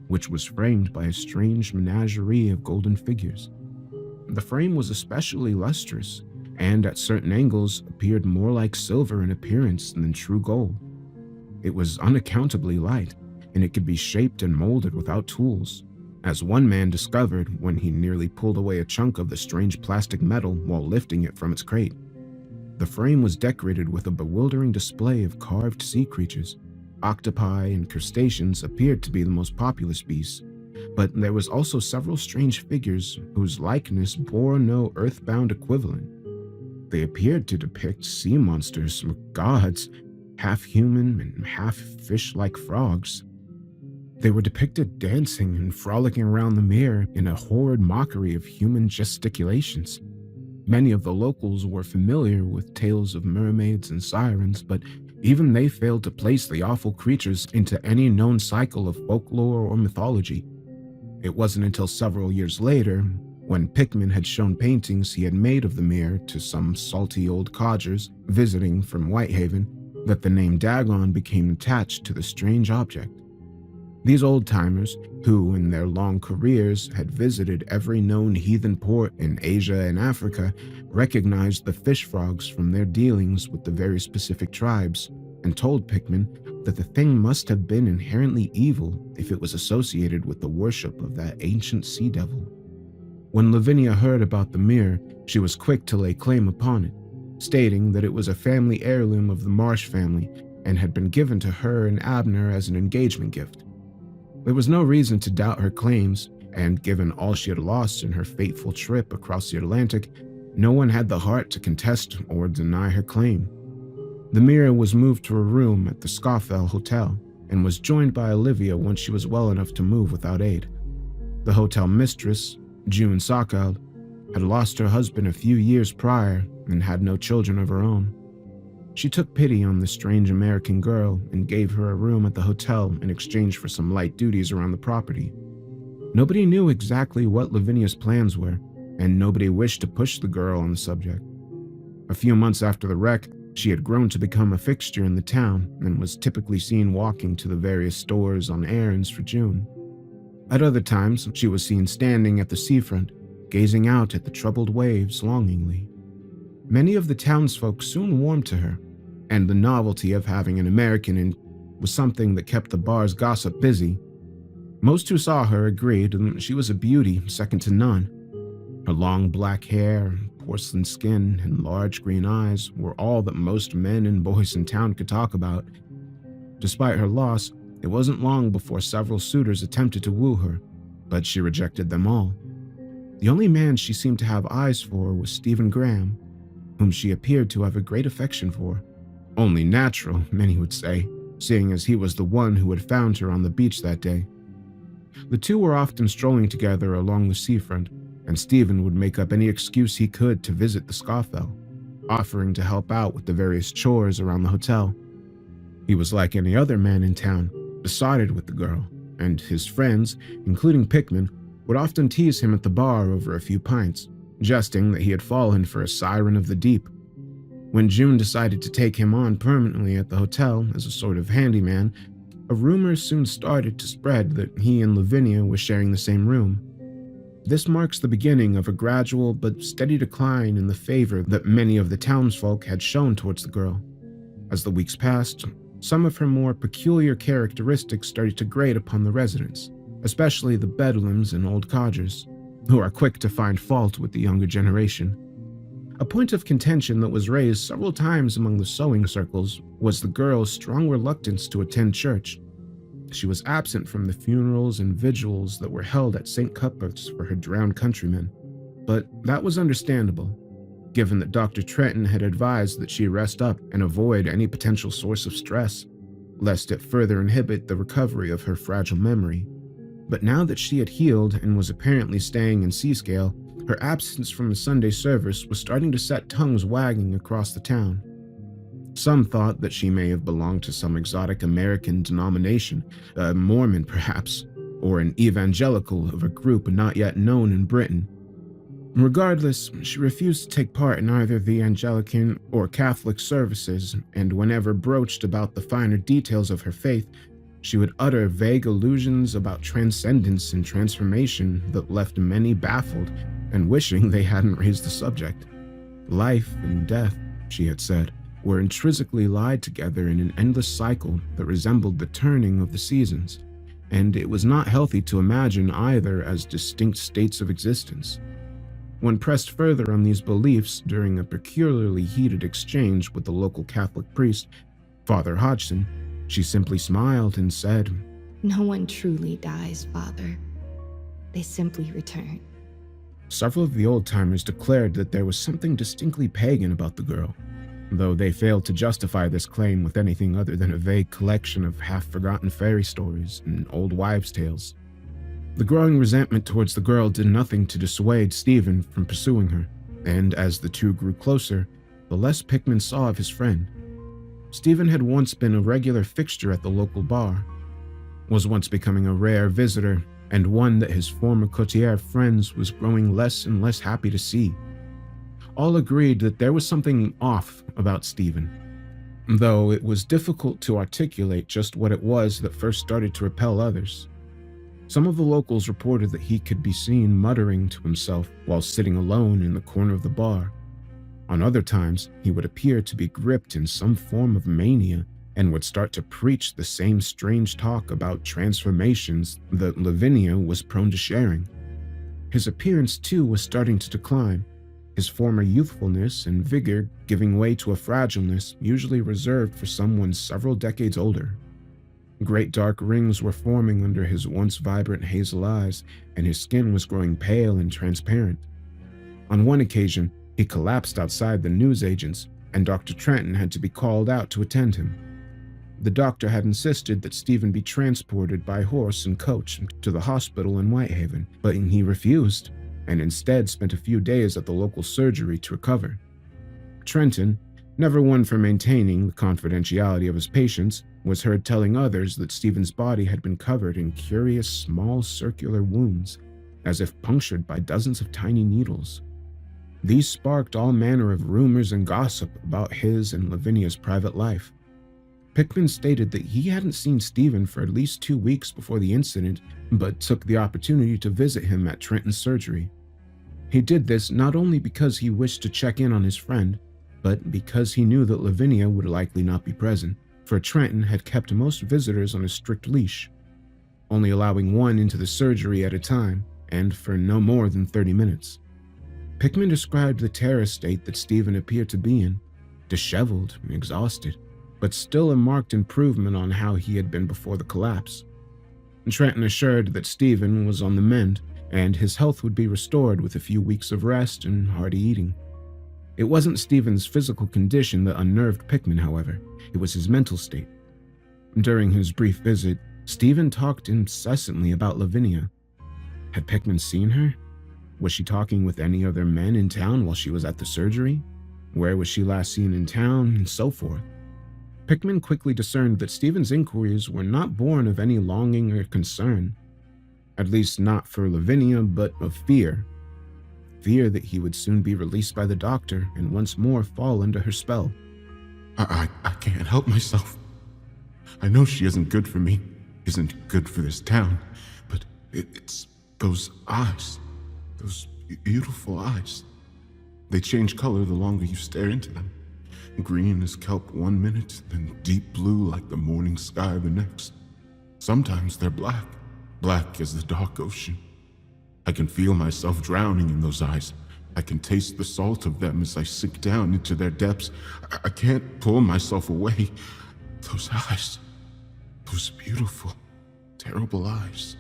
which was framed by a strange menagerie of golden figures. The frame was especially lustrous, and at certain angles appeared more like silver in appearance than true gold. It was unaccountably light, and it could be shaped and molded without tools, as one man discovered when he nearly pulled away a chunk of the strange plastic metal while lifting it from its crate. The frame was decorated with a bewildering display of carved sea creatures. Octopi and crustaceans appeared to be the most populous beasts, but there was also several strange figures whose likeness bore no earthbound equivalent. They appeared to depict sea monsters or gods, half human and half fish-like frogs. They were depicted dancing and frolicking around the mere in a horrid mockery of human gesticulations. Many of the locals were familiar with tales of mermaids and sirens, but even they failed to place the awful creatures into any known cycle of folklore or mythology. It wasn't until several years later, when Pickman had shown paintings he had made of the mere to some salty old codgers visiting from Whitehaven, that the name Dagon became attached to the strange object. These old-timers, who in their long careers had visited every known heathen port in Asia and Africa, recognized the fish frogs from their dealings with the very specific tribes, and told Pickman that the thing must have been inherently evil if it was associated with the worship of that ancient sea devil. When Lavinia heard about the mirror, she was quick to lay claim upon it, stating that it was a family heirloom of the Marsh family and had been given to her and Abner as an engagement gift. There was no reason to doubt her claims, and given all she had lost in her fateful trip across the Atlantic, no one had the heart to contest or deny her claim. The mirror was moved to a room at the Scawfell Hotel and was joined by Olivia once she was well enough to move without aid. The hotel mistress, June Sockeld, had lost her husband a few years prior and had no children of her own. She took pity on the strange American girl and gave her a room at the hotel in exchange for some light duties around the property. Nobody knew exactly what Lavinia's plans were, and nobody wished to push the girl on the subject. A few months after the wreck, she had grown to become a fixture in the town and was typically seen walking to the various stores on errands for June. At other times, she was seen standing at the seafront, gazing out at the troubled waves longingly. Many of the townsfolk soon warmed to her, and the novelty of having an American in was something that kept the bar's gossip busy. Most who saw her agreed that she was a beauty second to none. Her long black hair, porcelain skin, and large green eyes were all that most men and boys in town could talk about. Despite her loss, it wasn't long before several suitors attempted to woo her, but she rejected them all. The only man she seemed to have eyes for was Stephen Graham, whom she appeared to have a great affection for. Only natural, many would say, seeing as he was the one who had found her on the beach that day. The two were often strolling together along the seafront, and Stephen would make up any excuse he could to visit the Scawfell, offering to help out with the various chores around the hotel. He was like any other man in town, besotted with the girl, and his friends, including Pickman, would often tease him at the bar over a few pints, jesting that he had fallen for a siren of the deep. When June decided to take him on permanently at the hotel as a sort of handyman, a rumor soon started to spread that he and Lavinia were sharing the same room. This marks the beginning of a gradual but steady decline in the favor that many of the townsfolk had shown towards the girl. As the weeks passed, some of her more peculiar characteristics started to grate upon the residents, especially the bedlams and old codgers, who are quick to find fault with the younger generation. A point of contention that was raised several times among the sewing circles was the girl's strong reluctance to attend church. She was absent from the funerals and vigils that were held at St. Cuthbert's for her drowned countrymen, but that was understandable, given that Dr. Trenton had advised that she rest up and avoid any potential source of stress, lest it further inhibit the recovery of her fragile memory. But now that she had healed and was apparently staying in Seascale, her absence from the Sunday service was starting to set tongues wagging across the town. Some thought that she may have belonged to some exotic American denomination, a Mormon perhaps, or an evangelical of a group not yet known in Britain. Regardless, she refused to take part in either the Anglican or Catholic services, and whenever broached about the finer details of her faith, she would utter vague allusions about transcendence and transformation that left many baffled and wishing they hadn't raised the subject. Life and death, she had said, were intrinsically lied together in an endless cycle that resembled the turning of the seasons, and it was not healthy to imagine either as distinct states of existence. When pressed further on these beliefs during a peculiarly heated exchange with the local Catholic priest, Father Hodgson, she simply smiled and said, No one truly dies, Father. They simply return. Several of the old-timers declared that there was something distinctly pagan about the girl, though they failed to justify this claim with anything other than a vague collection of half-forgotten fairy stories and old wives' tales. The growing resentment towards the girl did nothing to dissuade Stephen from pursuing her, and as the two grew closer, the less Pickman saw of his friend. Stephen had once been a regular fixture at the local bar, was once becoming a rare visitor, and one that his former courtier friends was growing less and less happy to see. All agreed that there was something off about Stephen, though it was difficult to articulate just what it was that first started to repel others. Some of the locals reported that he could be seen muttering to himself while sitting alone in the corner of the bar. On other times, he would appear to be gripped in some form of mania and would start to preach the same strange talk about transformations that Lavinia was prone to sharing. His appearance, too, was starting to decline, his former youthfulness and vigor giving way to a fragileness usually reserved for someone several decades older. Great dark rings were forming under his once vibrant hazel eyes, and his skin was growing pale and transparent. On one occasion, he collapsed outside the newsagent's, and Dr. Trenton had to be called out to attend him. The doctor had insisted that Stephen be transported by horse and coach to the hospital in Whitehaven, but he refused, and instead spent a few days at the local surgery to recover. Trenton, never one for maintaining the confidentiality of his patients, was heard telling others that Stephen's body had been covered in curious small circular wounds, as if punctured by dozens of tiny needles. These sparked all manner of rumors and gossip about his and Lavinia's private life. Pickman stated that he hadn't seen Stephen for at least 2 weeks before the incident, but took the opportunity to visit him at Trenton's surgery. He did this not only because he wished to check in on his friend, but because he knew that Lavinia would likely not be present, for Trenton had kept most visitors on a strict leash, only allowing one into the surgery at a time, and for no more than 30 minutes. Pickman described the terror state that Stephen appeared to be in, disheveled and exhausted, but still a marked improvement on how he had been before the collapse. Trenton assured that Stephen was on the mend, and his health would be restored with a few weeks of rest and hearty eating. It wasn't Stephen's physical condition that unnerved Pickman, however. It was his mental state. During his brief visit, Stephen talked incessantly about Lavinia. Had Pickman seen her? Was she talking with any other men in town while she was at the surgery? Where was she last seen in town, and so forth? Pickman quickly discerned that Stephen's inquiries were not born of any longing or concern, at least not for Lavinia, but of fear. Fear that he would soon be released by the doctor and once more fall under her spell. I can't help myself. I know she isn't good for me, isn't good for this town, but it's those eyes, those beautiful eyes. They change color the longer you stare into them. Green as kelp 1 minute, then deep blue like the morning sky the next. Sometimes they're black, black as the dark ocean. I can feel myself drowning in those eyes. I can taste the salt of them as I sink down into their depths. I can't pull myself away. Those eyes, those beautiful, terrible eyes.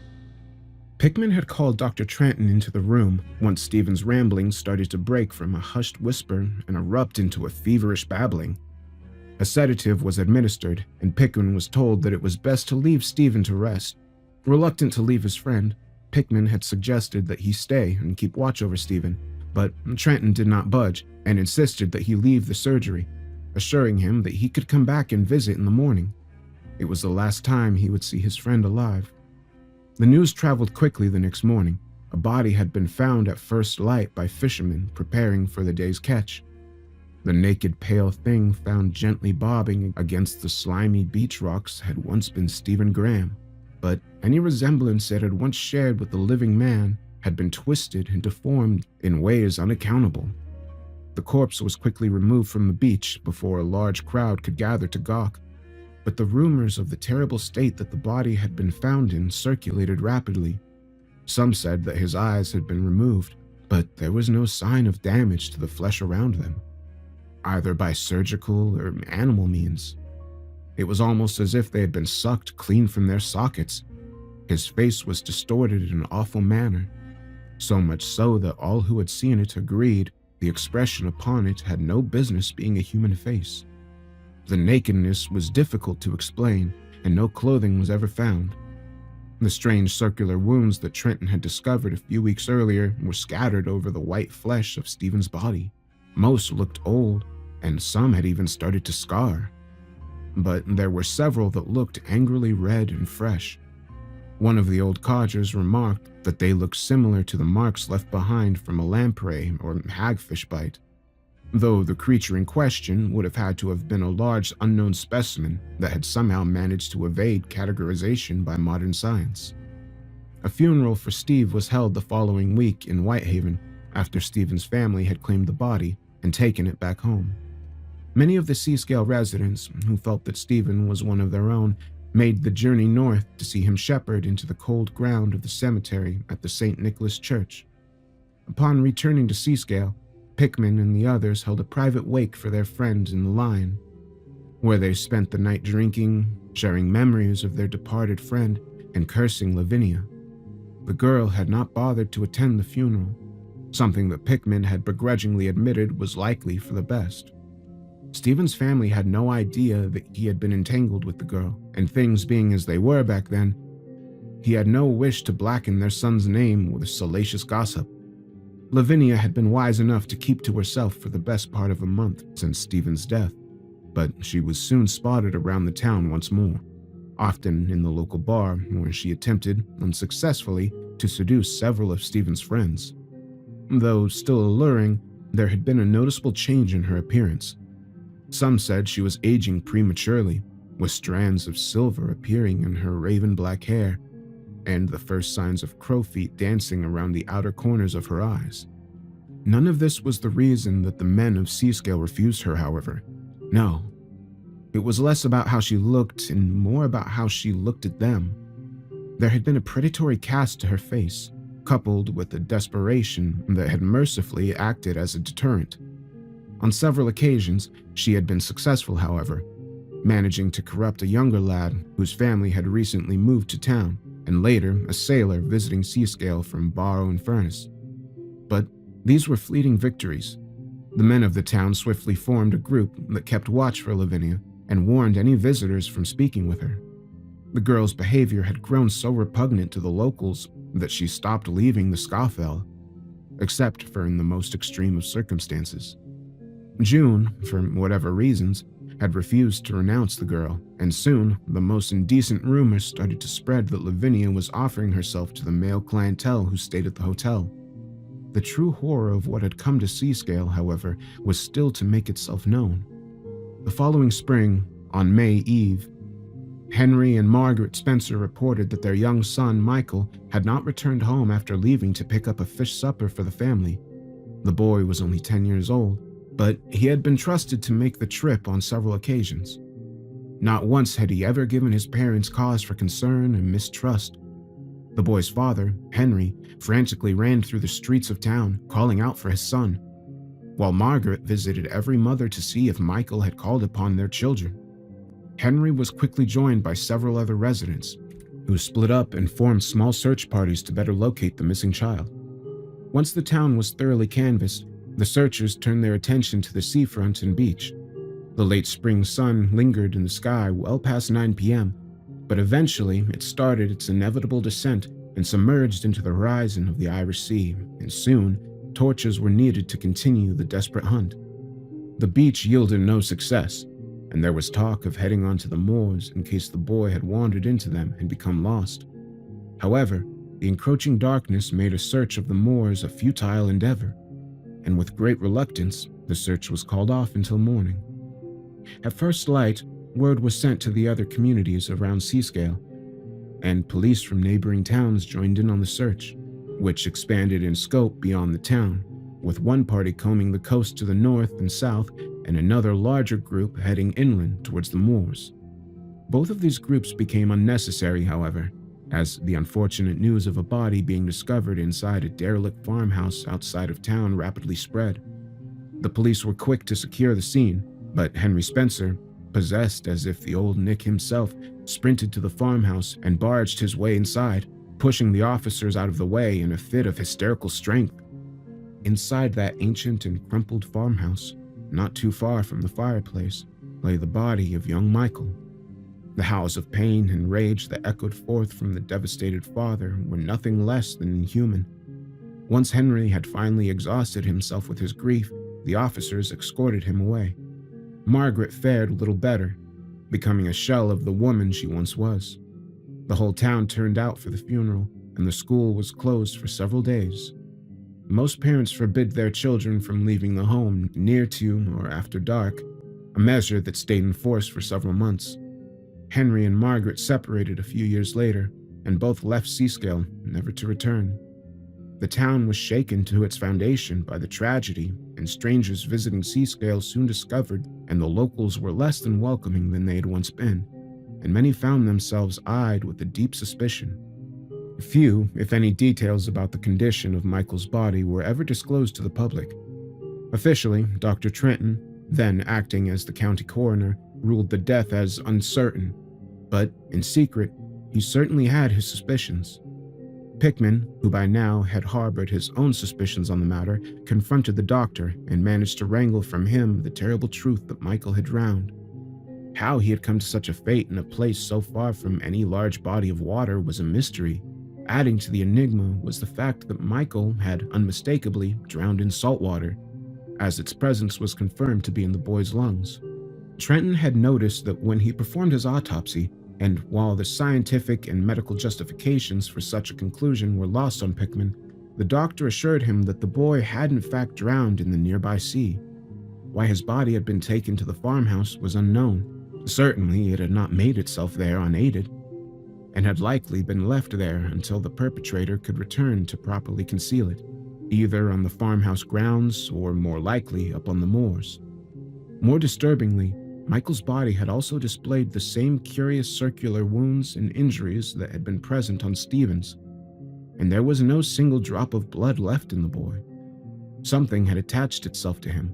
Pickman had called Dr. Trenton into the room once Stephen's ramblings started to break from a hushed whisper and erupt into a feverish babbling. A sedative was administered, and Pickman was told that it was best to leave Stephen to rest. Reluctant to leave his friend, Pickman had suggested that he stay and keep watch over Stephen, but Trenton did not budge and insisted that he leave the surgery, assuring him that he could come back and visit in the morning. It was the last time he would see his friend alive. The news traveled quickly the next morning. a body had been found at first light by fishermen preparing for the day's catch. The naked, pale thing found gently bobbing against the slimy beach rocks had once been Stephen Graham, but any resemblance it had once shared with the living man had been twisted and deformed in ways unaccountable. The corpse was quickly removed from the beach before a large crowd could gather to gawk, but the rumors of the terrible state that the body had been found in circulated rapidly. Some said that his eyes had been removed, but there was no sign of damage to the flesh around them, either by surgical or animal means. It was almost as if they had been sucked clean from their sockets. His face was distorted in an awful manner, so much so that all who had seen it agreed the expression upon it had no business being a human face. The nakedness was difficult to explain, and no clothing was ever found. The strange circular wounds that Trenton had discovered a few weeks earlier were scattered over the white flesh of Stephen's body. Most looked old, and some had even started to scar. But there were several that looked angrily red and fresh. One of the old codgers remarked that they looked similar to the marks left behind from a lamprey or hagfish bite, though the creature in question would have had to have been a large unknown specimen that had somehow managed to evade categorization by modern science. A funeral for Steve was held the following week in Whitehaven after Stephen's family had claimed the body and taken it back home. Many of the Seascale residents, who felt that Stephen was one of their own, made the journey north to see him shepherded into the cold ground of the cemetery at the St. Nicholas Church. Upon returning to Seascale, Pickman and the others held a private wake for their friend in the line, where they spent the night drinking, sharing memories of their departed friend, and cursing Lavinia. The girl had not bothered to attend the funeral, something that Pickman had begrudgingly admitted was likely for the best. Stephen's family had no idea that he had been entangled with the girl, and things being as they were back then, he had no wish to blacken their son's name with salacious gossip. Lavinia had been wise enough to keep to herself for the best part of a month since Stephen's death, but she was soon spotted around the town once more, often in the local bar where she attempted, unsuccessfully, to seduce several of Stephen's friends. Though still alluring, there had been a noticeable change in her appearance. Some said she was aging prematurely, with strands of silver appearing in her raven black hair, and the first signs of crow feet dancing around the outer corners of her eyes. None of this was the reason that the men of Seascale refused her, however. No. It was less about how she looked and more about how she looked at them. There had been a predatory cast to her face, coupled with a desperation that had mercifully acted as a deterrent. On several occasions, she had been successful, however, managing to corrupt a younger lad whose family had recently moved to town, and later a sailor visiting Seascale from Barrow and Furnace. But these were fleeting victories. The men of the town swiftly formed a group that kept watch for Lavinia and warned any visitors from speaking with her. The girl's behavior had grown so repugnant to the locals that she stopped leaving the Scafell, except for in the most extreme of circumstances. June, for whatever reasons, had refused to renounce the girl, and soon the most indecent rumors started to spread that Lavinia was offering herself to the male clientele who stayed at the hotel. The true horror of what had come to Seascale, however, was still to make itself known. The following spring, on May Eve, Henry and Margaret Spencer reported that their young son, Michael, had not returned home after leaving to pick up a fish supper for the family. The boy was only 10 years old, but he had been trusted to make the trip on several occasions. Not once had he ever given his parents cause for concern and mistrust. The boy's father, Henry, frantically ran through the streets of town, calling out for his son, while Margaret visited every mother to see if Michael had called upon their children. Henry was quickly joined by several other residents, who split up and formed small search parties to better locate the missing child. Once the town was thoroughly canvassed, the searchers turned their attention to the seafront and beach. The late spring sun lingered in the sky well past 9 p.m., but eventually it started its inevitable descent and submerged into the horizon of the Irish Sea, and soon torches were needed to continue the desperate hunt. The beach yielded no success, and there was talk of heading onto the moors in case the boy had wandered into them and become lost. However, the encroaching darkness made a search of the moors a futile endeavor, and with great reluctance, the search was called off until morning. At first light, word was sent to the other communities around Seascale, and police from neighboring towns joined in on the search, which expanded in scope beyond the town, with one party combing the coast to the north and south and another larger group heading inland towards the moors. Both of these groups became unnecessary, however, as the unfortunate news of a body being discovered inside a derelict farmhouse outside of town rapidly spread. The police were quick to secure the scene, but Henry Spencer, possessed as if the old Nick himself, sprinted to the farmhouse and barged his way inside, pushing the officers out of the way in a fit of hysterical strength. Inside that ancient and crumpled farmhouse, not too far from the fireplace, lay the body of young Michael. The howls of pain and rage that echoed forth from the devastated father were nothing less than inhuman. Once Henry had finally exhausted himself with his grief, the officers escorted him away. Margaret fared little better, becoming a shell of the woman she once was. The whole town turned out for the funeral, and the school was closed for several days. Most parents forbid their children from leaving the home near to or after dark, a measure that stayed in force for several months. Henry and Margaret separated a few years later, and both left Seascale, never to return. The town was shaken to its foundation by the tragedy, and strangers visiting Seascale soon discovered, and the locals were less than welcoming than they had once been, and many found themselves eyed with a deep suspicion. Few, if any, details about the condition of Michael's body were ever disclosed to the public. Officially, Dr. Trenton, then acting as the county coroner, ruled the death as uncertain, but in secret, he certainly had his suspicions. Pickman, who by now had harbored his own suspicions on the matter, confronted the doctor and managed to wrangle from him the terrible truth that Michael had drowned. How he had come to such a fate in a place so far from any large body of water was a mystery. Adding to the enigma was the fact that Michael had unmistakably drowned in salt water, as its presence was confirmed to be in the boy's lungs. Trenton had noticed that when he performed his autopsy, and while the scientific and medical justifications for such a conclusion were lost on Pickman, the doctor assured him that the boy had in fact drowned in the nearby sea. Why his body had been taken to the farmhouse was unknown. Certainly it had not made itself there unaided, and had likely been left there until the perpetrator could return to properly conceal it, either on the farmhouse grounds or more likely up on the moors. More disturbingly, Michael's body had also displayed the same curious circular wounds and injuries that had been present on Stephen's, and there was no single drop of blood left in the boy. Something had attached itself to him,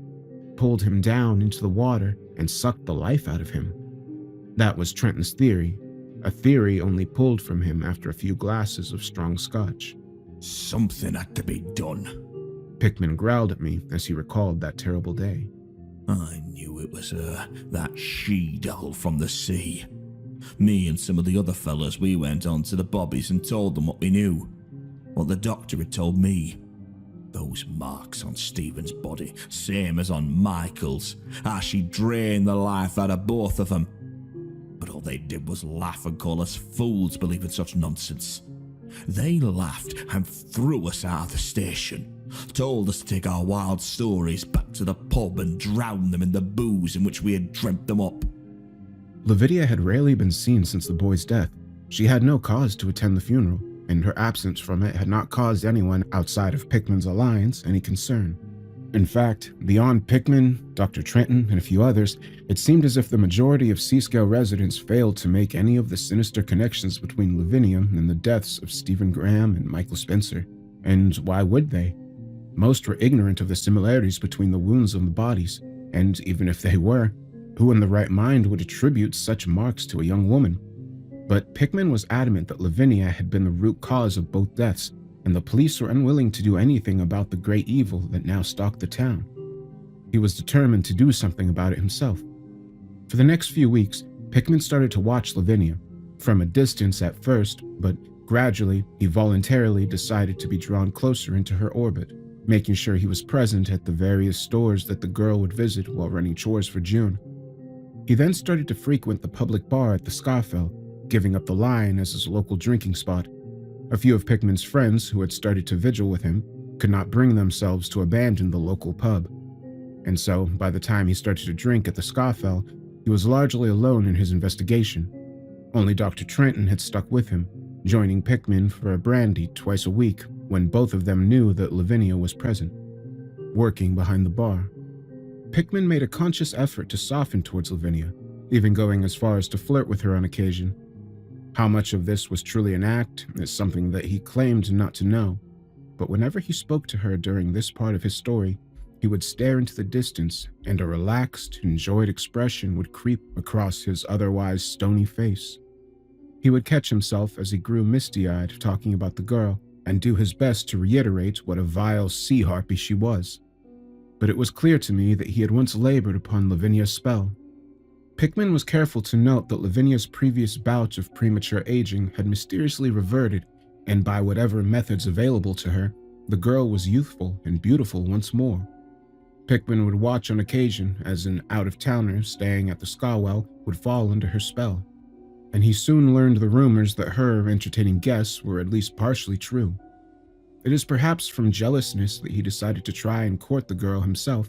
pulled him down into the water, and sucked the life out of him. That was Trenton's theory, a theory only pulled from him after a few glasses of strong scotch. Something had to be done. Pickman growled at me as he recalled that terrible day. I knew it was her, that she-devil from the sea. Me and some of the other fellas, we went on to the bobbies and told them what we knew. What the doctor had told me. Those marks on Stephen's body, same as on Michael's, how she drained the life out of both of them. But all they did was laugh and call us fools believing such nonsense. They laughed and threw us out of the station. Told us to take our wild stories back to the pub and drown them in the booze in which we had dreamt them up. Lavinia had rarely been seen since the boy's death. She had no cause to attend the funeral, and her absence from it had not caused anyone outside of Pickman's alliance any concern. In fact, beyond Pickman, Dr. Trenton, and a few others, it seemed as if the majority of Seascale residents failed to make any of the sinister connections between Lavinia and the deaths of Stephen Graham and Michael Spencer. And why would they? Most were ignorant of the similarities between the wounds on the bodies, and even if they were, who in the right mind would attribute such marks to a young woman? But Pickman was adamant that Lavinia had been the root cause of both deaths, and the police were unwilling to do anything about the great evil that now stalked the town. He was determined to do something about it himself. For the next few weeks, Pickman started to watch Lavinia, from a distance at first, but gradually he voluntarily decided to be drawn closer into her orbit, making sure he was present at the various stores that the girl would visit while running chores for June. He then started to frequent the public bar at the Scafell, giving up the Lion as his local drinking spot. A few of Pickman's friends, who had started to vigil with him, could not bring themselves to abandon the local pub. And so, by the time he started to drink at the Scafell, he was largely alone in his investigation. Only Dr. Trenton had stuck with him, joining Pickman for a brandy twice a week when both of them knew that Lavinia was present, working behind the bar. Pickman made a conscious effort to soften towards Lavinia, even going as far as to flirt with her on occasion. How much of this was truly an act is something that he claimed not to know, but whenever he spoke to her during this part of his story, he would stare into the distance, and a relaxed, enjoyed expression would creep across his otherwise stony face. He would catch himself as he grew misty-eyed talking about the girl, and do his best to reiterate what a vile sea harpy she was. But it was clear to me that he had once labored upon Lavinia's spell. Pickman was careful to note that Lavinia's previous bout of premature aging had mysteriously reverted, and by whatever methods available to her, the girl was youthful and beautiful once more. Pickman would watch on occasion as an out-of-towner staying at the Scawell would fall under her spell, and he soon learned the rumors that her entertaining guests were at least partially true. It is perhaps from jealousness that he decided to try and court the girl himself,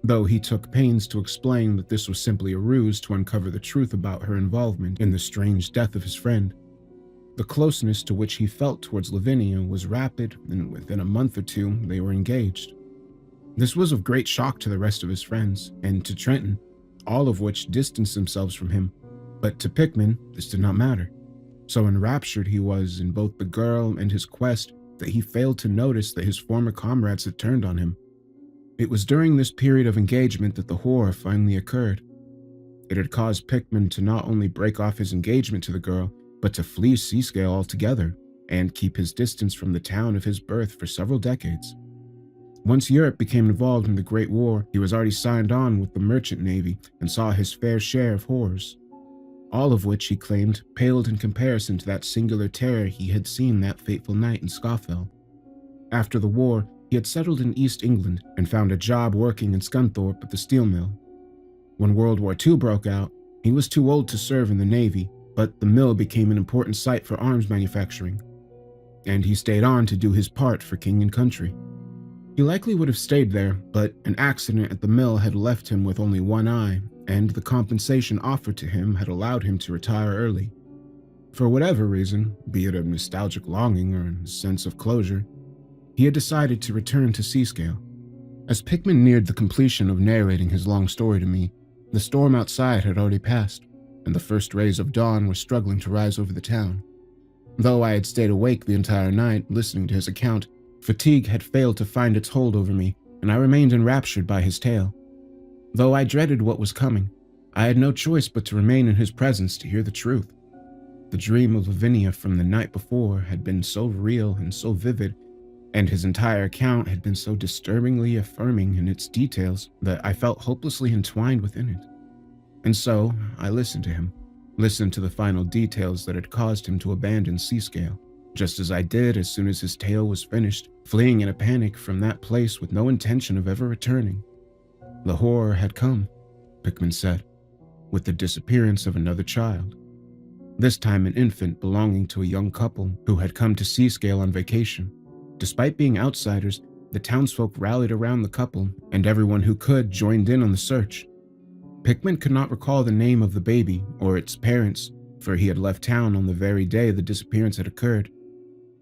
though he took pains to explain that this was simply a ruse to uncover the truth about her involvement in the strange death of his friend. The closeness to which he felt towards Lavinia was rapid, and within a month or two they were engaged. This was of great shock to the rest of his friends, and to Trenton, all of which distanced themselves from him, but to Pickman this did not matter. So enraptured he was in both the girl and his quest that he failed to notice that his former comrades had turned on him. It was during this period of engagement that the horror finally occurred. It had caused Pickman to not only break off his engagement to the girl, but to flee Seascale altogether and keep his distance from the town of his birth for several decades. Once Europe became involved in the Great War, he was already signed on with the merchant navy and saw his fair share of horrors, all of which he claimed paled in comparison to that singular terror he had seen that fateful night in Scafell. After the war, he had settled in East England and found a job working in Scunthorpe at the steel mill. When World War II broke out, he was too old to serve in the Navy, but the mill became an important site for arms manufacturing, and he stayed on to do his part for king and country. He likely would have stayed there, but an accident at the mill had left him with only one eye, and the compensation offered to him had allowed him to retire early. For whatever reason, be it a nostalgic longing or a sense of closure, he had decided to return to Seascale. As Pickman neared the completion of narrating his long story to me, the storm outside had already passed, and the first rays of dawn were struggling to rise over the town. Though I had stayed awake the entire night listening to his account, fatigue had failed to find its hold over me, and I remained enraptured by his tale. Though I dreaded what was coming, I had no choice but to remain in his presence to hear the truth. The dream of Lavinia from the night before had been so real and so vivid, and his entire account had been so disturbingly affirming in its details that I felt hopelessly entwined within it. And so I listened to him, listened to the final details that had caused him to abandon Seascale, just as I did as soon as his tale was finished, fleeing in a panic from that place with no intention of ever returning. The horror had come, Pickman said, with the disappearance of another child, this time an infant belonging to a young couple who had come to Seascale on vacation. Despite being outsiders, the townsfolk rallied around the couple, and everyone who could joined in on the search. Pickman could not recall the name of the baby or its parents, for he had left town on the very day the disappearance had occurred.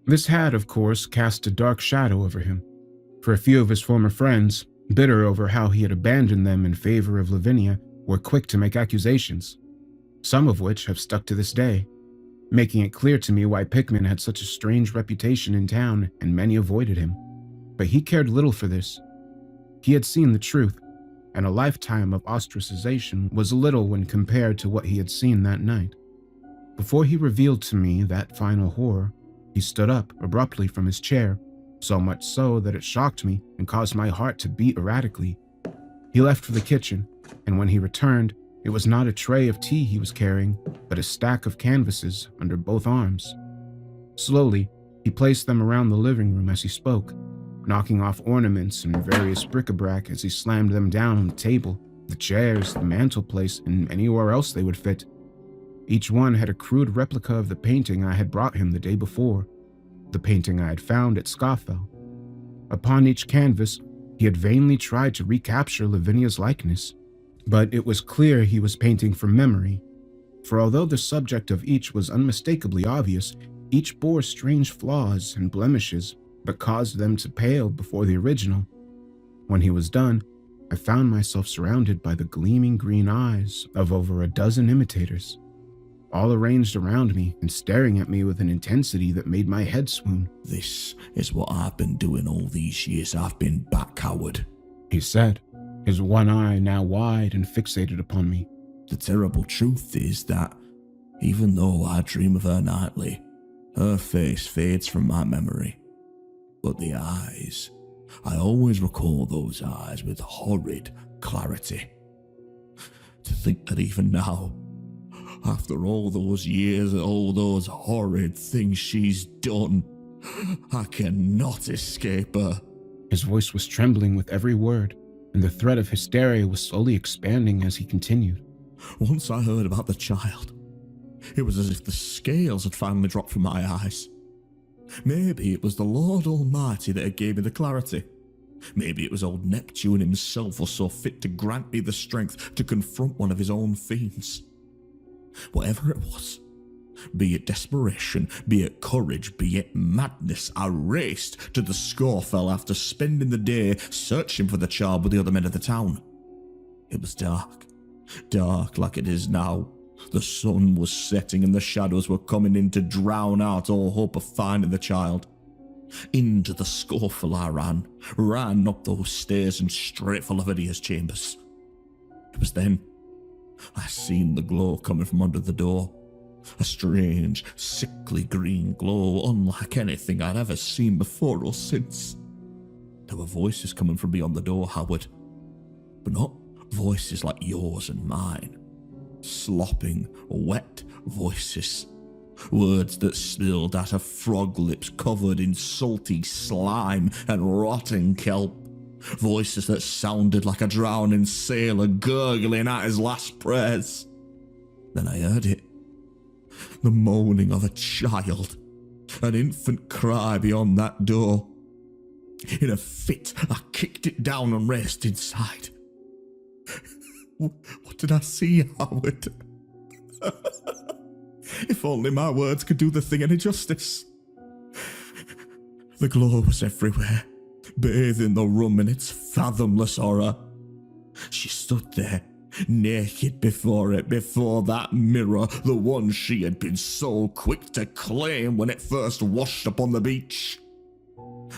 This had, of course, cast a dark shadow over him, for a few of his former friends, bitter over how he had abandoned them in favor of Lavinia, were quick to make accusations, some of which have stuck to this day, making it clear to me why Pickman had such a strange reputation in town and many avoided him. But he cared little for this. He had seen the truth, and a lifetime of ostracization was little when compared to what he had seen that night. Before he revealed to me that final horror, he stood up abruptly from his chair, so much so that it shocked me and caused my heart to beat erratically. He left for the kitchen, and when he returned, it was not a tray of tea he was carrying, but a stack of canvases under both arms. Slowly, he placed them around the living room as he spoke, knocking off ornaments and various bric-a-brac as he slammed them down on the table, the chairs, the mantelpiece, and anywhere else they would fit. Each one had a crude replica of the painting I had brought him the day before, the painting I had found at Scafell. Upon each canvas, he had vainly tried to recapture Lavinia's likeness, but it was clear he was painting from memory, for although the subject of each was unmistakably obvious, each bore strange flaws and blemishes that caused them to pale before the original. When he was done, I found myself surrounded by the gleaming green eyes of over a dozen imitators, all arranged around me and staring at me with an intensity that made my head swoon. "This is what I've been doing all these years I've been back, Howard," he said, his one eye now wide and fixated upon me. "The terrible truth is that, even though I dream of her nightly, her face fades from my memory. But the eyes, I always recall those eyes with horrid clarity. To think that even now, after all those years and all those horrid things she's done, I cannot escape her." His voice was trembling with every word, and the threat of hysteria was slowly expanding as he continued. "Once I heard about the child, it was as if the scales had finally dropped from my eyes. Maybe it was the Lord Almighty that had gave me the clarity. Maybe it was old Neptune himself was so fit to grant me the strength to confront one of his own fiends. Whatever it was, be it desperation, be it courage, be it madness, I raced to the Scafell after spending the day searching for the child with the other men of the town. It was dark like it is now. The sun was setting and the shadows were coming in to drown out all hope of finding the child. Into the Scafell I ran up those stairs and straight for Lavinia's chambers. It was then I seen the glow coming from under the door. A strange, sickly green glow, unlike anything I'd ever seen before or since. There were voices coming from beyond the door, Howard, but not voices like yours and mine. Slopping, wet voices. Words that spilled out of frog lips covered in salty slime and rotting kelp. Voices that sounded like a drowning sailor gurgling out his last prayers. Then I heard it. The moaning of a child. An infant cry beyond that door. In a fit, I kicked it down and raced inside. What did I see, Howard? If only my words could do the thing any justice. The glow was everywhere, bathing the room in its fathomless horror. She stood there, naked before that mirror, the one she had been so quick to claim when it first washed up on the beach.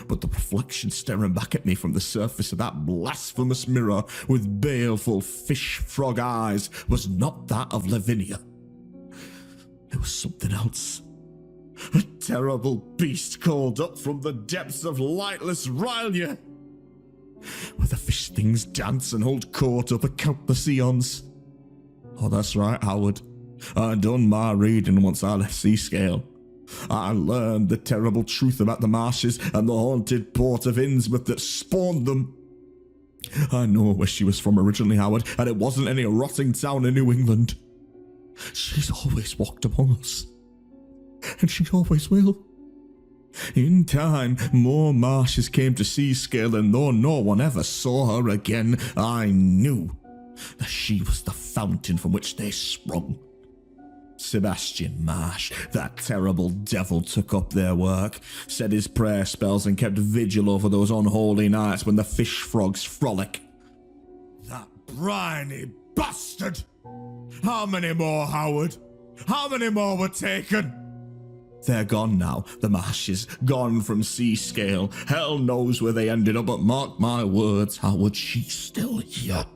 But the reflection staring back at me from the surface of that blasphemous mirror with baleful fish-frog eyes was not that of Lavinia. It was something else. A terrible beast called up from the depths of lightless Rylea, where the fish things dance and hold court over countless eons. Oh, that's right, Howard. I done my reading once I left Seascale. I learned the terrible truth about the marshes and the haunted port of Innsmouth that spawned them. I know where she was from originally, Howard, and it wasn't any rotting town in New England. She's always walked among us, and she always will. In time, more Marshes came to Seascale, and though no one ever saw her again, I knew that she was the fountain from which they sprung. Sebastian Marsh, that terrible devil, took up their work, said his prayer spells and kept vigil over those unholy nights when the fish frogs frolic. That briny bastard! How many more, Howard? How many more were taken? They're gone now, the Marshes, gone from Seascale. Hell knows where they ended up, but mark my words, Howard, she's still here.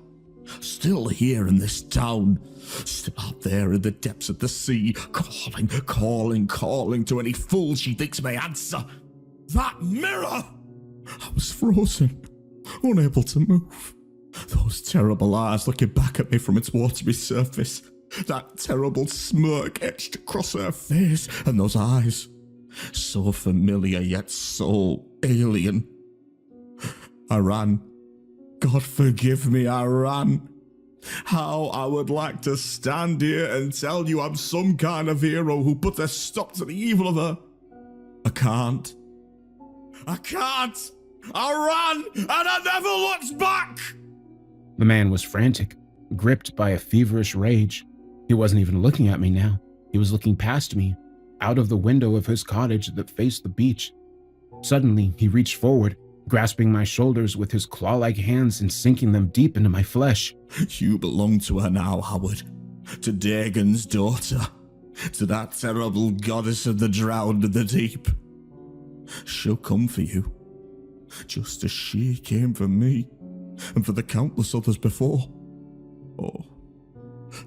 Still here in this town. Still out there in the depths of the sea, calling to any fool she thinks may answer. That mirror! I was frozen, unable to move. Those terrible eyes looking back at me from its watery surface. That terrible smirk etched across her face, and those eyes, so familiar yet so alien. I ran. God forgive me, I ran. How I would like to stand here and tell you I'm some kind of hero who put a stop to the evil of her. I can't. I can't! I ran, and I never looked back! The man was frantic, gripped by a feverish rage. He wasn't even looking at me now. He was looking past me, out of the window of his cottage that faced the beach. Suddenly, he reached forward, grasping my shoulders with his claw-like hands and sinking them deep into my flesh. You belong to her now, Howard. To Dagon's daughter. To that terrible goddess of the drowned and the deep. She'll come for you. Just as she came for me. And for the countless others before. Oh,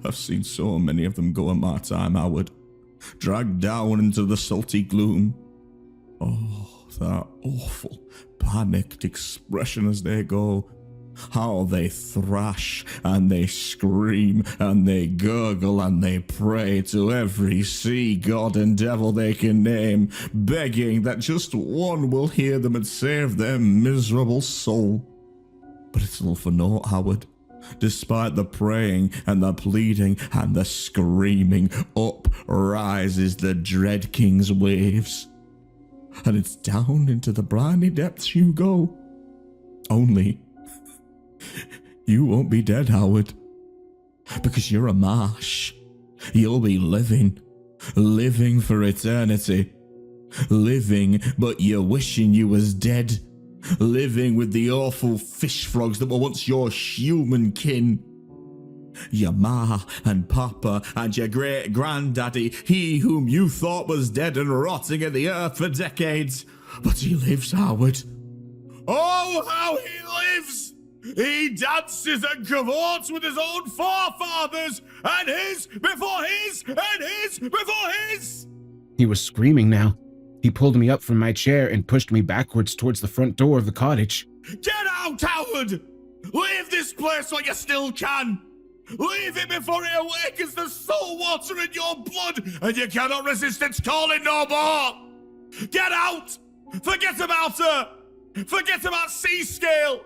I've seen so many of them go in my time, Howard. Dragged down into the salty gloom. Oh, that awful, panicked expression as they go. How they thrash, and they scream, and they gurgle, and they pray to every sea god and devil they can name, begging that just one will hear them and save their miserable soul. But it's all for naught, Howard. Despite the praying and the pleading and the screaming, up rises the Dread King's waves. And it's down into the briny depths you go. Only, you won't be dead, Howard. Because you're a Marsh. You'll be living for eternity. Living, but you're wishing you was dead. Living with the awful fish frogs that were once your human kin. Your ma and papa and your great-granddaddy, he whom you thought was dead and rotting in the earth for decades. But he lives, Howard. Oh, how he lives! He dances and cavorts with his own forefathers, and his before his, and his before his! He was screaming now. He pulled me up from my chair and pushed me backwards towards the front door of the cottage. Get out, Howard! Leave this place while you still can! Leave it before it awakens the soul water in your blood, and you cannot resist its calling no more! Get out! Forget about her! Forget about Seascale!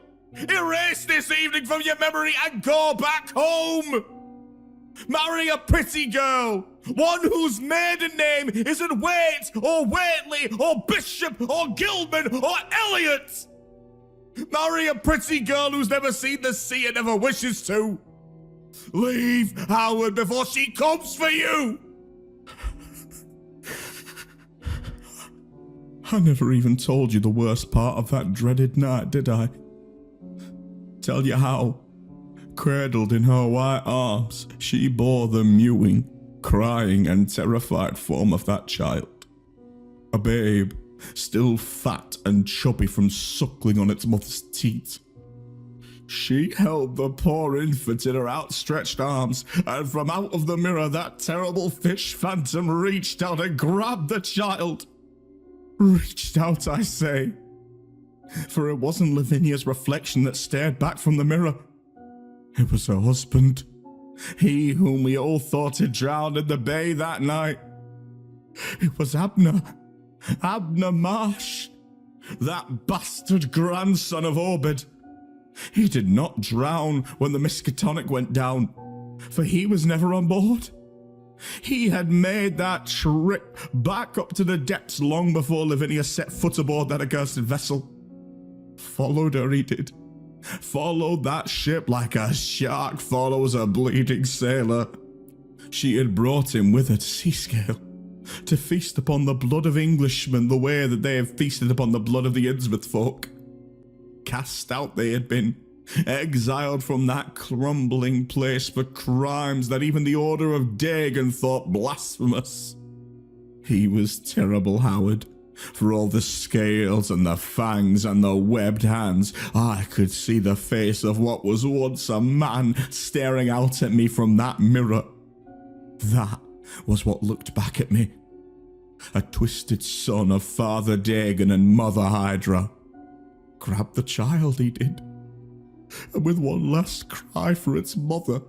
Erase this evening from your memory and go back home! Marry a pretty girl! One whose maiden name isn't Waite, or Waitley, or Bishop, or Gilman, or Elliot! Marry a pretty girl who's never seen the sea and never wishes to! Leave, Howard, before she comes for you! I never even told you the worst part of that dreaded night, did I? Tell you how, cradled in her white arms, she bore the mewing, crying and terrified form of that child. A babe, still fat and chubby from suckling on its mother's teat. She held the poor infant in her outstretched arms, and from out of the mirror that terrible fish phantom reached out and grabbed the child. Reached out, I say. For it wasn't Lavinia's reflection that stared back from the mirror. It was her husband. He whom we all thought had drowned in the bay that night. It was Abner. Abner Marsh. That bastard grandson of Obed. He did not drown when the Miskatonic went down, for he was never on board. He had made that trip back up to the depths long before Lavinia set foot aboard that accursed vessel. Followed her, he did. Followed that ship like a shark follows a bleeding sailor. She had brought him with her to Seascale, to feast upon the blood of Englishmen the way that they have feasted upon the blood of the Innsmouth folk. Cast out they had been, exiled from that crumbling place for crimes that even the Order of Dagon thought blasphemous. He was terrible, Howard. For all the scales and the fangs and the webbed hands, I could see the face of what was once a man staring out at me from that mirror. That was what looked back at me. A twisted son of Father Dagon and Mother Hydra. Grabbed the child, he did. And with one last cry for its mother,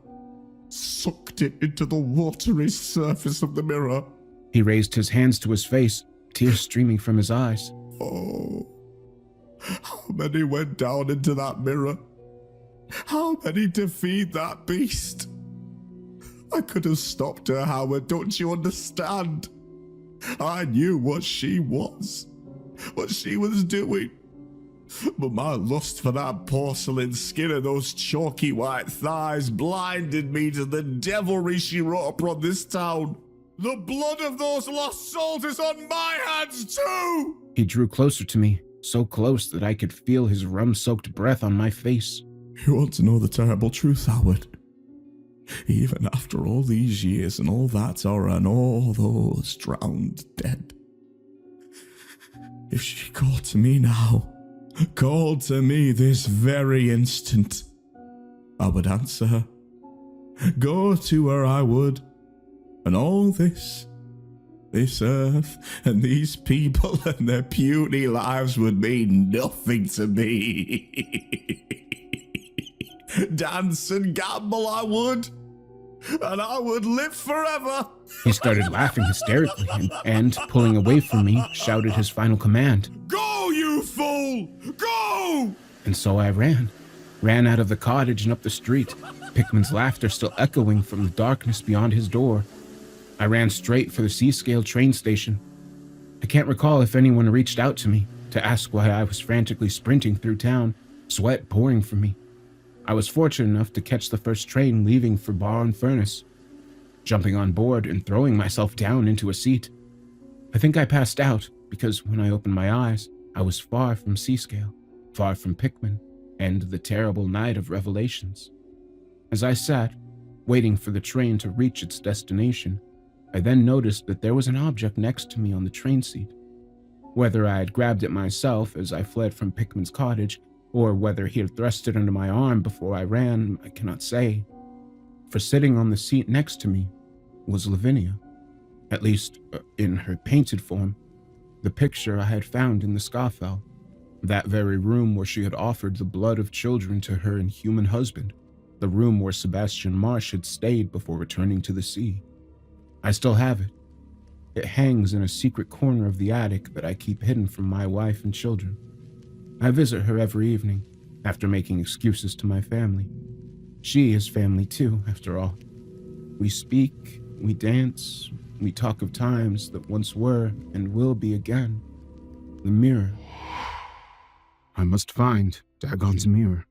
sucked it into the watery surface of the mirror. He raised his hands to his face, tears streaming from his eyes. Oh, how many went down into that mirror? How many to feed that beast? I could have stopped her, Howard, don't you understand? I knew what she was doing. But my lust for that porcelain skin and those chalky white thighs blinded me to the devilry she wrought upon this town. The blood of those lost souls is on my hands too! He drew closer to me, so close that I could feel his rum-soaked breath on my face. You want to know the terrible truth, Howard? Even after all these years and all that horror and all those drowned dead, if she called to me now, called to me this very instant, I would answer her. Go to her I would, and all this earth and these people and their puny lives would mean nothing to me. Dance and gamble I would, and I would live forever. He started laughing hysterically and, pulling away from me, shouted his final command. Go, you fool! Go! And so I ran out of the cottage and up the street, Pickman's laughter still echoing from the darkness beyond his door. I ran straight for the Seascale train station. I can't recall if anyone reached out to me to ask why I was frantically sprinting through town, sweat pouring from me. I was fortunate enough to catch the first train leaving for Bar and Furnace, jumping on board and throwing myself down into a seat. I think I passed out because when I opened my eyes, I was far from Seascale, far from Pickman, and the terrible night of revelations. As I sat, waiting for the train to reach its destination, I then noticed that there was an object next to me on the train seat. Whether I had grabbed it myself as I fled from Pickman's cottage, or whether he had thrust it under my arm before I ran, I cannot say. For sitting on the seat next to me was Lavinia, at least in her painted form, the picture I had found in the Scafell, that very room where she had offered the blood of children to her inhuman husband, the room where Sebastian Marsh had stayed before returning to the sea. I still have it. It hangs in a secret corner of the attic that I keep hidden from my wife and children. I visit her every evening, after making excuses to my family. She is family too, after all. We speak, we dance, we talk of times that once were and will be again. The mirror. I must find Dagon's mirror.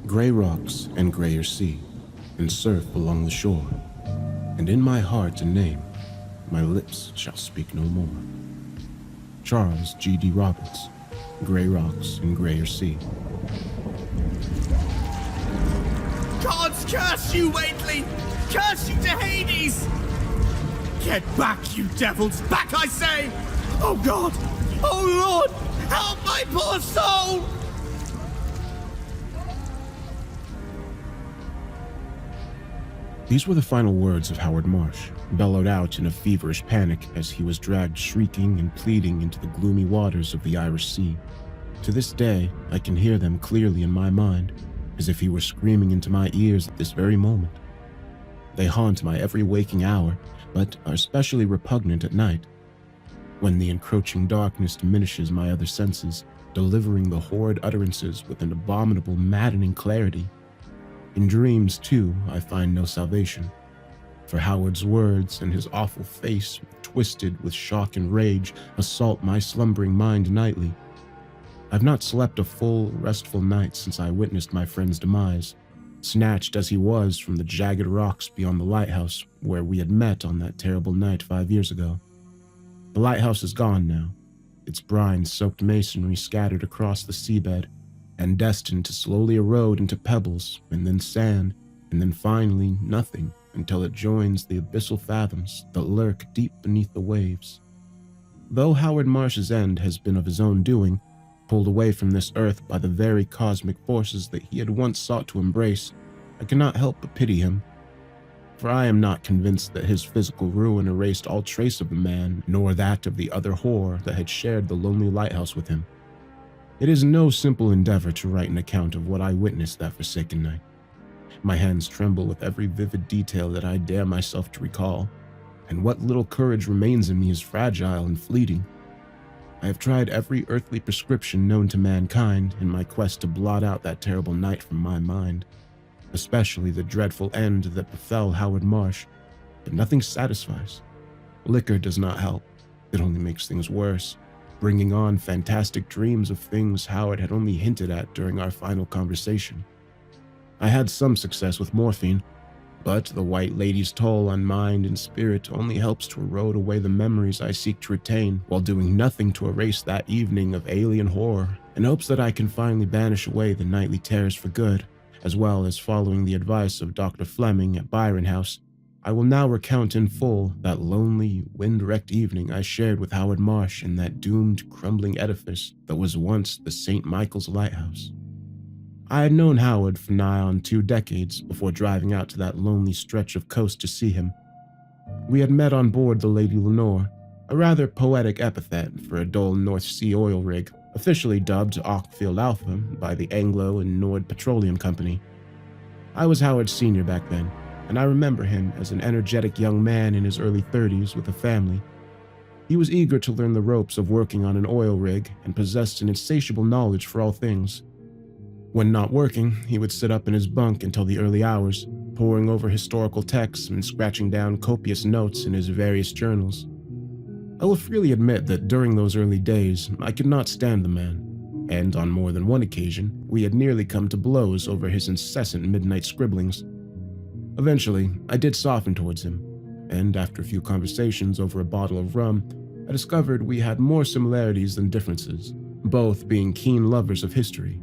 Gray rocks and grayer sea, and surf along the shore, and in my heart a name, my lips shall speak no more. Charles G.D. Roberts, Gray Rocks and Grayer Sea. Gods curse you, Waitley! Curse you to Hades! Get back, you devils! Back, I say! Oh God! Oh Lord! Help my poor soul! These were the final words of Howard Marsh, bellowed out in a feverish panic as he was dragged shrieking and pleading into the gloomy waters of the Irish Sea. To this day, I can hear them clearly in my mind, as if he were screaming into my ears at this very moment. They haunt my every waking hour, but are especially repugnant at night, when the encroaching darkness diminishes my other senses, delivering the horrid utterances with an abominable, maddening clarity. In dreams, too, I find no salvation, for Howard's words and his awful face, twisted with shock and rage, assault my slumbering mind nightly. I've not slept a full, restful night since I witnessed my friend's demise, snatched as he was from the jagged rocks beyond the lighthouse where we had met on that terrible night 5 years ago. The lighthouse is gone now, its brine-soaked masonry scattered across the seabed, and destined to slowly erode into pebbles, and then sand, and then finally nothing until it joins the abyssal fathoms that lurk deep beneath the waves. Though Howard Marsh's end has been of his own doing, pulled away from this earth by the very cosmic forces that he had once sought to embrace, I cannot help but pity him, for I am not convinced that his physical ruin erased all trace of the man, nor that of the other whore that had shared the lonely lighthouse with him. It is no simple endeavor to write an account of what I witnessed that forsaken night. My hands tremble with every vivid detail that I dare myself to recall, and what little courage remains in me is fragile and fleeting. I have tried every earthly prescription known to mankind in my quest to blot out that terrible night from my mind, especially the dreadful end that befell Howard Marsh, but nothing satisfies. Liquor does not help. It only makes things worse, bringing on fantastic dreams of things Howard had only hinted at during our final conversation. I had some success with morphine, but the White Lady's toll on mind and spirit only helps to erode away the memories I seek to retain, while doing nothing to erase that evening of alien horror, in hopes that I can finally banish away the nightly terrors for good, as well as following the advice of Dr. Fleming at Byron House. I will now recount in full that lonely, wind-wrecked evening I shared with Howard Marsh in that doomed, crumbling edifice that was once the St. Michael's Lighthouse. I had known Howard for nigh on 2 decades before driving out to that lonely stretch of coast to see him. We had met on board the Lady Lenore, a rather poetic epithet for a dull North Sea oil rig, officially dubbed Ockfield Alpha by the Anglo and Nord Petroleum Company. I was Howard's senior back then, and I remember him as an energetic young man in his early 30s with a family. He was eager to learn the ropes of working on an oil rig and possessed an insatiable knowledge for all things. When not working, he would sit up in his bunk until the early hours, poring over historical texts and scratching down copious notes in his various journals. I will freely admit that during those early days, I could not stand the man, and on more than one occasion, we had nearly come to blows over his incessant midnight scribblings. Eventually, I did soften towards him, and after a few conversations over a bottle of rum, I discovered we had more similarities than differences, both being keen lovers of history.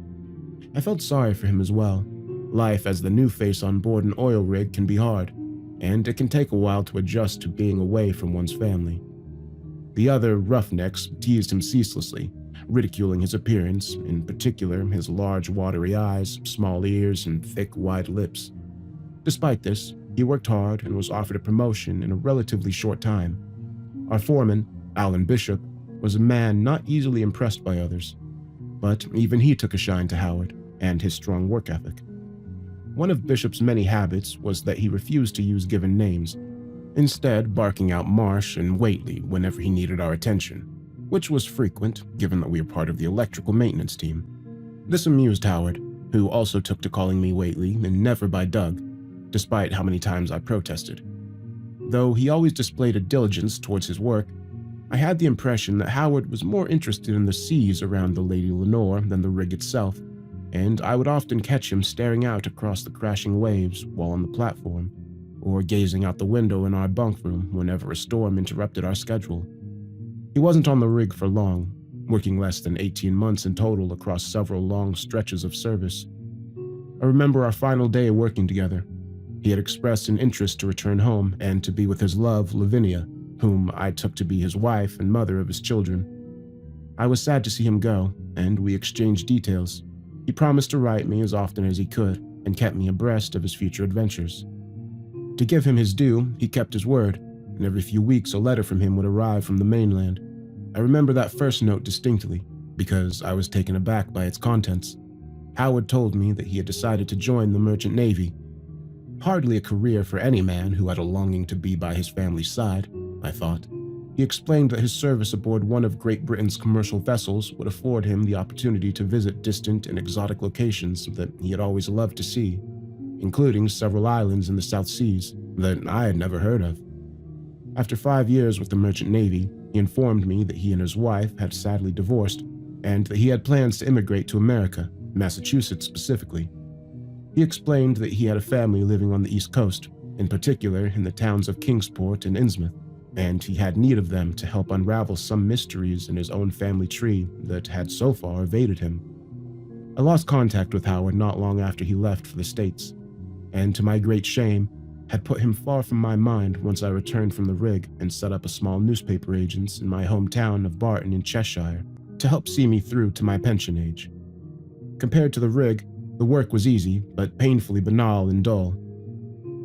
I felt sorry for him as well. Life as the new face on board an oil rig can be hard, and it can take a while to adjust to being away from one's family. The other roughnecks teased him ceaselessly, ridiculing his appearance, in particular his large watery eyes, small ears, and thick, wide lips. Despite this, he worked hard and was offered a promotion in a relatively short time. Our foreman, Alan Bishop, was a man not easily impressed by others, but even he took a shine to Howard and his strong work ethic. One of Bishop's many habits was that he refused to use given names, instead barking out Marsh and Whately whenever he needed our attention, which was frequent given that we were part of the electrical maintenance team. This amused Howard, who also took to calling me Whately and never by Doug, despite how many times I protested. Though he always displayed a diligence towards his work, I had the impression that Howard was more interested in the seas around the Lady Lenore than the rig itself, and I would often catch him staring out across the crashing waves while on the platform, or gazing out the window in our bunk room whenever a storm interrupted our schedule. He wasn't on the rig for long, working less than 18 months in total across several long stretches of service. I remember our final day working together. He had expressed an interest to return home and to be with his love, Lavinia, whom I took to be his wife and mother of his children. I was sad to see him go, and we exchanged details. He promised to write me as often as he could, and kept me abreast of his future adventures. To give him his due, he kept his word, and every few weeks a letter from him would arrive from the mainland. I remember that first note distinctly, because I was taken aback by its contents. Howard told me that he had decided to join the Merchant Navy. Hardly a career for any man who had a longing to be by his family's side, I thought. He explained that his service aboard one of Great Britain's commercial vessels would afford him the opportunity to visit distant and exotic locations that he had always loved to see, including several islands in the South Seas that I had never heard of. After 5 years with the Merchant Navy, he informed me that he and his wife had sadly divorced, and that he had plans to immigrate to America, Massachusetts specifically. He explained that he had a family living on the East Coast, in particular in the towns of Kingsport and Innsmouth, and he had need of them to help unravel some mysteries in his own family tree that had so far evaded him. I lost contact with Howard not long after he left for the States, and to my great shame, had put him far from my mind once I returned from the rig and set up a small newspaper agents in my hometown of Barton in Cheshire to help see me through to my pension age. Compared to the rig, The work was easy, but painfully banal and dull.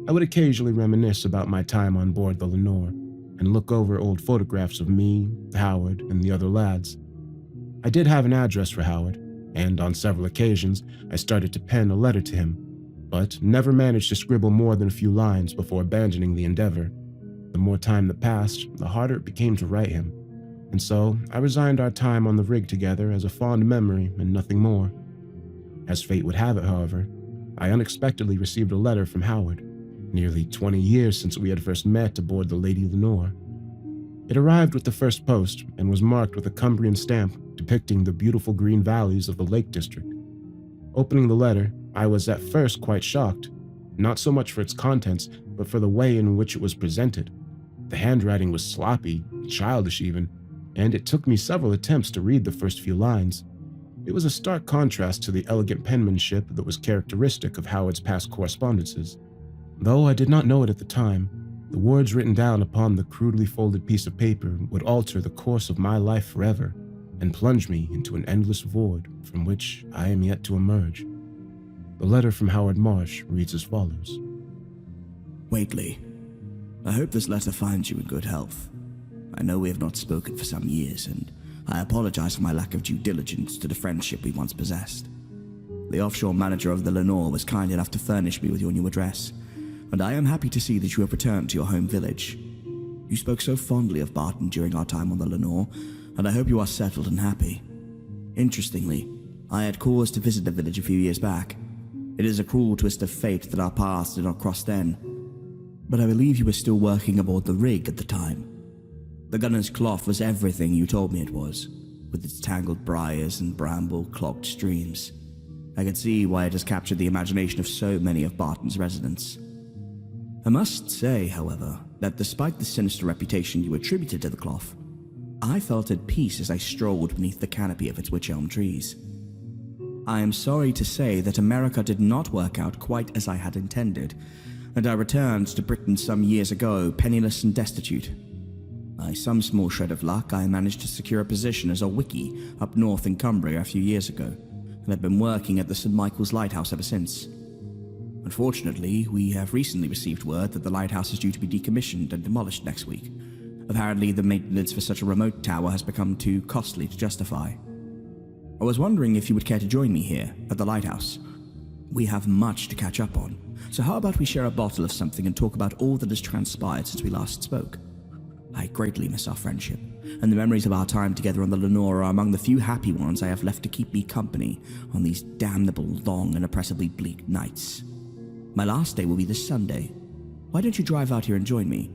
I would occasionally reminisce about my time on board the Lenore and look over old photographs of me, Howard, and the other lads. I did have an address for Howard, and on several occasions I started to pen a letter to him, but never managed to scribble more than a few lines before abandoning the endeavor. The more time that passed, the harder it became to write him, and so I resigned our time on the rig together as a fond memory and nothing more. As fate would have it, however, I unexpectedly received a letter from Howard, nearly 20 years since we had first met aboard the Lady Lenore. It arrived with the first post and was marked with a Cumbrian stamp depicting the beautiful green valleys of the Lake District. Opening the letter, I was at first quite shocked, not so much for its contents, but for the way in which it was presented. The handwriting was sloppy, childish even, and it took me several attempts to read the first few lines. It was a stark contrast to the elegant penmanship that was characteristic of Howard's past correspondences. Though I did not know it at the time, the words written down upon the crudely folded piece of paper would alter the course of my life forever and plunge me into an endless void from which I am yet to emerge. The letter from Howard Marsh reads as follows. Waitley, I hope this letter finds you in good health. I know we have not spoken for some years, and I apologize for my lack of due diligence to the friendship we once possessed. The offshore manager of the Lenore was kind enough to furnish me with your new address, and I am happy to see that you have returned to your home village. You spoke so fondly of Barton during our time on the Lenore, and I hope you are settled and happy. Interestingly, I had cause to visit the village a few years back. It is a cruel twist of fate that our paths did not cross then, but I believe you were still working aboard the rig at the time. The gunner's cloth was everything you told me it was, with its tangled briars and bramble-clogged streams. I could see why it has captured the imagination of so many of Barton's residents. I must say, however, that despite the sinister reputation you attributed to the cloth, I felt at peace as I strolled beneath the canopy of its wych elm trees. I am sorry to say that America did not work out quite as I had intended, and I returned to Britain some years ago, penniless and destitute. By some small shred of luck, I managed to secure a position as a wickie up north in Cumbria a few years ago, and have been working at the St. Michael's Lighthouse ever since. Unfortunately, we have recently received word that the lighthouse is due to be decommissioned and demolished next week. Apparently, the maintenance for such a remote tower has become too costly to justify. I was wondering if you would care to join me here at the lighthouse. We have much to catch up on, so how about we share a bottle of something and talk about all that has transpired since we last spoke? I greatly miss our friendship, and the memories of our time together on the Lenore are among the few happy ones I have left to keep me company on these damnable, long, and oppressively bleak nights. My last day will be this Sunday. Why don't you drive out here and join me?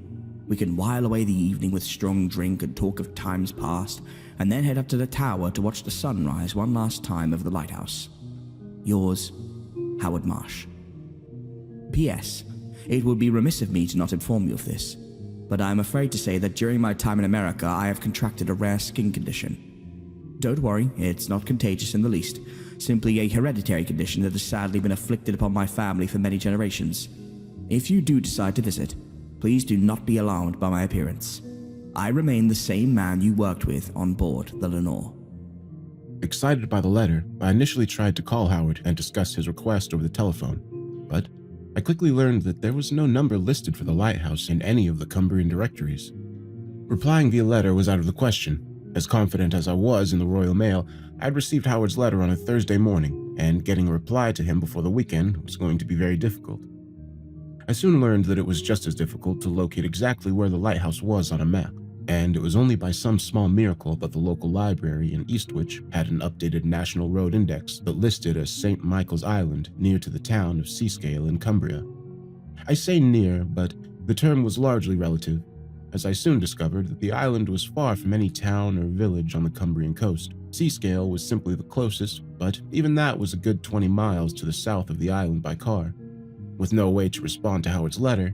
We can while away the evening with strong drink and talk of times past, and then head up to the tower to watch the sunrise one last time over the lighthouse. Yours, Howard Marsh. P.S. It would be remiss of me to not inform you of this, but I am afraid to say that during my time in America I have contracted a rare skin condition. Don't worry, it's not contagious in the least, simply a hereditary condition that has sadly been afflicted upon my family for many generations. If you do decide to visit, please do not be alarmed by my appearance. I remain the same man you worked with on board the Lenore. Excited by the letter, I initially tried to call Howard and discuss his request over the telephone, but I quickly learned that there was no number listed for the lighthouse in any of the Cumbrian directories. Replying via letter was out of the question. As confident as I was in the Royal Mail, I had received Howard's letter on a Thursday morning, and getting a reply to him before the weekend was going to be very difficult. I soon learned that it was just as difficult to locate exactly where the lighthouse was on a map, and it was only by some small miracle that the local library in Eastwich had an updated National Road Index that listed as St. Michael's Island near to the town of Seascale in Cumbria. I say near, but the term was largely relative, as I soon discovered that the island was far from any town or village on the Cumbrian coast. Seascale was simply the closest, but even that was a good 20 miles to the south of the island by car. With no way to respond to Howard's letter,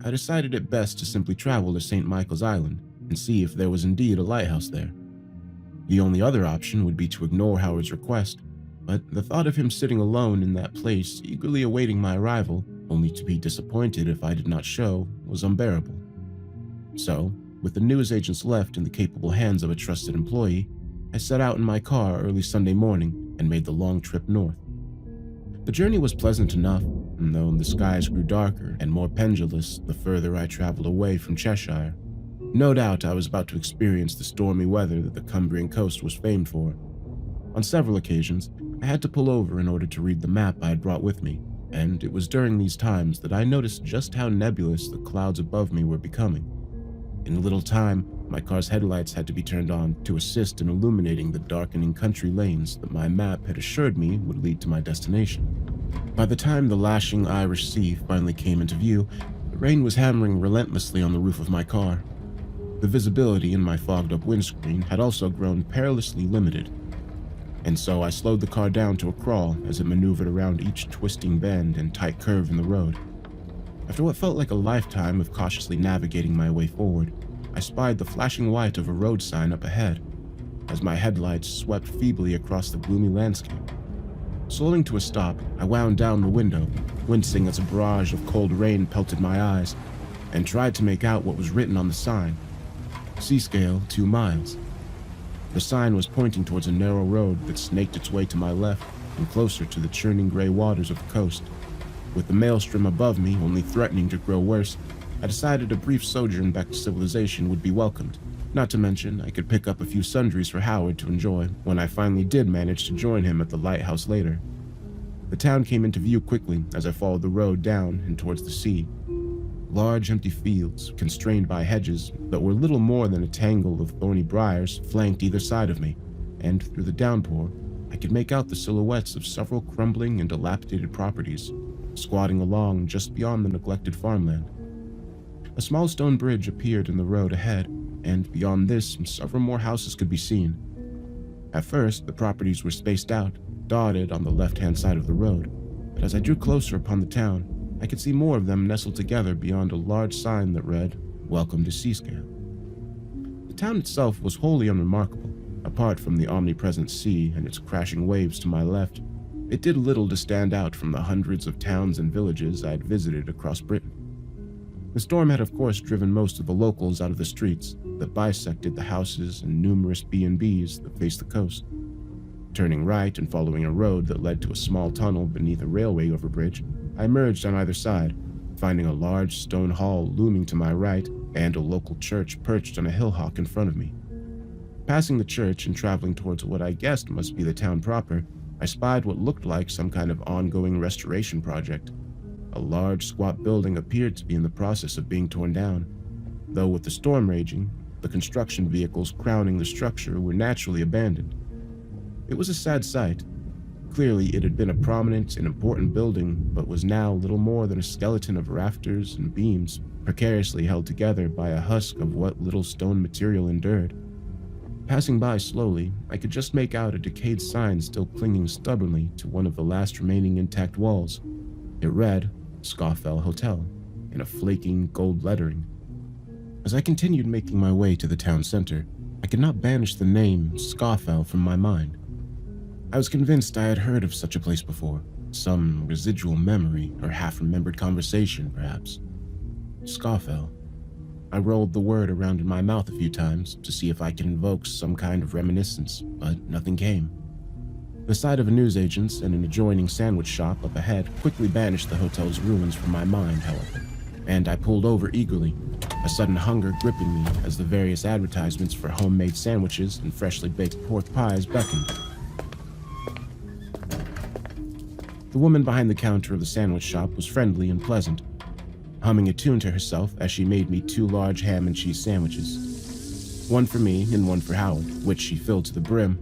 I decided it best to simply travel to St. Michael's Island and see if there was indeed a lighthouse there. The only other option would be to ignore Howard's request, but the thought of him sitting alone in that place, eagerly awaiting my arrival, only to be disappointed if I did not show, was unbearable. So, with the news agents left in the capable hands of a trusted employee, I set out in my car early Sunday morning and made the long trip north. The journey was pleasant enough, though the skies grew darker and more pendulous the further I traveled away from Cheshire. No doubt I was about to experience the stormy weather that the Cumbrian coast was famed for. On several occasions, I had to pull over in order to read the map I had brought with me, and it was during these times that I noticed just how nebulous the clouds above me were becoming. In a little time, my car's headlights had to be turned on to assist in illuminating the darkening country lanes that my map had assured me would lead to my destination. By the time the lashing Irish Sea finally came into view, the rain was hammering relentlessly on the roof of my car. The visibility in my fogged-up windscreen had also grown perilously limited, and so I slowed the car down to a crawl as it maneuvered around each twisting bend and tight curve in the road. After what felt like a lifetime of cautiously navigating my way forward, I spied the flashing white of a road sign up ahead as my headlights swept feebly across the gloomy landscape. Slowing to a stop, I wound down the window, wincing as a barrage of cold rain pelted my eyes, and tried to make out what was written on the sign. Seascale 2 miles. The sign was pointing towards a narrow road that snaked its way to my left and closer to the churning gray waters of the coast. With the maelstrom above me only threatening to grow worse, I decided a brief sojourn back to civilization would be welcomed. Not to mention, I could pick up a few sundries for Howard to enjoy when I finally did manage to join him at the lighthouse later. The town came into view quickly as I followed the road down and towards the sea. Large empty fields, constrained by hedges that were little more than a tangle of thorny briars, flanked either side of me, and through the downpour, I could make out the silhouettes of several crumbling and dilapidated properties, squatting along just beyond the neglected farmland. A small stone bridge appeared in the road ahead, and beyond this, several more houses could be seen. At first, the properties were spaced out, dotted on the left-hand side of the road, but as I drew closer upon the town, I could see more of them nestled together beyond a large sign that read, "Welcome to Seascale." The town itself was wholly unremarkable. Apart from the omnipresent sea and its crashing waves to my left, it did little to stand out from the hundreds of towns and villages I had visited across Britain. The storm had of course driven most of the locals out of the streets that bisected the houses and numerous B&Bs that faced the coast. Turning right and following a road that led to a small tunnel beneath a railway overbridge, I emerged on either side, finding a large stone hall looming to my right and a local church perched on a hillhawk in front of me. Passing the church and traveling towards what I guessed must be the town proper, I spied what looked like some kind of ongoing restoration project. A large, squat building appeared to be in the process of being torn down, though with the storm raging, the construction vehicles crowning the structure were naturally abandoned. It was a sad sight. Clearly, it had been a prominent and important building, but was now little more than a skeleton of rafters and beams, precariously held together by a husk of what little stone material endured. Passing by slowly, I could just make out a decayed sign still clinging stubbornly to one of the last remaining intact walls. It read, Scawfell Hotel, in a flaking gold lettering. As I continued making my way to the town center, I could not banish the name Scawfell from my mind. I was convinced I had heard of such a place before, some residual memory or half-remembered conversation, perhaps. Scawfell. I rolled the word around in my mouth a few times to see if I could invoke some kind of reminiscence, but nothing came. The sight of a newsagent's and an adjoining sandwich shop up ahead quickly banished the hotel's ruins from my mind, however, and I pulled over eagerly, a sudden hunger gripping me as the various advertisements for homemade sandwiches and freshly baked pork pies beckoned. The woman behind the counter of the sandwich shop was friendly and pleasant, humming a tune to herself as she made me 2 large ham and cheese sandwiches, one for me and one for Howard, which she filled to the brim.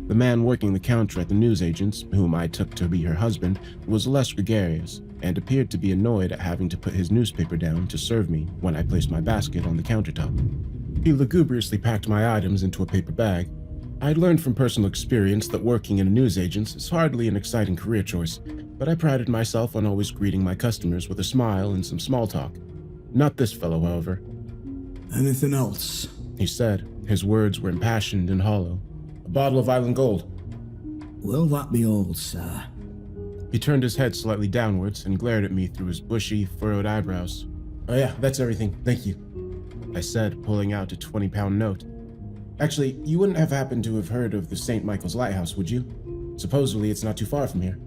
The man working the counter at the newsagent's, whom I took to be her husband, was less gregarious and appeared to be annoyed at having to put his newspaper down to serve me when I placed my basket on the countertop. He lugubriously packed my items into a paper bag. I had learned from personal experience that working in a newsagent's is hardly an exciting career choice, but I prided myself on always greeting my customers with a smile and some small talk. Not this fellow, however. Anything else? He said. His words were impassioned and hollow. A bottle of Island Gold. Will that be all, sir? He turned his head slightly downwards and glared at me through his bushy, furrowed eyebrows. Oh yeah, that's everything, thank you, I said, pulling out a 20-pound note. Actually, you wouldn't have happened to have heard of the St. Michael's Lighthouse, would you? Supposedly it's not too far from here.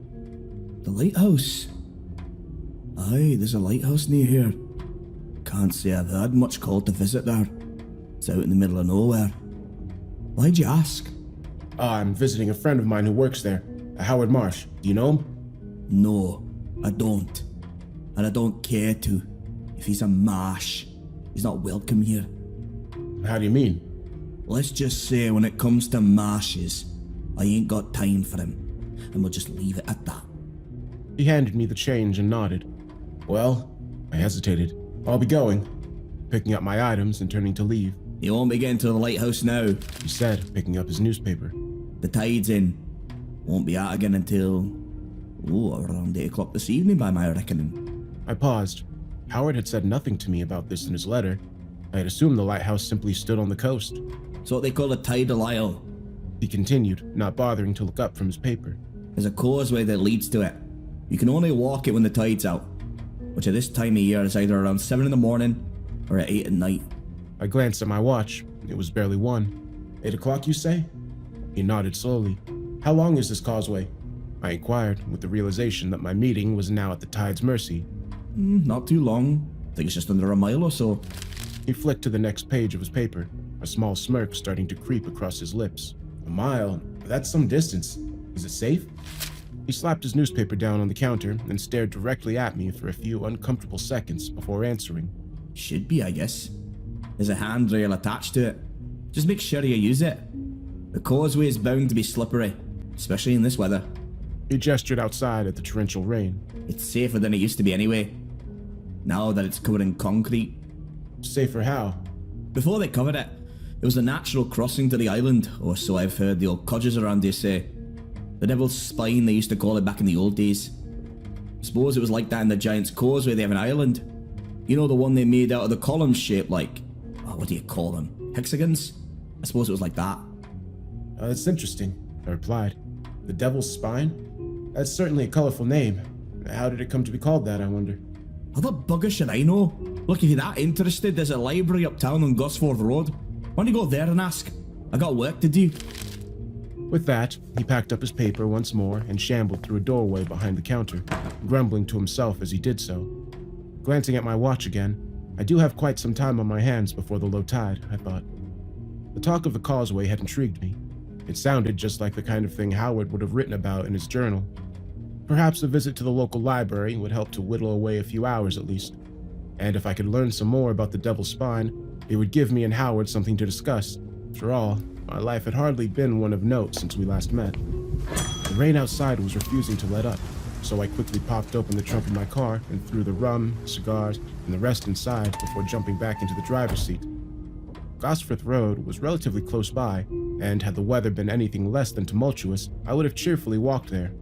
The lighthouse. Aye, there's a lighthouse near here. Can't say I've had much call to visit there. It's out in the middle of nowhere. Why'd you ask? I'm visiting a friend of mine who works there, Howard Marsh. Do you know him? No, I don't. And I don't care to. If he's a Marsh, he's not welcome here. How do you mean? Let's just say when it comes to Marshes, I ain't got time for him. And we'll just leave it at that. He handed me the change and nodded. Well, I hesitated. I'll be going. Picking up my items and turning to leave. You won't be getting to the lighthouse now. He said, picking up his newspaper. The tide's in. Won't be out again until... around 8 o'clock this evening by my reckoning. I paused. Howard had said nothing to me about this in his letter. I had assumed the lighthouse simply stood on the coast. It's what they call a tidal isle. He continued, not bothering to look up from his paper. There's a causeway that leads to it. You can only walk it when the tide's out, which at this time of year is either around 7 in the morning or at 8 at night. I glanced at my watch. It was barely 1. 8 o'clock, you say? He nodded slowly. How long is this causeway? I inquired, with the realization that my meeting was now at the tide's mercy. Not too long. I think it's just under a mile or so. He flicked to the next page of his paper, a small smirk starting to creep across his lips. A mile? That's some distance. Is it safe? He slapped his newspaper down on the counter and stared directly at me for a few uncomfortable seconds before answering. Should be, I guess. There's a handrail attached to it. Just make sure you use it. The causeway is bound to be slippery, especially in this weather. He gestured outside at the torrential rain. It's safer than it used to be anyway. Now that it's covered in concrete. Safer how? Before they covered it, it was a natural crossing to the island, or so I've heard the old codgers around here say. The Devil's Spine, they used to call it back in the old days. Suppose it was like that in the Giant's Causeway they have in Ireland. You know, the one they made out of the columns shaped like... what do you call them? Hexagons? I suppose it was like that. That's interesting, I replied. The Devil's Spine? That's certainly a colorful name. How did it come to be called that, I wonder? How the bugger should I know? Look, if you're that interested, there's a library uptown on Gosforth Road. Why don't you go there and ask? I got work to do. With that, he packed up his paper once more and shambled through a doorway behind the counter, grumbling to himself as he did so. Glancing at my watch again, I do have quite some time on my hands before the low tide, I thought. The talk of the causeway had intrigued me. It sounded just like the kind of thing Howard would have written about in his journal. Perhaps a visit to the local library would help to whittle away a few hours at least. And if I could learn some more about the Devil's Spine, it would give me and Howard something to discuss. After all, my life had hardly been one of note since we last met. The rain outside was refusing to let up, so I quickly popped open the trunk of my car and threw the rum, cigars, and the rest inside before jumping back into the driver's seat. Gosforth Road was relatively close by, and had the weather been anything less than tumultuous, I would have cheerfully walked there.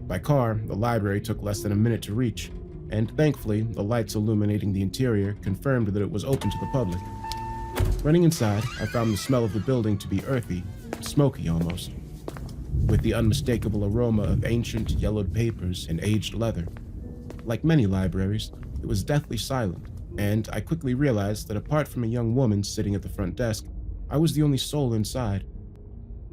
By car, the library took less than a minute to reach, and thankfully, the lights illuminating the interior confirmed that it was open to the public. Running inside, I found the smell of the building to be earthy, smoky almost, with the unmistakable aroma of ancient, yellowed papers and aged leather. Like many libraries, it was deathly silent, and I quickly realized that apart from a young woman sitting at the front desk, I was the only soul inside.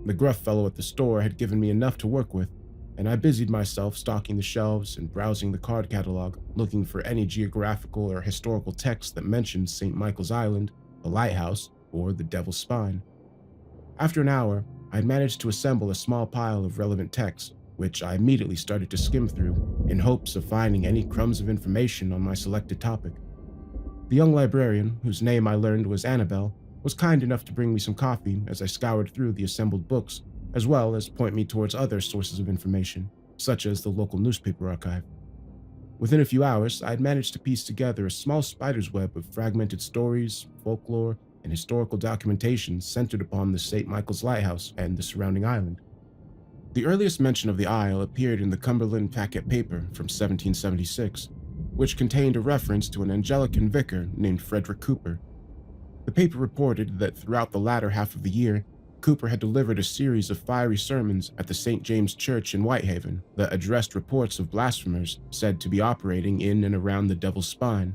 The gruff fellow at the store had given me enough to work with, and I busied myself stocking the shelves and browsing the card catalog, looking for any geographical or historical text that mentioned St. Michael's Island, the lighthouse, or the Devil's Spine. After an hour, I had managed to assemble a small pile of relevant texts, which I immediately started to skim through, in hopes of finding any crumbs of information on my selected topic. The young librarian, whose name I learned was Annabelle, was kind enough to bring me some coffee as I scoured through the assembled books, as well as point me towards other sources of information, such as the local newspaper archive. Within a few hours, I had managed to piece together a small spider's web of fragmented stories, folklore, and historical documentation centered upon the St. Michael's Lighthouse and the surrounding island. The earliest mention of the isle appeared in the Cumberland Packet paper from 1776, which contained a reference to an Anglican vicar named Frederick Cooper. The paper reported that throughout the latter half of the year, Cooper had delivered a series of fiery sermons at the St. James Church in Whitehaven that addressed reports of blasphemers said to be operating in and around the Devil's Spine.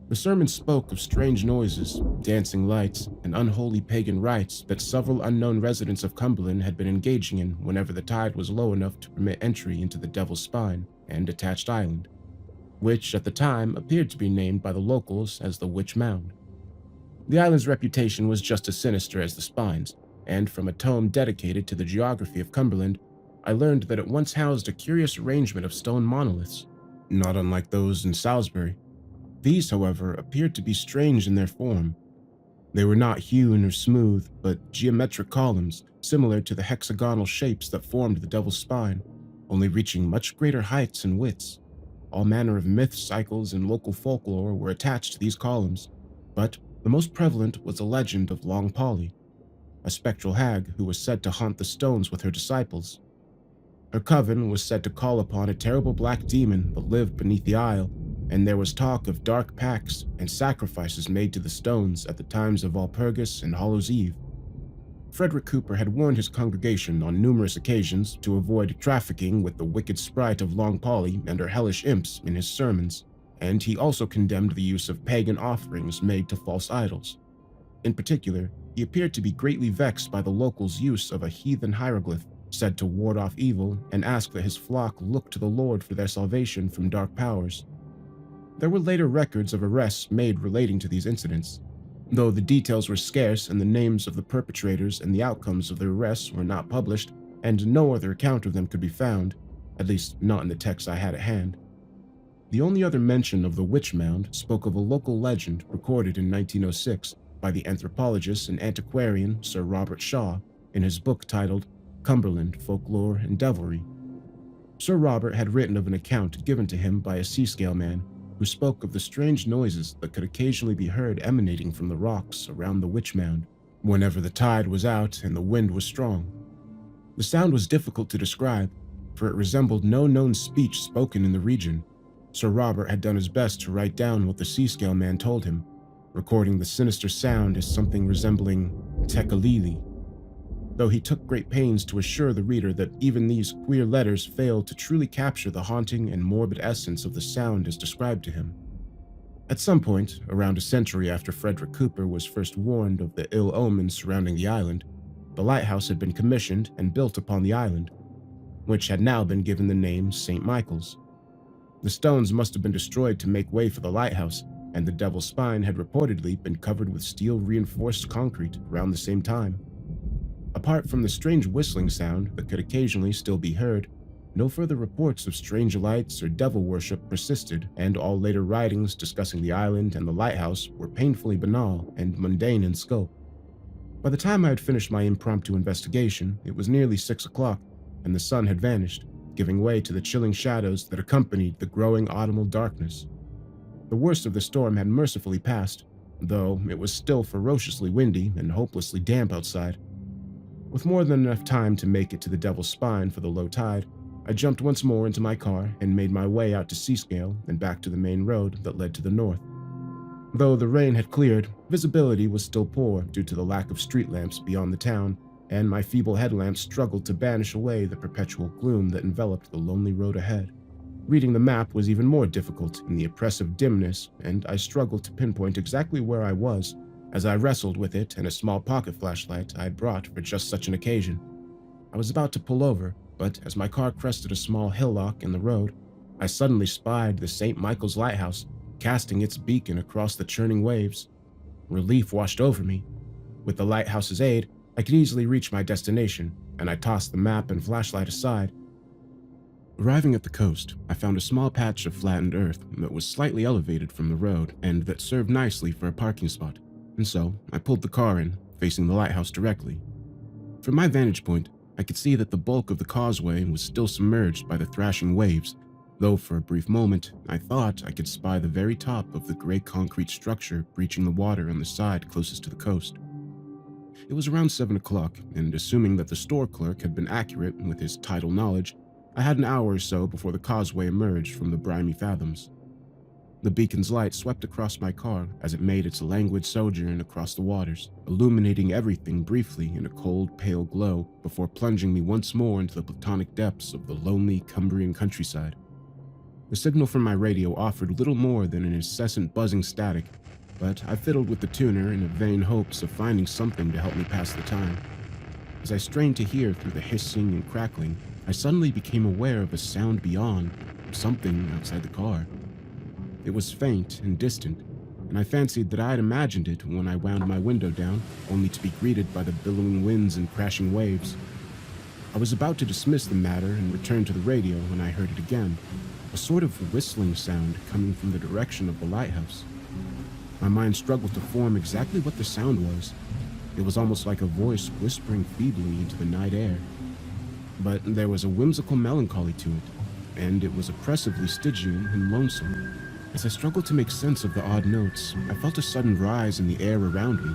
The sermon spoke of strange noises, dancing lights, and unholy pagan rites that several unknown residents of Cumberland had been engaging in whenever the tide was low enough to permit entry into the Devil's Spine and attached island, which at the time appeared to be named by the locals as the Witch Mound. The island's reputation was just as sinister as the Spine's, and from a tome dedicated to the geography of Cumberland, I learned that it once housed a curious arrangement of stone monoliths, not unlike those in Salisbury. These, however, appeared to be strange in their form. They were not hewn or smooth, but geometric columns, similar to the hexagonal shapes that formed the Devil's Spine, only reaching much greater heights and widths. All manner of myth cycles and local folklore were attached to these columns, but the most prevalent was the legend of Long Polly, a spectral hag who was said to haunt the stones with her disciples. Her coven was said to call upon a terrible black demon that lived beneath the isle, and there was talk of dark pacts and sacrifices made to the stones at the times of Walpurgis and Hallows Eve. Frederick Cooper had warned his congregation on numerous occasions to avoid trafficking with the wicked sprite of Long Polly and her hellish imps in his sermons, and he also condemned the use of pagan offerings made to false idols. In particular, he appeared to be greatly vexed by the locals' use of a heathen hieroglyph said to ward off evil and ask that his flock look to the Lord for their salvation from dark powers. There were later records of arrests made relating to these incidents, though the details were scarce and the names of the perpetrators and the outcomes of their arrests were not published, and no other account of them could be found, at least not in the text I had at hand. The only other mention of the Witch Mound spoke of a local legend recorded in 1906 by the anthropologist and antiquarian Sir Robert Shaw in his book titled Cumberland, Folklore and Devilry. Sir Robert had written of an account given to him by a seascale man who spoke of the strange noises that could occasionally be heard emanating from the rocks around the Witch Mound whenever the tide was out and the wind was strong. The sound was difficult to describe, for it resembled no known speech spoken in the region. Sir Robert had done his best to write down what the seascale man told him, recording the sinister sound as something resembling tekalili, though he took great pains to assure the reader that even these queer letters failed to truly capture the haunting and morbid essence of the sound as described to him. At some point, around a century after Frederick Cooper was first warned of the ill omens surrounding the island, the lighthouse had been commissioned and built upon the island, which had now been given the name St. Michael's. The stones must have been destroyed to make way for the lighthouse, and the Devil's Spine had reportedly been covered with steel-reinforced concrete around the same time. Apart from the strange whistling sound that could occasionally still be heard, no further reports of strange lights or devil worship persisted, and all later writings discussing the island and the lighthouse were painfully banal and mundane in scope. By the time I had finished my impromptu investigation, it was nearly 6 o'clock, and the sun had vanished, giving way to the chilling shadows that accompanied the growing autumnal darkness. The worst of the storm had mercifully passed, though it was still ferociously windy and hopelessly damp outside. With more than enough time to make it to the Devil's Spine for the low tide, I jumped once more into my car and made my way out to Seascale and back to the main road that led to the north. Though the rain had cleared, visibility was still poor due to the lack of street lamps beyond the town, and my feeble headlamps struggled to banish away the perpetual gloom that enveloped the lonely road ahead. Reading the map was even more difficult in the oppressive dimness, and I struggled to pinpoint exactly where I was as I wrestled with it and a small pocket flashlight I had brought for just such an occasion. I was about to pull over, but as my car crested a small hillock in the road, I suddenly spied the St. Michael's lighthouse casting its beacon across the churning waves. Relief washed over me. With the lighthouse's aid, I could easily reach my destination, and I tossed the map and flashlight aside. Arriving at the coast, I found a small patch of flattened earth that was slightly elevated from the road and that served nicely for a parking spot, and so I pulled the car in, facing the lighthouse directly. From my vantage point, I could see that the bulk of the causeway was still submerged by the thrashing waves, though for a brief moment I thought I could spy the very top of the gray concrete structure breaching the water on the side closest to the coast. It was around 7 o'clock, and assuming that the store clerk had been accurate with his tidal knowledge, I had an hour or so before the causeway emerged from the briny fathoms. The beacon's light swept across my car as it made its languid sojourn across the waters, illuminating everything briefly in a cold, pale glow before plunging me once more into the platonic depths of the lonely Cumbrian countryside. The signal from my radio offered little more than an incessant buzzing static, but I fiddled with the tuner in a vain hopes of finding something to help me pass the time. As I strained to hear through the hissing and crackling, I suddenly became aware of a sound beyond, something outside the car. It was faint and distant, and I fancied that I had imagined it when I wound my window down, only to be greeted by the billowing winds and crashing waves. I was about to dismiss the matter and return to the radio when I heard it again, a sort of whistling sound coming from the direction of the lighthouse. My mind struggled to form exactly what the sound was. It was almost like a voice whispering feebly into the night air. But there was a whimsical melancholy to it, and it was oppressively Stygian and lonesome. As I struggled to make sense of the odd notes, I felt a sudden rise in the air around me.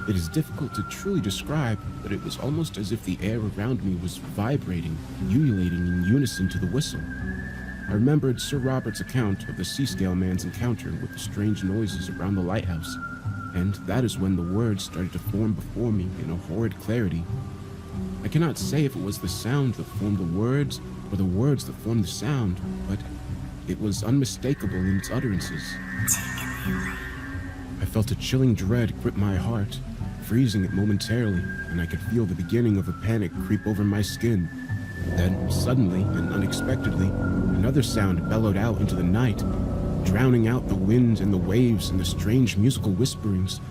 It is difficult to truly describe, but it was almost as if the air around me was vibrating, ululating in unison to the whistle. I remembered Sir Robert's account of the Seascale man's encounter with the strange noises around the lighthouse, and that is when the words started to form before me in a horrid clarity. I cannot say if it was the sound that formed the words, or the words that formed the sound, but it was unmistakable in its utterances. I felt a chilling dread grip my heart, freezing it momentarily, and I could feel the beginning of a panic creep over my skin. Then, suddenly and unexpectedly, another sound bellowed out into the night, drowning out the wind and the waves and the strange musical whisperings.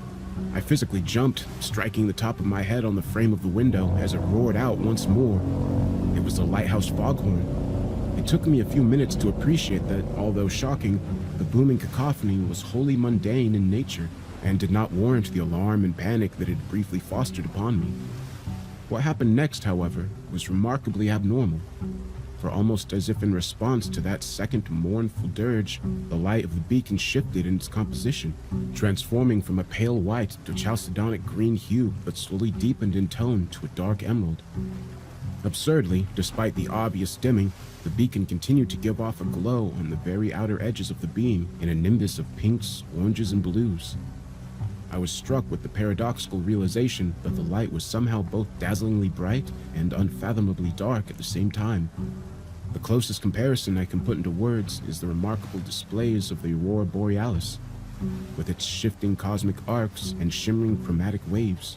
I physically jumped, striking the top of my head on the frame of the window as it roared out once more. It was the lighthouse foghorn. It took me a few minutes to appreciate that, although shocking, the booming cacophony was wholly mundane in nature and did not warrant the alarm and panic that had briefly fostered upon me. What happened next, however, was remarkably abnormal, for almost as if in response to that second mournful dirge, the light of the beacon shifted in its composition, transforming from a pale white to chalcedonic green hue that slowly deepened in tone to a dark emerald. Absurdly, despite the obvious dimming, the beacon continued to give off a glow on the very outer edges of the beam in a nimbus of pinks, oranges, and blues. I was struck with the paradoxical realization that the light was somehow both dazzlingly bright and unfathomably dark at the same time. The closest comparison I can put into words is the remarkable displays of the aurora borealis, with its shifting cosmic arcs and shimmering chromatic waves.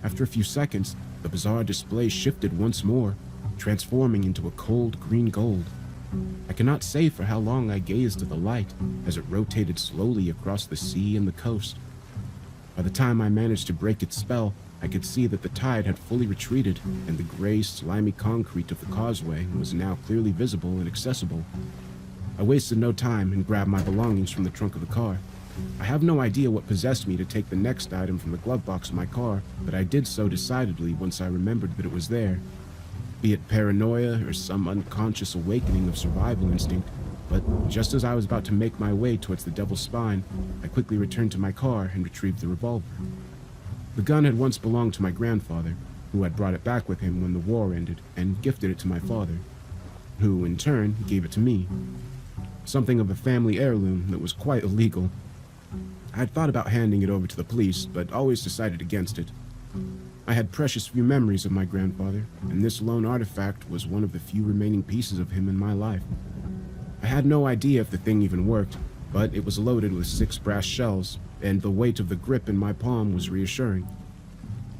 After a few seconds, the bizarre display shifted once more, transforming into a cold green gold. I cannot say for how long I gazed at the light as it rotated slowly across the sea and the coast. By the time I managed to break its spell, I could see that the tide had fully retreated, and the gray, slimy concrete of the causeway was now clearly visible and accessible. I wasted no time and grabbed my belongings from the trunk of the car. I have no idea what possessed me to take the next item from the glove box of my car, but I did so decidedly once I remembered that it was there. Be it paranoia or some unconscious awakening of survival instinct, but just as I was about to make my way towards the Devil's Spine, I quickly returned to my car and retrieved the revolver. The gun had once belonged to my grandfather, who had brought it back with him when the war ended and gifted it to my father, who, in turn, gave it to me. Something of a family heirloom that was quite illegal. I had thought about handing it over to the police, but always decided against it. I had precious few memories of my grandfather, and this lone artifact was one of the few remaining pieces of him in my life. I had no idea if the thing even worked, but it was loaded with 6 brass shells, and the weight of the grip in my palm was reassuring.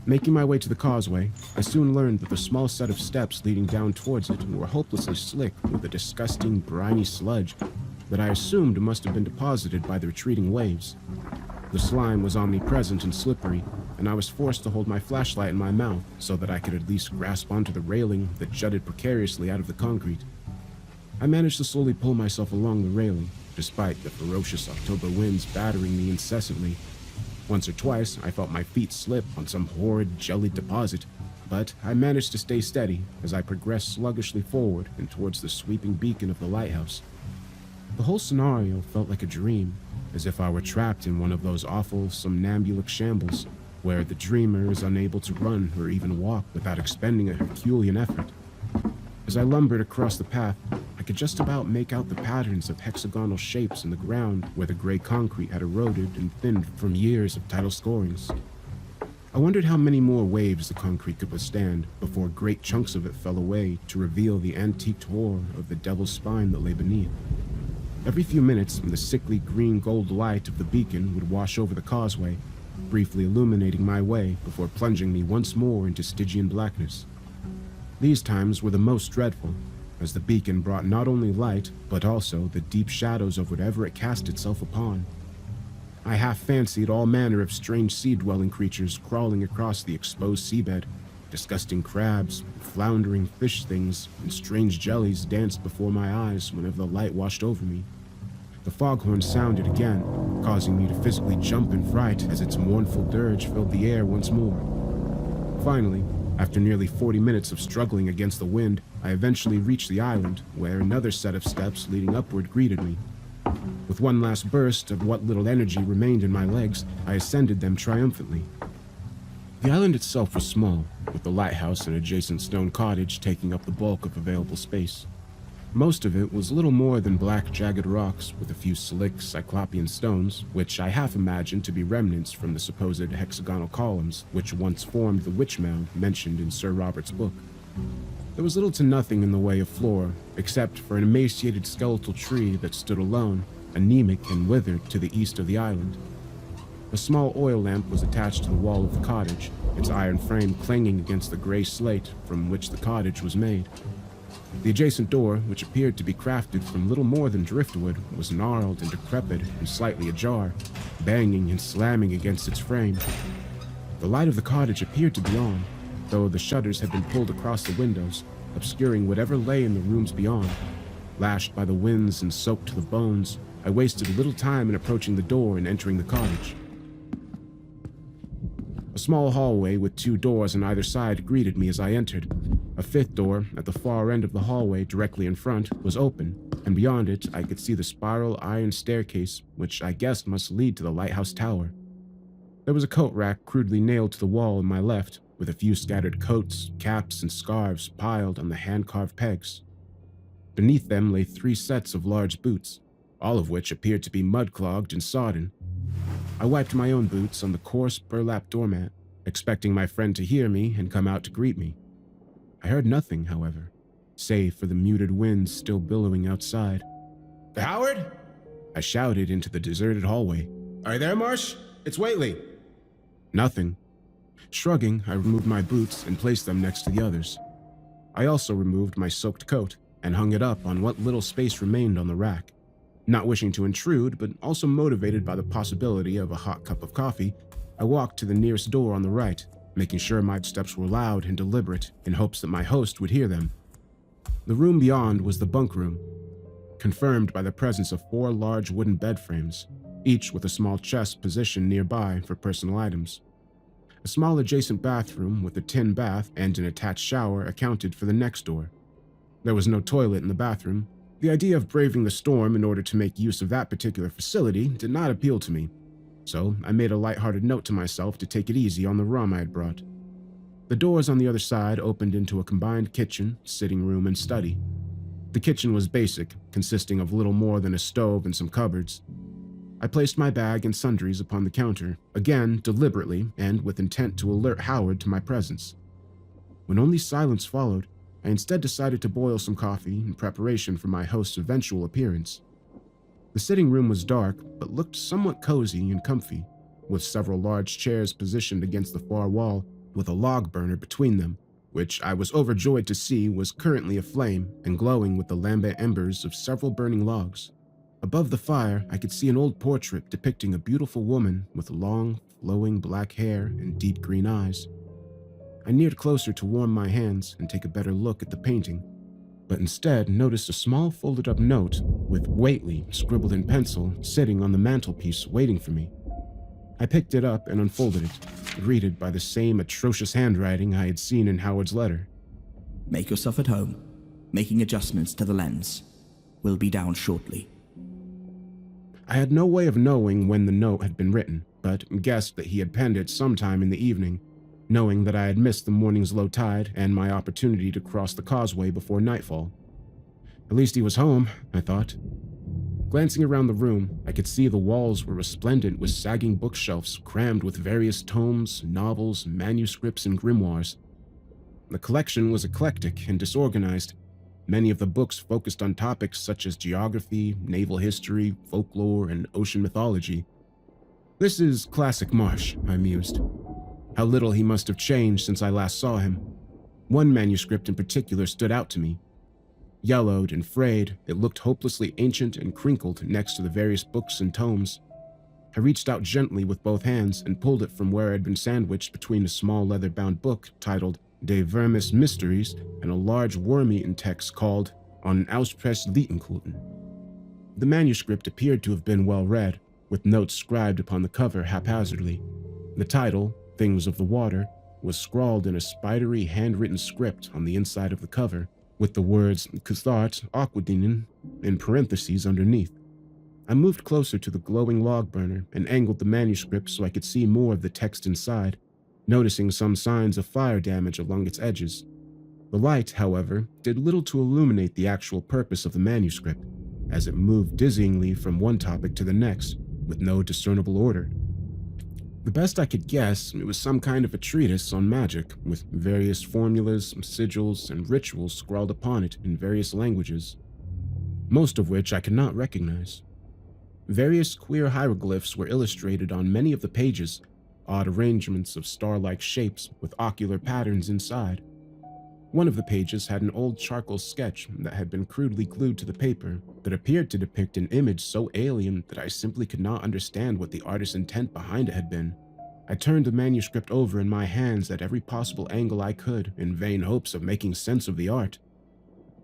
Making my way to the causeway, I soon learned that the small set of steps leading down towards it were hopelessly slick with a disgusting, briny sludge that I assumed must have been deposited by the retreating waves. The slime was omnipresent and slippery, and I was forced to hold my flashlight in my mouth so that I could at least grasp onto the railing that jutted precariously out of the concrete. I managed to slowly pull myself along the railing, despite the ferocious October winds battering me incessantly. Once or twice, I felt my feet slip on some horrid, jellied deposit, but I managed to stay steady as I progressed sluggishly forward and towards the sweeping beacon of the lighthouse. The whole scenario felt like a dream, as if I were trapped in one of those awful somnambulic shambles, where the dreamer is unable to run or even walk without expending a Herculean effort. As I lumbered across the path, I could just about make out the patterns of hexagonal shapes in the ground where the gray concrete had eroded and thinned from years of tidal scorings. I wondered how many more waves the concrete could withstand before great chunks of it fell away to reveal the antiqued horror of the devil's spine that lay beneath. Every few minutes, the sickly green-gold light of the beacon would wash over the causeway, briefly illuminating my way before plunging me once more into Stygian blackness. These times were the most dreadful, as the beacon brought not only light, but also the deep shadows of whatever it cast itself upon. I half fancied all manner of strange sea-dwelling creatures crawling across the exposed seabed. Disgusting crabs, floundering fish things, and strange jellies danced before my eyes whenever the light washed over me. The foghorn sounded again, causing me to physically jump in fright as its mournful dirge filled the air once more. Finally, after nearly 40 minutes of struggling against the wind, I eventually reached the island, where another set of steps leading upward greeted me. With one last burst of what little energy remained in my legs, I ascended them triumphantly. The island itself was small, with the lighthouse and adjacent stone cottage taking up the bulk of available space. Most of it was little more than black, jagged rocks with a few slick, cyclopean stones, which I half imagined to be remnants from the supposed hexagonal columns which once formed the witch mound mentioned in Sir Robert's book. There was little to nothing in the way of flora, except for an emaciated skeletal tree that stood alone, anemic and withered to the east of the island. A small oil lamp was attached to the wall of the cottage, its iron frame clanging against the gray slate from which the cottage was made. The adjacent door, which appeared to be crafted from little more than driftwood, was gnarled and decrepit and slightly ajar, banging and slamming against its frame. The light of the cottage appeared to be on, though the shutters had been pulled across the windows, obscuring whatever lay in the rooms beyond. Lashed by the winds and soaked to the bones, I wasted little time in approaching the door and entering the cottage. A small hallway with 2 doors on either side greeted me as I entered. A 5th door, at the far end of the hallway directly in front, was open, and beyond it I could see the spiral iron staircase, which I guessed must lead to the lighthouse tower. There was a coat rack crudely nailed to the wall on my left, with a few scattered coats, caps, and scarves piled on the hand-carved pegs. Beneath them lay 3 sets of large boots, all of which appeared to be mud-clogged and sodden. I wiped my own boots on the coarse burlap doormat, expecting my friend to hear me and come out to greet me. I heard nothing, however, save for the muted wind still billowing outside. "Howard?" I shouted into the deserted hallway. "Are you there, Marsh? It's Whately." Nothing. Shrugging, I removed my boots and placed them next to the others. I also removed my soaked coat and hung it up on what little space remained on the rack. Not wishing to intrude, but also motivated by the possibility of a hot cup of coffee, I walked to the nearest door on the right, making sure my steps were loud and deliberate in hopes that my host would hear them. The room beyond was the bunk room, confirmed by the presence of 4 large wooden bed frames, each with a small chest positioned nearby for personal items. A small adjacent bathroom with a tin bath and an attached shower accounted for the next door. There was no toilet in the bathroom. The idea of braving the storm in order to make use of that particular facility did not appeal to me, so I made a lighthearted note to myself to take it easy on the rum I had brought. The doors on the other side opened into a combined kitchen, sitting room, and study. The kitchen was basic, consisting of little more than a stove and some cupboards. I placed my bag and sundries upon the counter, again deliberately and with intent to alert Howard to my presence. When only silence followed, I instead decided to boil some coffee in preparation for my host's eventual appearance. The sitting room was dark, but looked somewhat cozy and comfy, with several large chairs positioned against the far wall, with a log burner between them, which I was overjoyed to see was currently aflame and glowing with the lambent embers of several burning logs. Above the fire, I could see an old portrait depicting a beautiful woman with long, flowing black hair and deep green eyes. I neared closer to warm my hands and take a better look at the painting, but instead noticed a small folded-up note with Whately scribbled in pencil sitting on the mantelpiece waiting for me. I picked it up and unfolded it, greeted by the same atrocious handwriting I had seen in Howard's letter. Make yourself at home. Making adjustments to the lens. Will be down shortly. I had no way of knowing when the note had been written, but guessed that he had penned it sometime in the evening, knowing that I had missed the morning's low tide and my opportunity to cross the causeway before nightfall. At least he was home, I thought. Glancing around the room, I could see the walls were resplendent with sagging bookshelves crammed with various tomes, novels, manuscripts, and grimoires. The collection was eclectic and disorganized. Many of the books focused on topics such as geography, naval history, folklore, and ocean mythology. This is classic Marsh, I mused. How little he must have changed since I last saw him. One manuscript in particular stood out to me. Yellowed and frayed, it looked hopelessly ancient and crinkled next to the various books and tomes. I reached out gently with both hands and pulled it from where it had been sandwiched between a small leather-bound book titled De Vermis Mysteries and a large worm-eaten text called On Auspress Lietenkulten. The manuscript appeared to have been well read, with notes scribed upon the cover haphazardly. The title, Things of the Water, was scrawled in a spidery handwritten script on the inside of the cover, with the words Kuthart Aquadinen in parentheses underneath. I moved closer to the glowing log burner and angled the manuscript so I could see more of the text inside, noticing some signs of fire damage along its edges. The light, however, did little to illuminate the actual purpose of the manuscript, as it moved dizzyingly from one topic to the next, with no discernible order. The best I could guess, it was some kind of a treatise on magic, with various formulas, sigils, and rituals scrawled upon it in various languages, most of which I could not recognize. Various queer hieroglyphs were illustrated on many of the pages, odd arrangements of star-like shapes with ocular patterns inside. One of the pages had an old charcoal sketch that had been crudely glued to the paper that appeared to depict an image so alien that I simply could not understand what the artist's intent behind it had been. I turned the manuscript over in my hands at every possible angle I could in vain hopes of making sense of the art.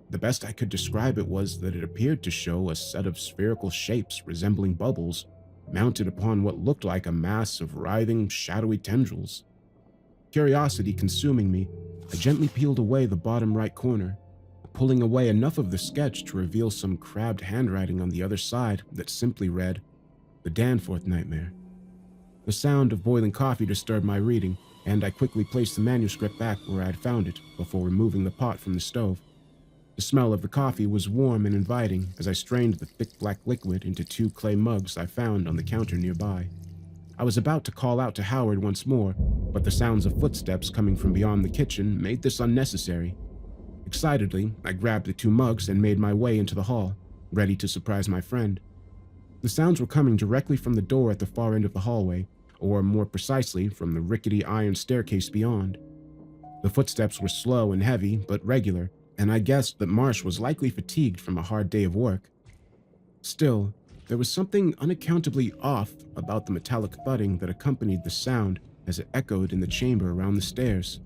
The best I could describe it was that it appeared to show a set of spherical shapes resembling bubbles, mounted upon what looked like a mass of writhing, shadowy tendrils. Curiosity consuming me, I gently peeled away the bottom right corner, pulling away enough of the sketch to reveal some crabbed handwriting on the other side that simply read, The Danforth Nightmare. The sound of boiling coffee disturbed my reading, and I quickly placed the manuscript back where I had found it before removing the pot from the stove. The smell of the coffee was warm and inviting as I strained the thick black liquid into 2 clay mugs I found on the counter nearby. I was about to call out to Howard once more, but the sounds of footsteps coming from beyond the kitchen made this unnecessary. Excitedly, I grabbed the 2 mugs and made my way into the hall, ready to surprise my friend. The sounds were coming directly from the door at the far end of the hallway, or more precisely, from the rickety iron staircase beyond. The footsteps were slow and heavy, but regular, and I guessed that Marsh was likely fatigued from a hard day of work. Still, there was something unaccountably off about the metallic thudding that accompanied the sound as it echoed in the chamber around the stairs.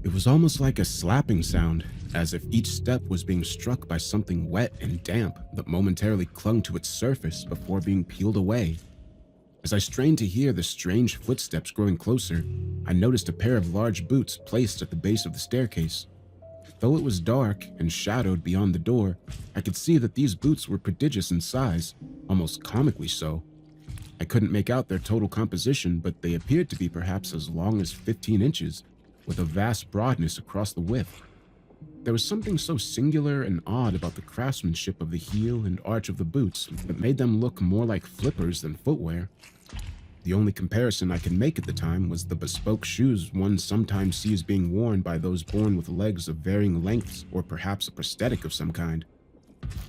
It was almost like a slapping sound, as if each step was being struck by something wet and damp that momentarily clung to its surface before being peeled away. As I strained to hear the strange footsteps growing closer, I noticed a pair of large boots placed at the base of the staircase. Though it was dark and shadowed beyond the door, I could see that these boots were prodigious in size, almost comically so. I couldn't make out their total composition, but they appeared to be perhaps as long as 15 inches, with a vast broadness across the width. There was something so singular and odd about the craftsmanship of the heel and arch of the boots that made them look more like flippers than footwear. The only comparison I could make at the time was the bespoke shoes one sometimes sees being worn by those born with legs of varying lengths or perhaps a prosthetic of some kind.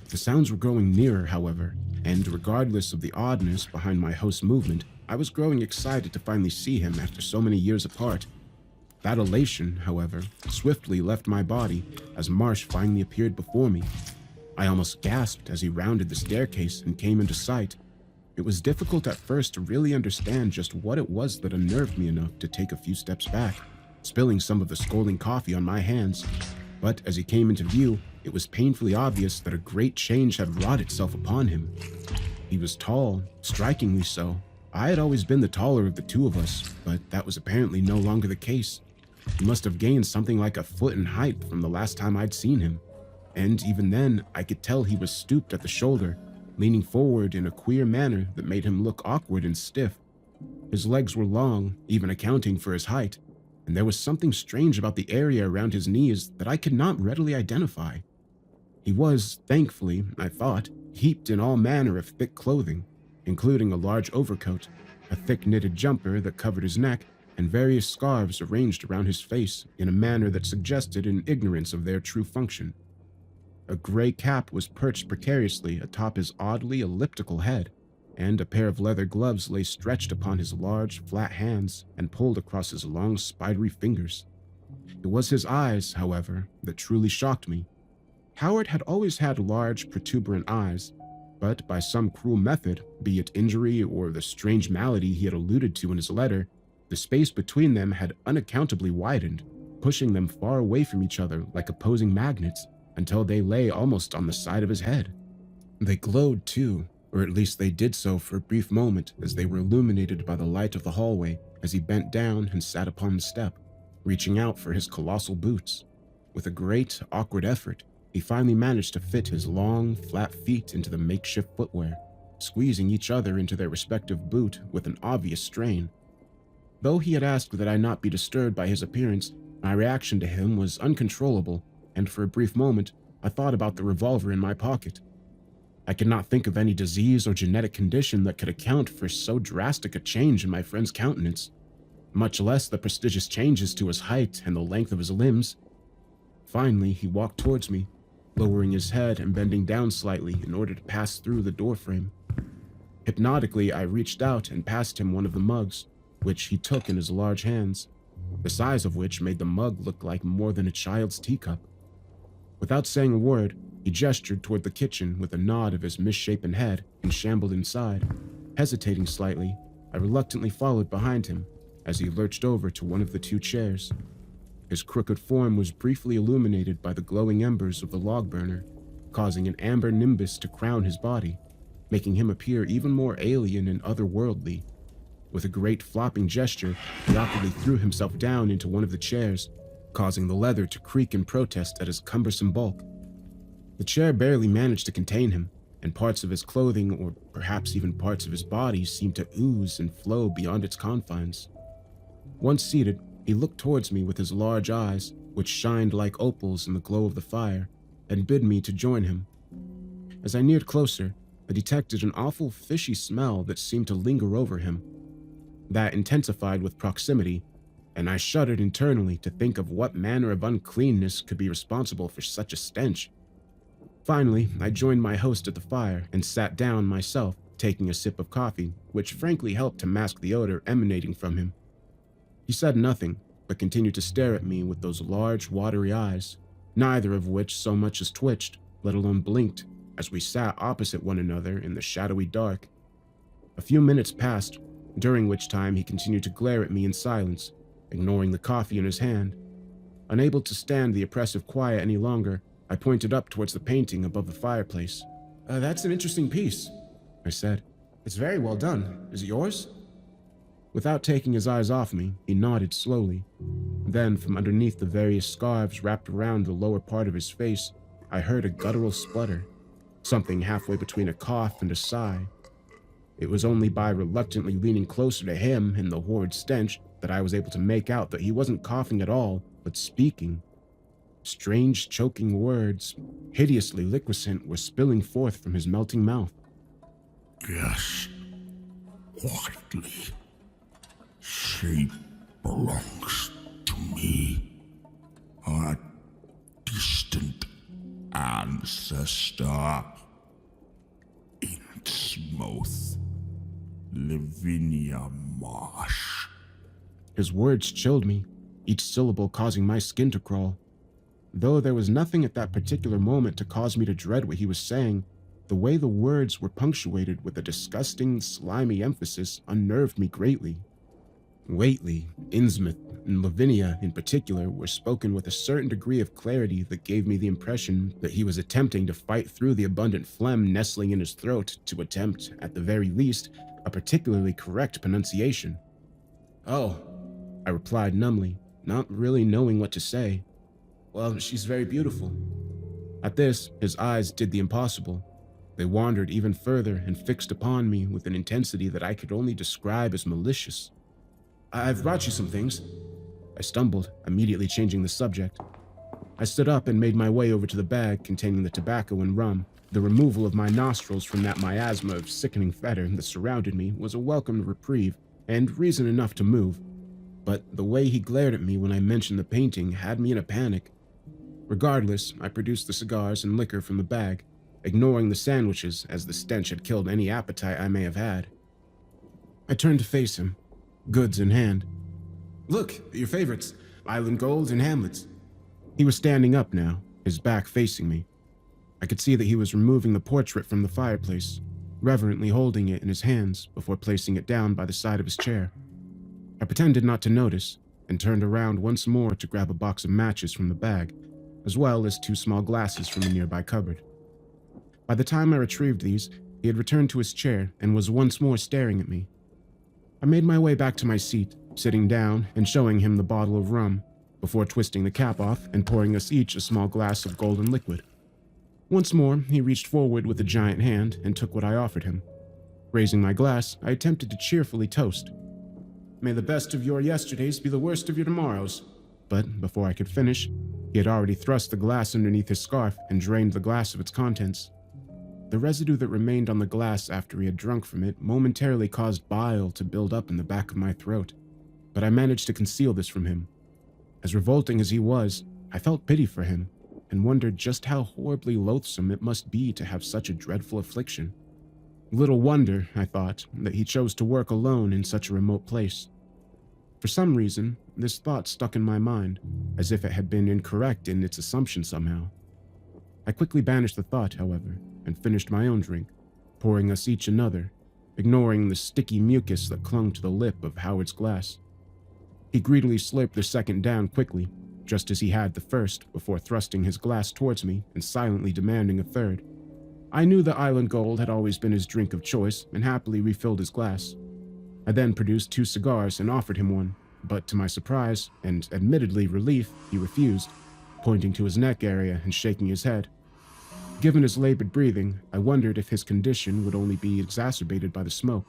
The sounds were growing nearer, however, and regardless of the oddness behind my host's movement, I was growing excited to finally see him after so many years apart. That elation, however, swiftly left my body as Marsh finally appeared before me. I almost gasped as he rounded the staircase and came into sight. It was difficult at first to really understand just what it was that unnerved me enough to take a few steps back, spilling some of the scalding coffee on my hands. But as he came into view, it was painfully obvious that a great change had wrought itself upon him. He was tall, strikingly so. I had always been the taller of the 2 of us, but that was apparently no longer the case. He must have gained something like a foot in height from the last time I'd seen him. And even then, I could tell he was stooped at the shoulder, leaning forward in a queer manner that made him look awkward and stiff. His legs were long, even accounting for his height, and there was something strange about the area around his knees that I could not readily identify. He was, thankfully, I thought, heaped in all manner of thick clothing, including a large overcoat, a thick knitted jumper that covered his neck, and various scarves arranged around his face in a manner that suggested an ignorance of their true function. A gray cap was perched precariously atop his oddly elliptical head, and a pair of leather gloves lay stretched upon his large, flat hands and pulled across his long, spidery fingers. It was his eyes, however, that truly shocked me. Howard had always had large, protuberant eyes, but by some cruel method, be it injury or the strange malady he had alluded to in his letter, the space between them had unaccountably widened, pushing them far away from each other like opposing magnets until they lay almost on the side of his head. They glowed too, or at least they did so for a brief moment as they were illuminated by the light of the hallway as he bent down and sat upon the step, reaching out for his colossal boots. With a great, awkward effort, he finally managed to fit his long, flat feet into the makeshift footwear, squeezing each other into their respective boot with an obvious strain. Though he had asked that I not be disturbed by his appearance, my reaction to him was uncontrollable, and for a brief moment, I thought about the revolver in my pocket. I could not think of any disease or genetic condition that could account for so drastic a change in my friend's countenance, much less the prodigious changes to his height and the length of his limbs. Finally, he walked towards me, lowering his head and bending down slightly in order to pass through the doorframe. Hypnotically, I reached out and passed him one of the mugs, which he took in his large hands, the size of which made the mug look like more than a child's teacup. Without saying a word, he gestured toward the kitchen with a nod of his misshapen head and shambled inside. Hesitating slightly, I reluctantly followed behind him as he lurched over to one of the two chairs. His crooked form was briefly illuminated by the glowing embers of the log burner, causing an amber nimbus to crown his body, making him appear even more alien and otherworldly. With a great flopping gesture, he awkwardly threw himself down into one of the chairs, causing the leather to creak in protest at his cumbersome bulk. The chair barely managed to contain him, and parts of his clothing, or perhaps even parts of his body, seemed to ooze and flow beyond its confines. Once seated, he looked towards me with his large eyes, which shined like opals in the glow of the fire, and bid me to join him. As I neared closer, I detected an awful fishy smell that seemed to linger over him. That intensified with proximity, and I shuddered internally to think of what manner of uncleanness could be responsible for such a stench. Finally, I joined my host at the fire and sat down myself, taking a sip of coffee, which frankly helped to mask the odor emanating from him. He said nothing, but continued to stare at me with those large, watery eyes, neither of which so much as twitched, let alone blinked, as we sat opposite one another in the shadowy dark. A few minutes passed, during which time he continued to glare at me in silence, ignoring the coffee in his hand. Unable to stand the oppressive quiet any longer, I pointed up towards the painting above the fireplace. That's an interesting piece," I said. "It's very well done. Is it yours?" Without taking his eyes off me, he nodded slowly. Then, from underneath the various scarves wrapped around the lower part of his face, I heard a guttural splutter, something halfway between a cough and a sigh. It was only by reluctantly leaning closer to him in the horrid stench that I was able to make out that he wasn't coughing at all, but speaking. Strange, choking words, hideously liquescent, were spilling forth from his melting mouth. Yes, quietly. She belongs to me, a distant ancestor. Innsmouth, Lavinia Marsh. His words chilled me, each syllable causing my skin to crawl. Though there was nothing at that particular moment to cause me to dread what he was saying, the way the words were punctuated with a disgusting, slimy emphasis unnerved me greatly. Whately, Innsmouth, and Lavinia in particular were spoken with a certain degree of clarity that gave me the impression that he was attempting to fight through the abundant phlegm nestling in his throat to attempt, at the very least, a particularly correct pronunciation. "Oh," I replied numbly, not really knowing what to say. "Well, she's very beautiful." At this, his eyes did the impossible. They wandered even further and fixed upon me with an intensity that I could only describe as malicious. "I've brought you some things." I stumbled, immediately changing the subject. I stood up and made my way over to the bag containing the tobacco and rum. The removal of my nostrils from that miasma of sickening fettor that surrounded me was a welcome reprieve and reason enough to move. But the way he glared at me when I mentioned the painting had me in a panic. Regardless, I produced the cigars and liquor from the bag, ignoring the sandwiches as the stench had killed any appetite I may have had. I turned to face him, goods in hand. "Look, your favorites, Island Gold and Hamlet's." He was standing up now, his back facing me. I could see that he was removing the portrait from the fireplace, reverently holding it in his hands before placing it down by the side of his chair. I pretended not to notice and turned around once more to grab a box of matches from the bag, as well as 2 small glasses from a nearby cupboard. By the time I retrieved these, he had returned to his chair and was once more staring at me. I made my way back to my seat, sitting down and showing him the bottle of rum, before twisting the cap off and pouring us each a small glass of golden liquid. Once more, he reached forward with a giant hand and took what I offered him. Raising my glass, I attempted to cheerfully toast. "May the best of your yesterdays be the worst of your tomorrows." But before I could finish, he had already thrust the glass underneath his scarf and drained the glass of its contents. The residue that remained on the glass after he had drunk from it momentarily caused bile to build up in the back of my throat, but I managed to conceal this from him. As revolting as he was, I felt pity for him and wondered just how horribly loathsome it must be to have such a dreadful affliction. Little wonder, I thought, that he chose to work alone in such a remote place. For some reason, this thought stuck in my mind, as if it had been incorrect in its assumption somehow. I quickly banished the thought, however, and finished my own drink, pouring us each another, ignoring the sticky mucus that clung to the lip of Howard's glass. He greedily slurped the second down quickly, just as he had the first, before thrusting his glass towards me and silently demanding a third. I knew the Island Gold had always been his drink of choice and happily refilled his glass. I then produced 2 cigars and offered him one, but to my surprise, and admittedly relief, he refused, pointing to his neck area and shaking his head. Given his labored breathing, I wondered if his condition would only be exacerbated by the smoke,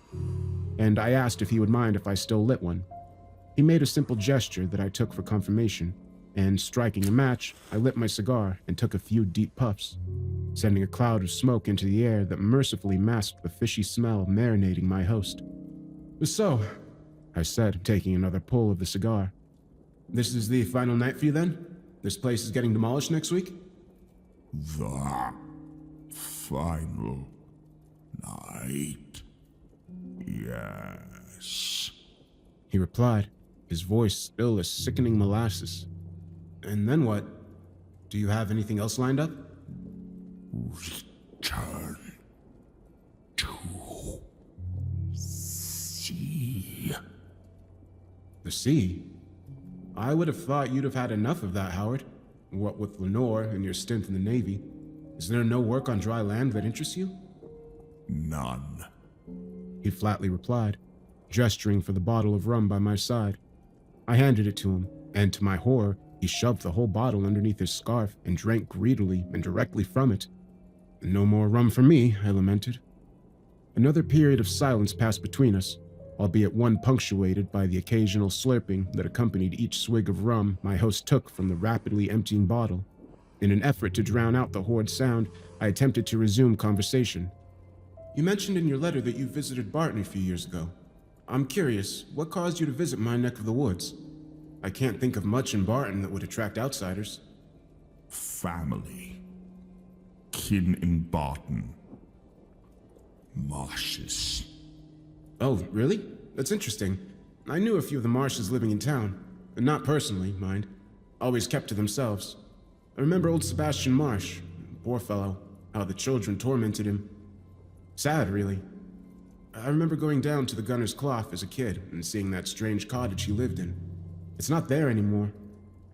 and I asked if he would mind if I still lit one. He made a simple gesture that I took for confirmation, and striking a match, I lit my cigar and took a few deep puffs, sending a cloud of smoke into the air that mercifully masked the fishy smell marinating my host. "So," I said, taking another pull of the cigar, "this is the final night for you then? This place is getting demolished next week?" The final night. Yes. He replied, his voice still a sickening molasses. "And then what? Do you have anything else lined up?" Return to sea. The sea? I would have thought you'd have had enough of that, Howard. What with Lenore and your stint in the Navy, is there no work on dry land that interests you? None. He flatly replied, gesturing for the bottle of rum by my side. I handed it to him, and to my horror, he shoved the whole bottle underneath his scarf and drank greedily and directly from it. "No more rum for me," I lamented. Another period of silence passed between us, albeit one punctuated by the occasional slurping that accompanied each swig of rum my host took from the rapidly emptying bottle. In an effort to drown out the horrid sound, I attempted to resume conversation. "You mentioned in your letter that you visited Barton a few years ago. I'm curious, what caused you to visit my neck of the woods? I can't think of much in Barton that would attract outsiders." Family. Kin in Barton. Marshes. Oh, really? That's interesting. I knew a few of the Marshes living in town. Not personally, mind. Always kept to themselves. I remember old Sebastian Marsh. Poor fellow. How the children tormented him. Sad, really. I remember going down to the Gunner's Clough as a kid and seeing that strange cottage he lived in. It's not there anymore.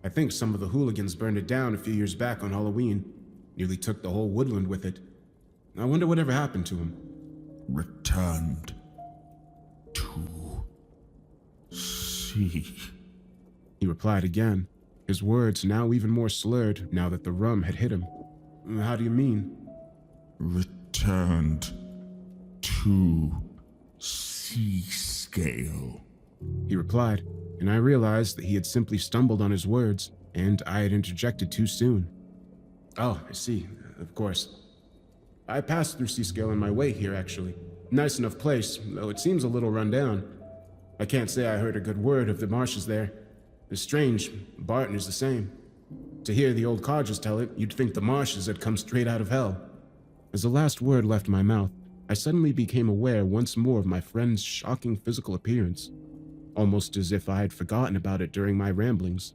I think some of the hooligans burned it down a few years back on Halloween. Nearly took the whole woodland with it. I wonder whatever happened to him. Returned to sea. He replied again, his words now even more slurred now that the rum had hit him. How do you mean? Returned to sea scale. He replied, and I realized that he had simply stumbled on his words, and I had interjected too soon. Oh, I see. Of course. I passed through Seascale on my way here, actually. Nice enough place, though it seems a little run down. I can't say I heard a good word of the Marshes there. It's strange, Barton is the same. To hear the old codgers tell it, you'd think the Marshes had come straight out of hell. As the last word left my mouth, I suddenly became aware once more of my friend's shocking physical appearance, almost as if I had forgotten about it during my ramblings.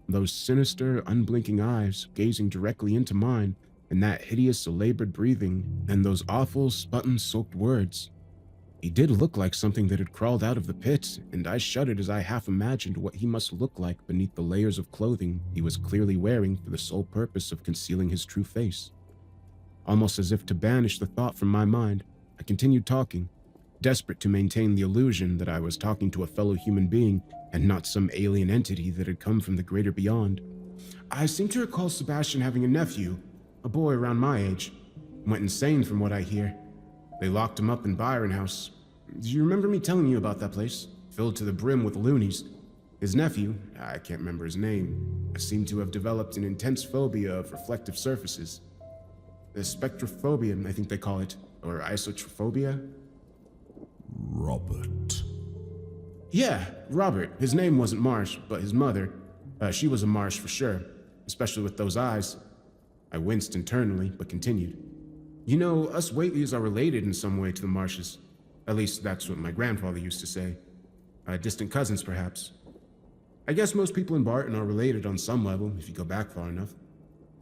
Those sinister, unblinking eyes gazing directly into mine, and that hideous, labored breathing, and those awful, sputton-soaked words. He did look like something that had crawled out of the pit, and I shuddered as I half imagined what he must look like beneath the layers of clothing he was clearly wearing for the sole purpose of concealing his true face. Almost as if to banish the thought from my mind, I continued talking, desperate to maintain the illusion that I was talking to a fellow human being and not some alien entity that had come from the greater beyond. I seem to recall Sebastian having a nephew, a boy around my age. Went insane from what I hear. They locked him up in Byron House. Do you remember me telling you about that place? Filled to the brim with loonies. His nephew, I can't remember his name, seemed to have developed an intense phobia of reflective surfaces. The spectrophobia, I think they call it, or isotrophobia. Robert. Yeah, Robert. His name wasn't Marsh, but his mother. She was a Marsh for sure, especially with those eyes. I winced internally, but continued. You know, us Whateleys are related in some way to the Marshes. At least that's what my grandfather used to say. Distant cousins, perhaps. I guess most people in Barton are related on some level, if you go back far enough.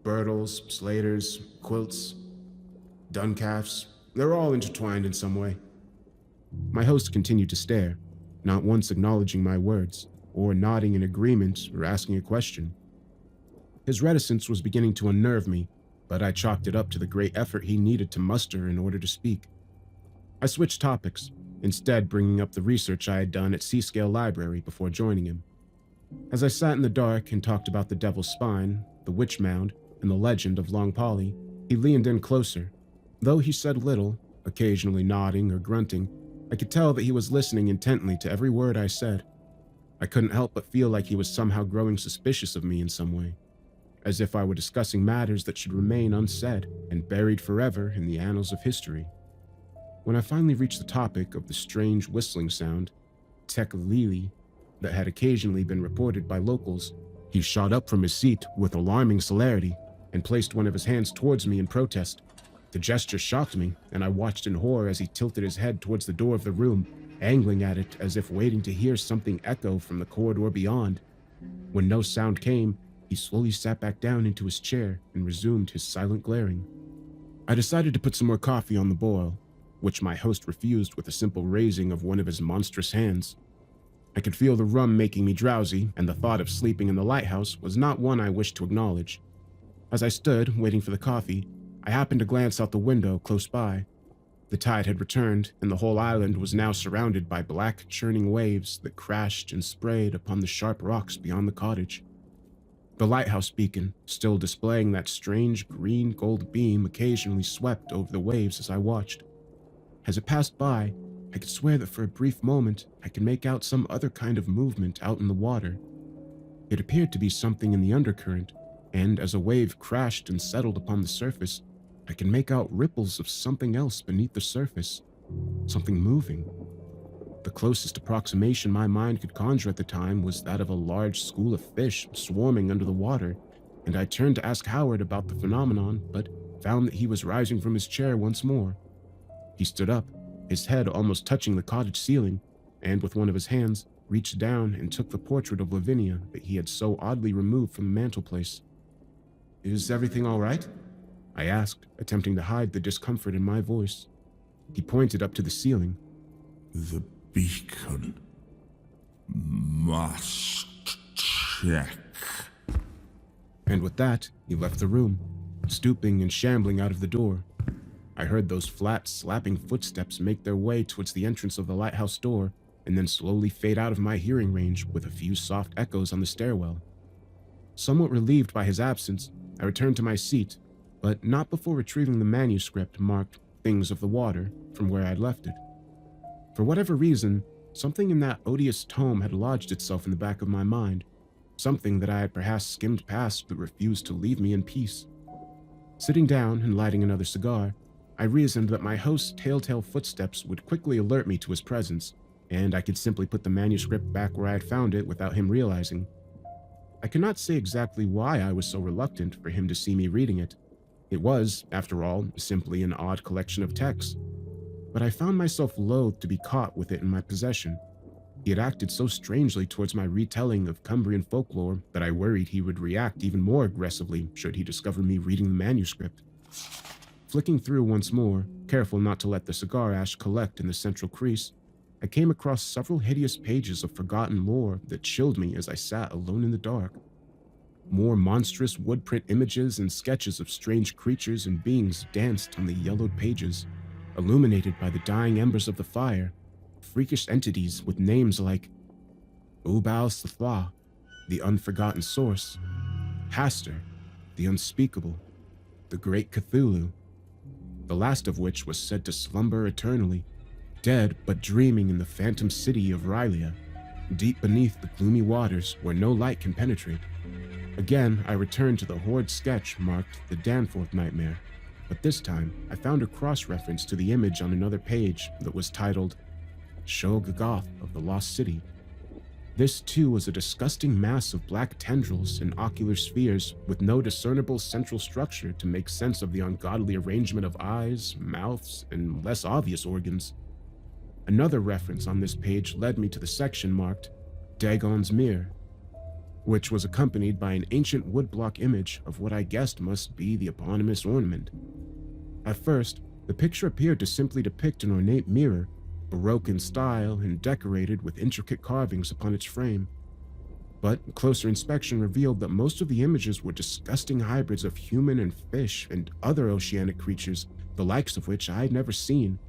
Birtles, Slaters, Quilts, Duncalfs, they're all intertwined in some way. My host continued to stare, not once acknowledging my words, or nodding in agreement or asking a question. His reticence was beginning to unnerve me, but I chalked it up to the great effort he needed to muster in order to speak. I switched topics, instead bringing up the research I had done at Seascale Library before joining him. As I sat in the dark and talked about the Devil's Spine, the Witch Mound, and the legend of Long Polly, he leaned in closer. Though he said little, occasionally nodding or grunting, I could tell that he was listening intently to every word I said. I couldn't help but feel like he was somehow growing suspicious of me in some way, as if I were discussing matters that should remain unsaid and buried forever in the annals of history. When I finally reached the topic of the strange whistling sound, teklili, that had occasionally been reported by locals, he shot up from his seat with alarming celerity and placed one of his hands towards me in protest. The gesture shocked me, and I watched in horror as he tilted his head towards the door of the room, angling at it as if waiting to hear something echo from the corridor beyond. When no sound came, he slowly sat back down into his chair and resumed his silent glaring. I decided to put some more coffee on the boil, which my host refused with a simple raising of one of his monstrous hands. I could feel the rum making me drowsy, and the thought of sleeping in the lighthouse was not one I wished to acknowledge. As I stood, waiting for the coffee, I happened to glance out the window close by. The tide had returned, and the whole island was now surrounded by black, churning waves that crashed and sprayed upon the sharp rocks beyond the cottage. The lighthouse beacon, still displaying that strange green-gold beam, occasionally swept over the waves as I watched. As it passed by, I could swear that for a brief moment I could make out some other kind of movement out in the water. It appeared to be something in the undercurrent, and as a wave crashed and settled upon the surface, I could make out ripples of something else beneath the surface, something moving. The closest approximation my mind could conjure at the time was that of a large school of fish swarming under the water, and I turned to ask Howard about the phenomenon, but found that he was rising from his chair once more. He stood up, his head almost touching the cottage ceiling, and with one of his hands, reached down and took the portrait of Lavinia that he had so oddly removed from the mantelpiece. "Is everything all right?" I asked, attempting to hide the discomfort in my voice. He pointed up to the ceiling. The beacon must check. And with that, he left the room, stooping and shambling out of the door. I heard those flat, slapping footsteps make their way towards the entrance of the lighthouse door, and then slowly fade out of my hearing range with a few soft echoes on the stairwell. Somewhat relieved by his absence, I returned to my seat, but not before retrieving the manuscript marked Things of the Water from where I'd left it. For whatever reason, something in that odious tome had lodged itself in the back of my mind. something that I had perhaps skimmed past but refused to leave me in peace. Sitting down and lighting another cigar, I reasoned that my host's telltale footsteps would quickly alert me to his presence, and I could simply put the manuscript back where I had found it without him realizing. I cannot say exactly why I was so reluctant for him to see me reading it. It was, after all, simply an odd collection of texts, but I found myself loath to be caught with it in my possession. He had acted so strangely towards my retelling of Cumbrian folklore that I worried he would react even more aggressively should he discover me reading the manuscript. Flicking through once more, careful not to let the cigar ash collect in the central crease, I came across several hideous pages of forgotten lore that chilled me as I sat alone in the dark. More monstrous woodprint images and sketches of strange creatures and beings danced on the yellowed pages, illuminated by the dying embers of the fire. Freakish entities with names like Ubal Sathwa, the unforgotten source, Hastur, the unspeakable, the great Cthulhu, the last of which was said to slumber eternally, dead but dreaming in the phantom city of Rylea, deep beneath the gloomy waters where no light can penetrate. Again, I returned to the horrid sketch marked the Danforth Nightmare, but this time I found a cross-reference to the image on another page that was titled Shoggoth of the Lost City. This too was a disgusting mass of black tendrils and ocular spheres with no discernible central structure to make sense of the ungodly arrangement of eyes, mouths, and less obvious organs. Another reference on this page led me to the section marked Dagon's Mirror, which was accompanied by an ancient woodblock image of what I guessed must be the eponymous ornament. At first, the picture appeared to simply depict an ornate mirror, Baroque in style and decorated with intricate carvings upon its frame. But closer inspection revealed that most of the images were disgusting hybrids of human and fish and other oceanic creatures, the likes of which I had never seen.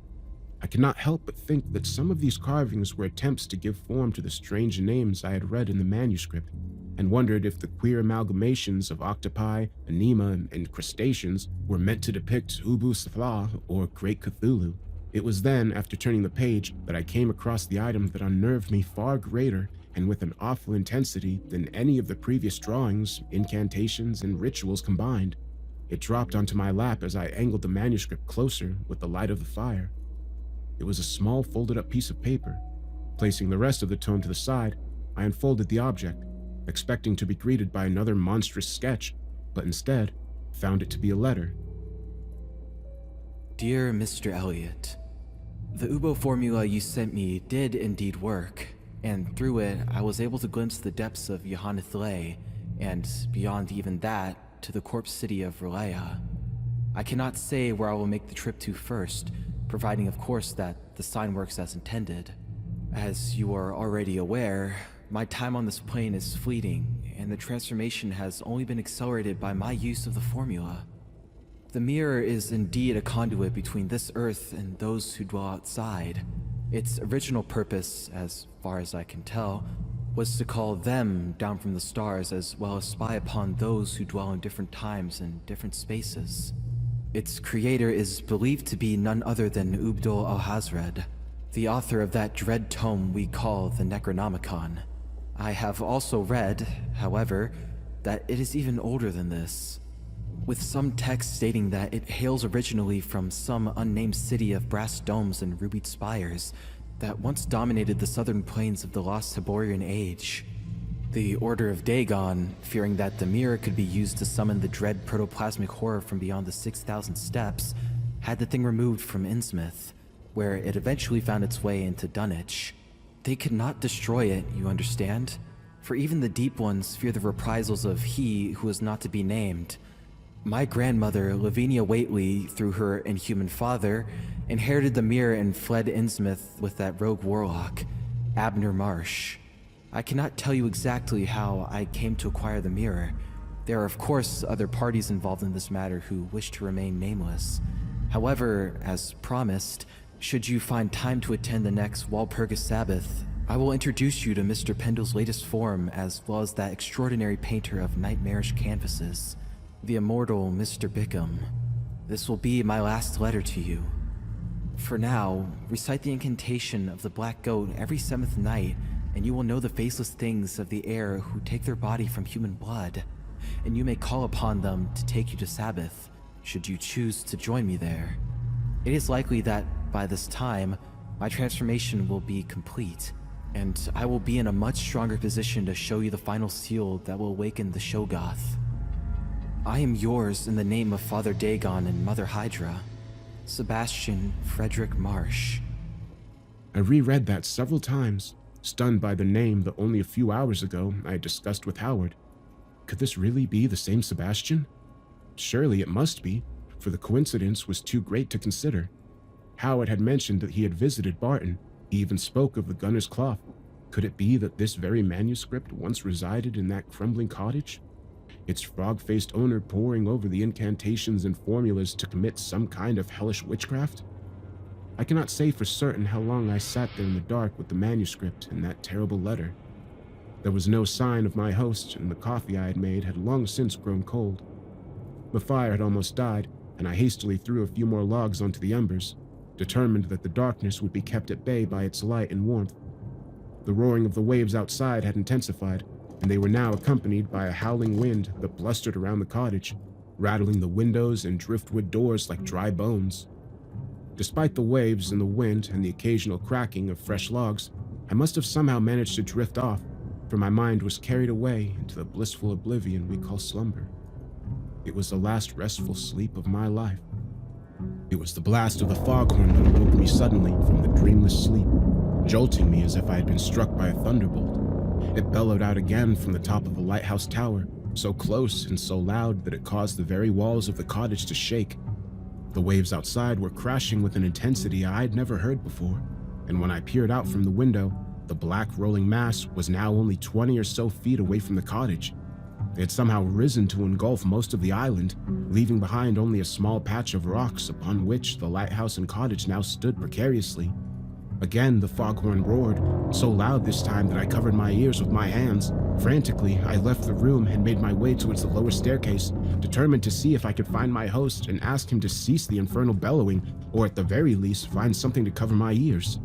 I could not help but think that some of these carvings were attempts to give form to the strange names I had read in the manuscript, and wondered if the queer amalgamations of octopi, anema, and crustaceans were meant to depict Ubu Sathla or Great Cthulhu. It was then, after turning the page, that I came across the item that unnerved me far greater and with an awful intensity than any of the previous drawings, incantations, and rituals combined. It dropped onto my lap as I angled the manuscript closer with the light of the fire. It was a small folded-up piece of paper. Placing the rest of the tome to the side, I unfolded the object, expecting to be greeted by another monstrous sketch, but instead found it to be a letter. Dear Mr. Elliot, the UBO formula you sent me did indeed work, and through it I was able to glimpse the depths of Yohanithle, and beyond even that, to the corpse city of Rylea. I cannot say where I will make the trip to first, providing of course that the sign works as intended. As you are already aware, my time on this plane is fleeting, and the transformation has only been accelerated by my use of the formula. The mirror is indeed a conduit between this earth and those who dwell outside. Its original purpose, as far as I can tell, was to call them down from the stars as well as spy upon those who dwell in different times and different spaces. Its creator is believed to be none other than Ubdul Alhazred, the author of that dread tome we call the Necronomicon. I have also read, however, that it is even older than this, with some texts stating that it hails originally from some unnamed city of brass domes and rubied spires that once dominated the southern plains of the lost Hyborian age. The Order of Dagon, fearing that the mirror could be used to summon the dread protoplasmic horror from beyond the 6,000 steps, had the thing removed from Innsmouth, where it eventually found its way into Dunwich. They could not destroy it, you understand? For even the Deep Ones fear the reprisals of he who is not to be named. My grandmother, Lavinia Whately, through her inhuman father, inherited the mirror and fled Innsmouth with that rogue warlock, Abner Marsh. I cannot tell you exactly how I came to acquire the mirror. There are of course other parties involved in this matter who wish to remain nameless. However, as promised, should you find time to attend the next Walpurgis Sabbath, I will introduce you to Mr. Pendle's latest form as well as that extraordinary painter of nightmarish canvases, the immortal Mr. Bickham. This will be my last letter to you. For now, recite the incantation of the Black Goat every 7th night and you will know the faceless things of the air who take their body from human blood, and you may call upon them to take you to Sabbath, should you choose to join me there. It is likely that by this time, my transformation will be complete, and I will be in a much stronger position to show you the final seal that will awaken the Shogoth. I am yours in the name of Father Dagon and Mother Hydra, Sebastian Frederick Marsh. I reread that several times, stunned by the name that only a few hours ago I had discussed with Howard. Could this really be the same Sebastian? Surely it must be, for the coincidence was too great to consider. Howard had mentioned that he had visited Barton. He even spoke of the gunner's cloth. Could it be that this very manuscript once resided in that crumbling cottage? Its frog-faced owner poring over the incantations and formulas to commit some kind of hellish witchcraft? I cannot say for certain how long I sat there in the dark with the manuscript and that terrible letter. There was no sign of my host, and the coffee I had made had long since grown cold. The fire had almost died, and I hastily threw a few more logs onto the embers, determined that the darkness would be kept at bay by its light and warmth. The roaring of the waves outside had intensified, and they were now accompanied by a howling wind that blustered around the cottage, rattling the windows and driftwood doors like dry bones. Despite the waves and the wind and the occasional cracking of fresh logs, I must have somehow managed to drift off, for my mind was carried away into the blissful oblivion we call slumber. It was the last restful sleep of my life. It was the blast of the foghorn that awoke me suddenly from the dreamless sleep, jolting me as if I had been struck by a thunderbolt. It bellowed out again from the top of the lighthouse tower, so close and so loud that it caused the very walls of the cottage to shake. The waves outside were crashing with an intensity I had never heard before, and when I peered out from the window, the black rolling mass was now only 20 or so feet away from the cottage. It had somehow risen to engulf most of the island, leaving behind only a small patch of rocks upon which the lighthouse and cottage now stood precariously. Again, the foghorn roared, so loud this time that I covered my ears with my hands. Frantically, I left the room and made my way towards the lower staircase, determined to see if I could find my host and ask him to cease the infernal bellowing, or at the very least, find something to cover my ears.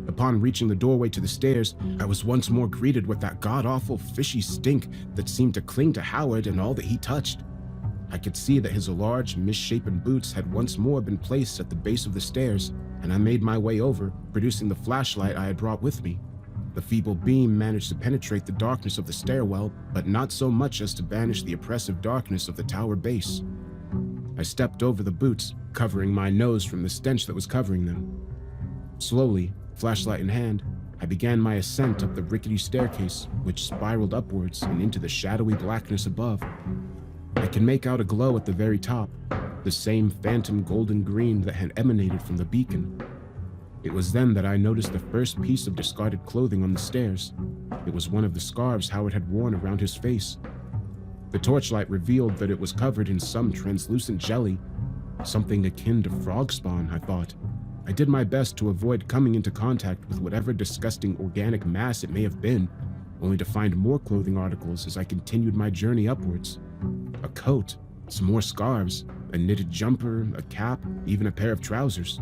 Upon reaching the doorway to the stairs, I was once more greeted with that god-awful fishy stink that seemed to cling to Howard and all that he touched. I could see that his large, misshapen boots had once more been placed at the base of the stairs, and I made my way over, producing the flashlight I had brought with me. The feeble beam managed to penetrate the darkness of the stairwell, but not so much as to banish the oppressive darkness of the tower base. I stepped over the boots, covering my nose from the stench that was covering them. Slowly, flashlight in hand, I began my ascent up the rickety staircase, which spiraled upwards and into the shadowy blackness above. I can make out a glow at the very top, the same phantom golden green that had emanated from the beacon. It was then that I noticed the first piece of discarded clothing on the stairs. It was one of the scarves Howard had worn around his face. The torchlight revealed that it was covered in some translucent jelly, something akin to frog spawn, I thought. I did my best to avoid coming into contact with whatever disgusting organic mass it may have been, only to find more clothing articles as I continued my journey upwards. A coat, some more scarves, a knitted jumper, a cap, even a pair of trousers.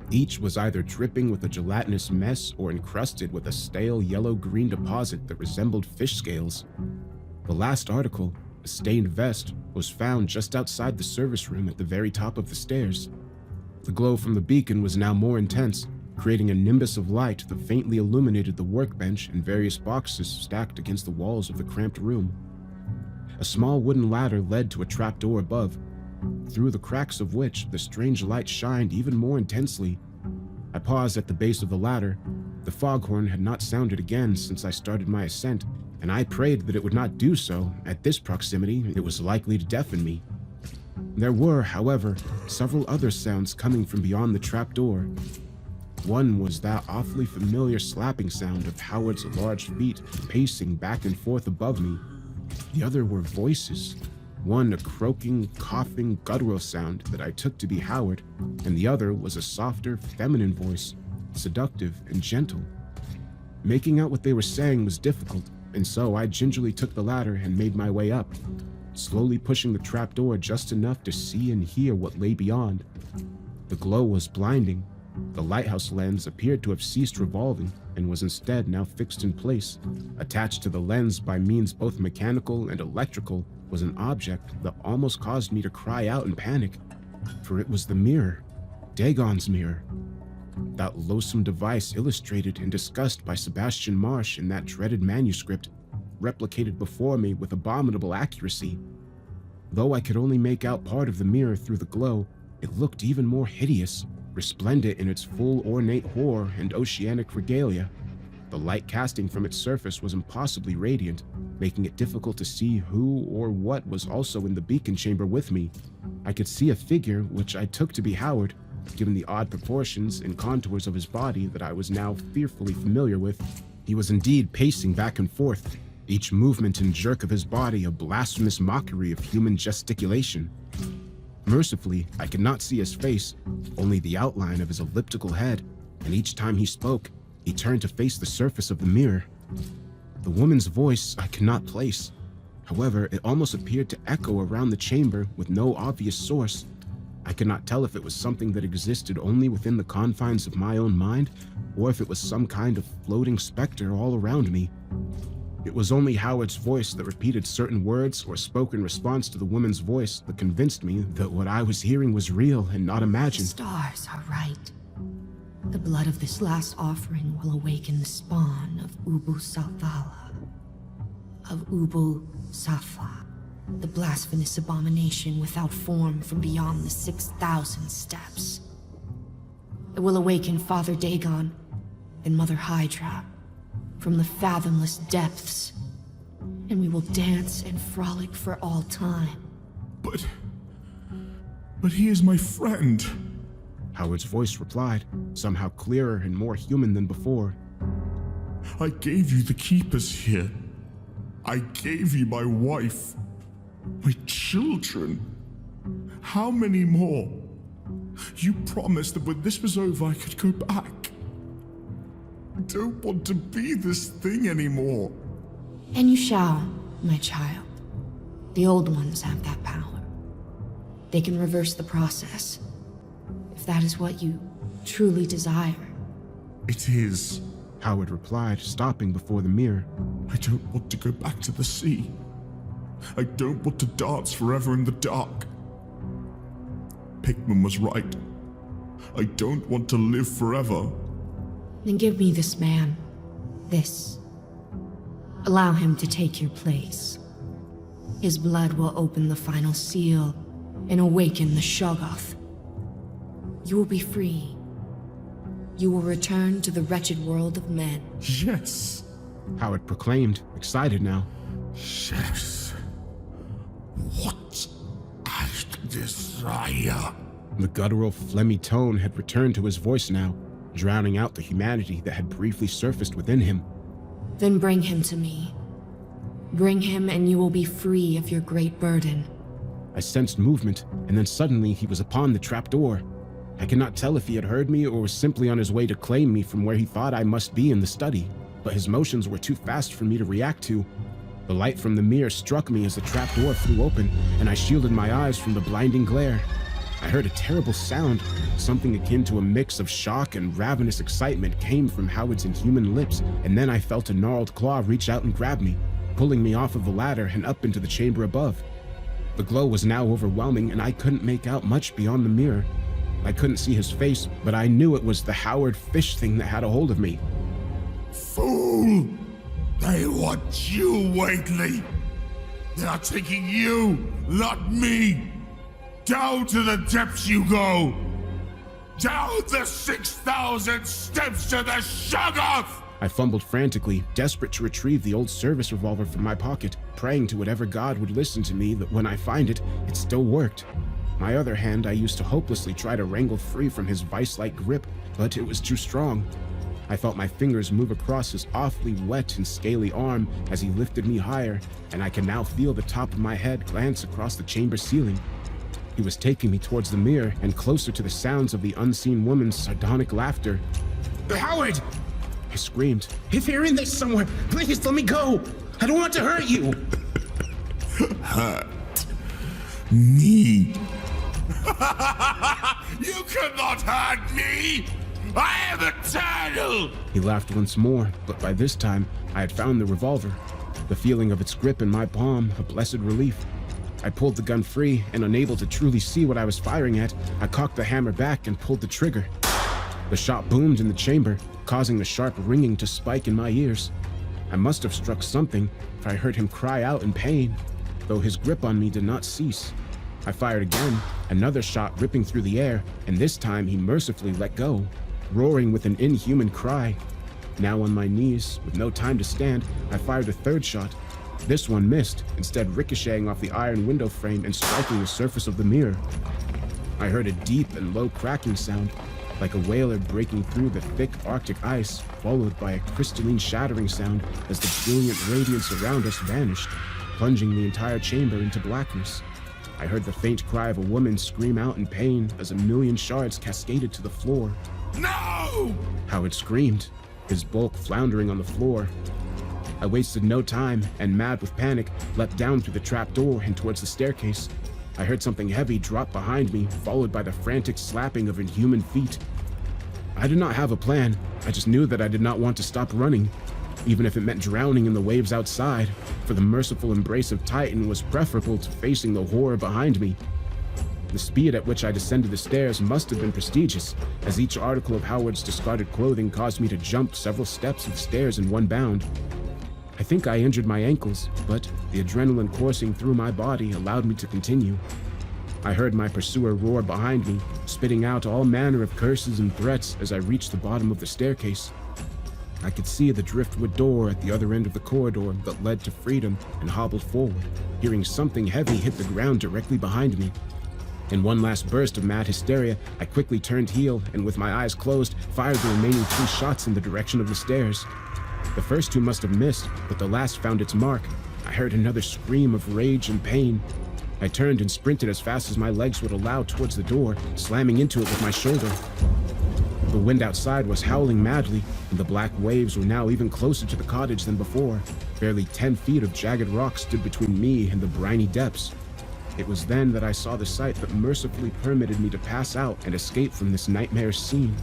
Each was either dripping with a gelatinous mess or encrusted with a stale yellow-green deposit that resembled fish scales. The last article, a stained vest, was found just outside the service room at the very top of the stairs. The glow from the beacon was now more intense, creating a nimbus of light that faintly illuminated the workbench and various boxes stacked against the walls of the cramped room. A small wooden ladder led to a trapdoor above, through the cracks of which the strange light shined even more intensely. I paused at the base of the ladder. The foghorn had not sounded again since I started my ascent, and I prayed that it would not do so. At this proximity, it was likely to deafen me. There were, however, several other sounds coming from beyond the trapdoor. One was that awfully familiar slapping sound of Howard's large feet pacing back and forth above me. The other were voices. One a croaking, coughing, guttural sound that I took to be Howard, and the other was a softer, feminine voice, seductive and gentle. Making out what they were saying was difficult, and so I gingerly took the ladder and made my way up, slowly pushing the trapdoor just enough to see and hear what lay beyond. The glow was blinding, The lighthouse lens appeared to have ceased revolving and was instead now fixed in place. Attached to the lens by means both mechanical and electrical was an object that almost caused me to cry out in panic, for it was the mirror, Dagon's mirror. That loathsome device illustrated and discussed by Sebastian Marsh in that dreaded manuscript, replicated before me with abominable accuracy. Though I could only make out part of the mirror through the glow, it looked even more hideous, resplendent in its full ornate horror and oceanic regalia. The light casting from its surface was impossibly radiant, making it difficult to see who or what was also in the beacon chamber with me. I could see a figure which I took to be Howard, given the odd proportions and contours of his body that I was now fearfully familiar with. He was indeed pacing back and forth, each movement and jerk of his body a blasphemous mockery of human gesticulation. Mercifully, I could not see his face, only the outline of his elliptical head, and each time he spoke, he turned to face the surface of the mirror. The woman's voice I could not place. However, it almost appeared to echo around the chamber with no obvious source. I could not tell if it was something that existed only within the confines of my own mind, or if it was some kind of floating specter all around me. It was only Howard's voice that repeated certain words or spoke in response to the woman's voice that convinced me that what I was hearing was real and not The imagined. stars are right. The blood of this last offering will awaken the spawn of Ubu Salvala, of Ubu Safa, the blasphemous abomination without form from beyond the 6,000 steps. It will awaken Father Dagon and Mother Hydra from the fathomless depths, and we will dance and frolic for all time. But he is my friend. Howard's voice replied, somehow clearer and more human than before. I gave you the keepers here. I gave you my wife, my children. How many more? You promised that when this was over, I could go back. I don't want to be this thing anymore. And you shall, my child. The old ones have that power. They can reverse the process, if that is what you truly desire. It is. Howard replied, stopping before the mirror. I don't want to go back to the sea. I don't want to dance forever in the dark. Pickman was right. I don't want to live forever. Then give me this man. This. Allow him to take your place. His blood will open the final seal and awaken the Shoggoth. You will be free. You will return to the wretched world of men. Yes. Howard proclaimed, excited now. Yes. What I desire. The guttural, phlegmy tone had returned to his voice now, drowning out the humanity that had briefly surfaced within him. Then bring him to me. Bring him and you will be free of your great burden. I sensed movement, and then suddenly he was upon the trapdoor. I could not tell if he had heard me or was simply on his way to claim me from where he thought I must be in the study, but his motions were too fast for me to react to. The light from the mirror struck me as the trapdoor flew open, and I shielded my eyes from the blinding glare. I heard a terrible sound. Something akin to a mix of shock and ravenous excitement came from Howard's inhuman lips, and then I felt a gnarled claw reach out and grab me, pulling me off of the ladder and up into the chamber above. The glow was now overwhelming, and I couldn't make out much beyond the mirror. I couldn't see his face, but I knew it was the Howard fish thing that had a hold of me. Fool! They want you, Whately! They are taking you, not me! Down to the depths you go! Down the 6,000 steps to the Shoggoth! I fumbled frantically, desperate to retrieve the old service revolver from my pocket, praying to whatever god would listen to me that when I find it, it still worked. My other hand I used to hopelessly try to wrangle free from his vice-like grip, but it was too strong. I felt my fingers move across his awfully wet and scaly arm as he lifted me higher, and I could now feel the top of my head glance across the chamber ceiling. He was taking me towards the mirror and closer to the sounds of the unseen woman's sardonic laughter. "Howard!" I screamed. "If you're in this somewhere, please let me go! I don't want to hurt you!" Hurt me? You cannot hurt me! I am eternal! He laughed once more, but by this time, I had found the revolver. The feeling of its grip in my palm, a blessed relief. I pulled the gun free, and unable to truly see what I was firing at, I cocked the hammer back and pulled the trigger. The shot boomed in the chamber, causing the sharp ringing to spike in my ears. I must have struck something, for I heard him cry out in pain, though his grip on me did not cease. I fired again, another shot ripping through the air, and this time he mercifully let go, roaring with an inhuman cry. Now on my knees, with no time to stand, I fired a third shot. This one missed, instead ricocheting off the iron window frame and striking the surface of the mirror. I heard a deep and low cracking sound, like a whaler breaking through the thick Arctic ice, followed by a crystalline shattering sound as the brilliant radiance around us vanished, plunging the entire chamber into blackness. I heard the faint cry of a woman scream out in pain as a million shards cascaded to the floor. No! Howard screamed, his bulk floundering on the floor. I wasted no time and, mad with panic, leapt down through the trapdoor and towards the staircase. I heard something heavy drop behind me, followed by the frantic slapping of inhuman feet. I did not have a plan. I just knew that I did not want to stop running, even if it meant drowning in the waves outside, for the merciful embrace of Titan was preferable to facing the horror behind me. The speed at which I descended the stairs must have been prestigious, as each article of Howard's discarded clothing caused me to jump several steps of the stairs in one bound. I think I injured my ankles, but the adrenaline coursing through my body allowed me to continue. I heard my pursuer roar behind me, spitting out all manner of curses and threats as I reached the bottom of the staircase. I could see the driftwood door at the other end of the corridor that led to freedom and hobbled forward, hearing something heavy hit the ground directly behind me. In one last burst of mad hysteria, I quickly turned heel and, with my eyes closed, fired the remaining 2 shots in the direction of the stairs. The first 2 must have missed, but the last found its mark. I heard another scream of rage and pain. I turned and sprinted as fast as my legs would allow towards the door, slamming into it with my shoulder. The wind outside was howling madly, and the black waves were now even closer to the cottage than before. Barely 10 feet of jagged rock stood between me and the briny depths. It was then that I saw the sight that mercifully permitted me to pass out and escape from this nightmarish scene.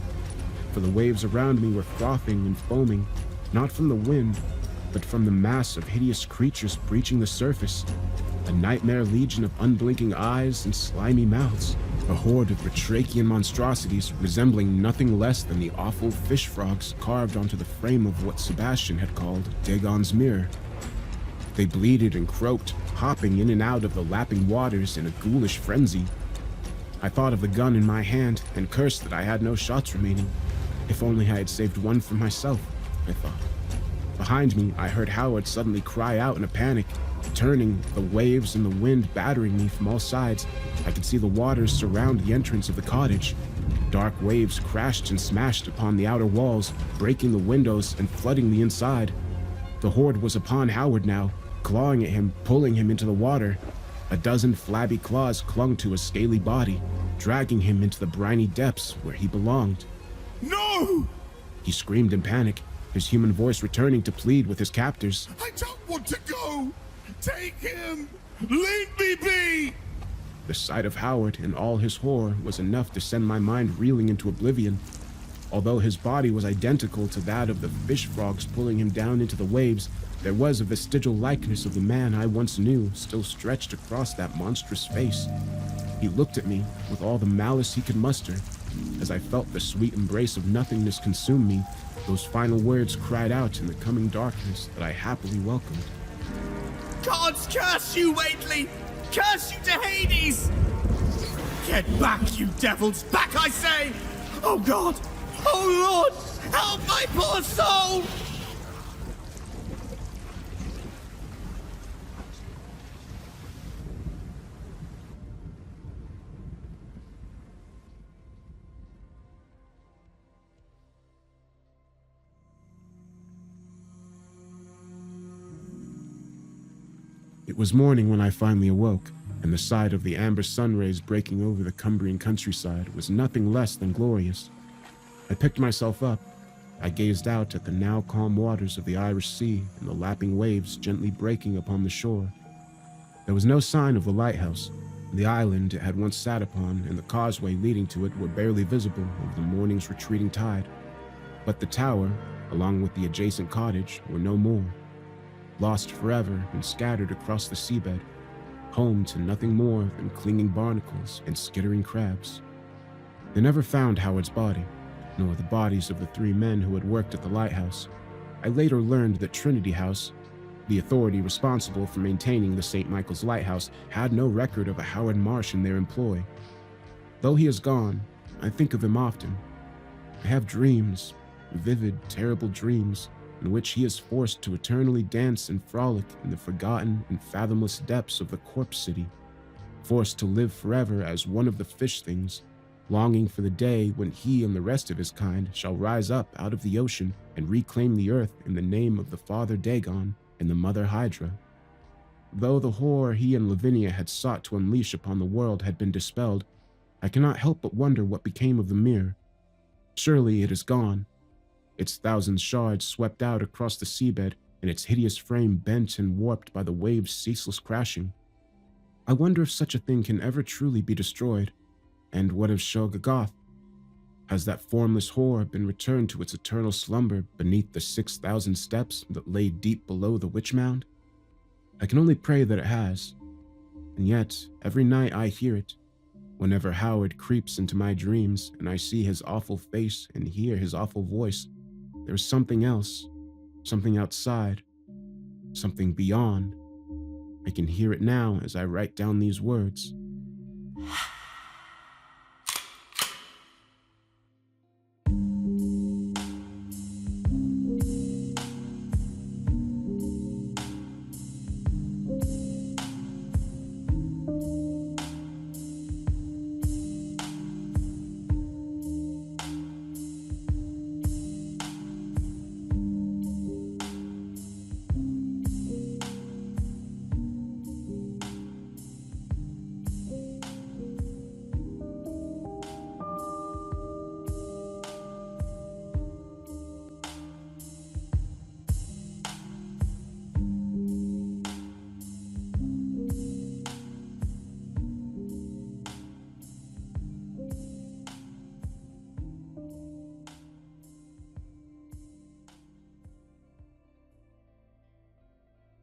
For the waves around me were frothing and foaming, not from the wind, but from the mass of hideous creatures breaching the surface. A nightmare legion of unblinking eyes and slimy mouths. A horde of batrachian monstrosities resembling nothing less than the awful fish frogs carved onto the frame of what Sebastian had called Dagon's mirror. They bleated and croaked, hopping in and out of the lapping waters in a ghoulish frenzy. I thought of the gun in my hand and cursed that I had no shots remaining. If only I had saved one for myself, I thought. Behind me, I heard Howard suddenly cry out in a panic. Turning, the waves and the wind battering me from all sides, I could see the waters surround the entrance of the cottage. Dark waves crashed and smashed upon the outer walls, breaking the windows and flooding the inside. The horde was upon Howard now, clawing at him, pulling him into the water. A dozen flabby claws clung to his scaly body, dragging him into the briny depths where he belonged. No! He screamed in panic, his human voice returning to plead with his captors. I don't want to go! Take him! Leave me be! The sight of Howard in all his horror was enough to send my mind reeling into oblivion. Although his body was identical to that of the fish frogs pulling him down into the waves, there was a vestigial likeness of the man I once knew still stretched across that monstrous face. He looked at me with all the malice he could muster. As I felt the sweet embrace of nothingness consume me, those final words cried out in the coming darkness that I happily welcomed. Gods curse you, Waitley! Curse you to Hades! Get back, you devils! Back, I say! Oh God! Oh Lord! Help my poor soul! It was morning when I finally awoke, and the sight of the amber sun rays breaking over the Cumbrian countryside was nothing less than glorious. I picked myself up. I gazed out at the now calm waters of the Irish Sea and the lapping waves gently breaking upon the shore. There was no sign of the lighthouse, The island it had once sat upon and the causeway leading to it were barely visible over the morning's retreating tide. But the tower, along with the adjacent cottage, were no more, lost forever and scattered across the seabed, home to nothing more than clinging barnacles and skittering crabs. They never found Howard's body, nor the bodies of the 3 men who had worked at the lighthouse. I later learned that Trinity House, the authority responsible for maintaining the St. Michael's Lighthouse, had no record of a Howard Marsh in their employ. Though he is gone, I think of him often. I have dreams, vivid, terrible dreams, in which he is forced to eternally dance and frolic in the forgotten and fathomless depths of the corpse city, forced to live forever as one of the fish things, longing for the day when he and the rest of his kind shall rise up out of the ocean and reclaim the earth in the name of the father Dagon and the mother Hydra. Though the horror he and Lavinia had sought to unleash upon the world had been dispelled, I cannot help but wonder what became of the mirror. Surely it is gone, its 1,000 shards swept out across the seabed and its hideous frame bent and warped by the waves' ceaseless crashing. I wonder if such a thing can ever truly be destroyed. And what of Shoggoth? Has that formless horror been returned to its eternal slumber beneath the 6,000 steps that lay deep below the witch mound? I can only pray that it has. And yet, every night I hear it, whenever Howard creeps into my dreams and I see his awful face and hear his awful voice, there is something else, something outside, something beyond. I can hear it now as I write down these words.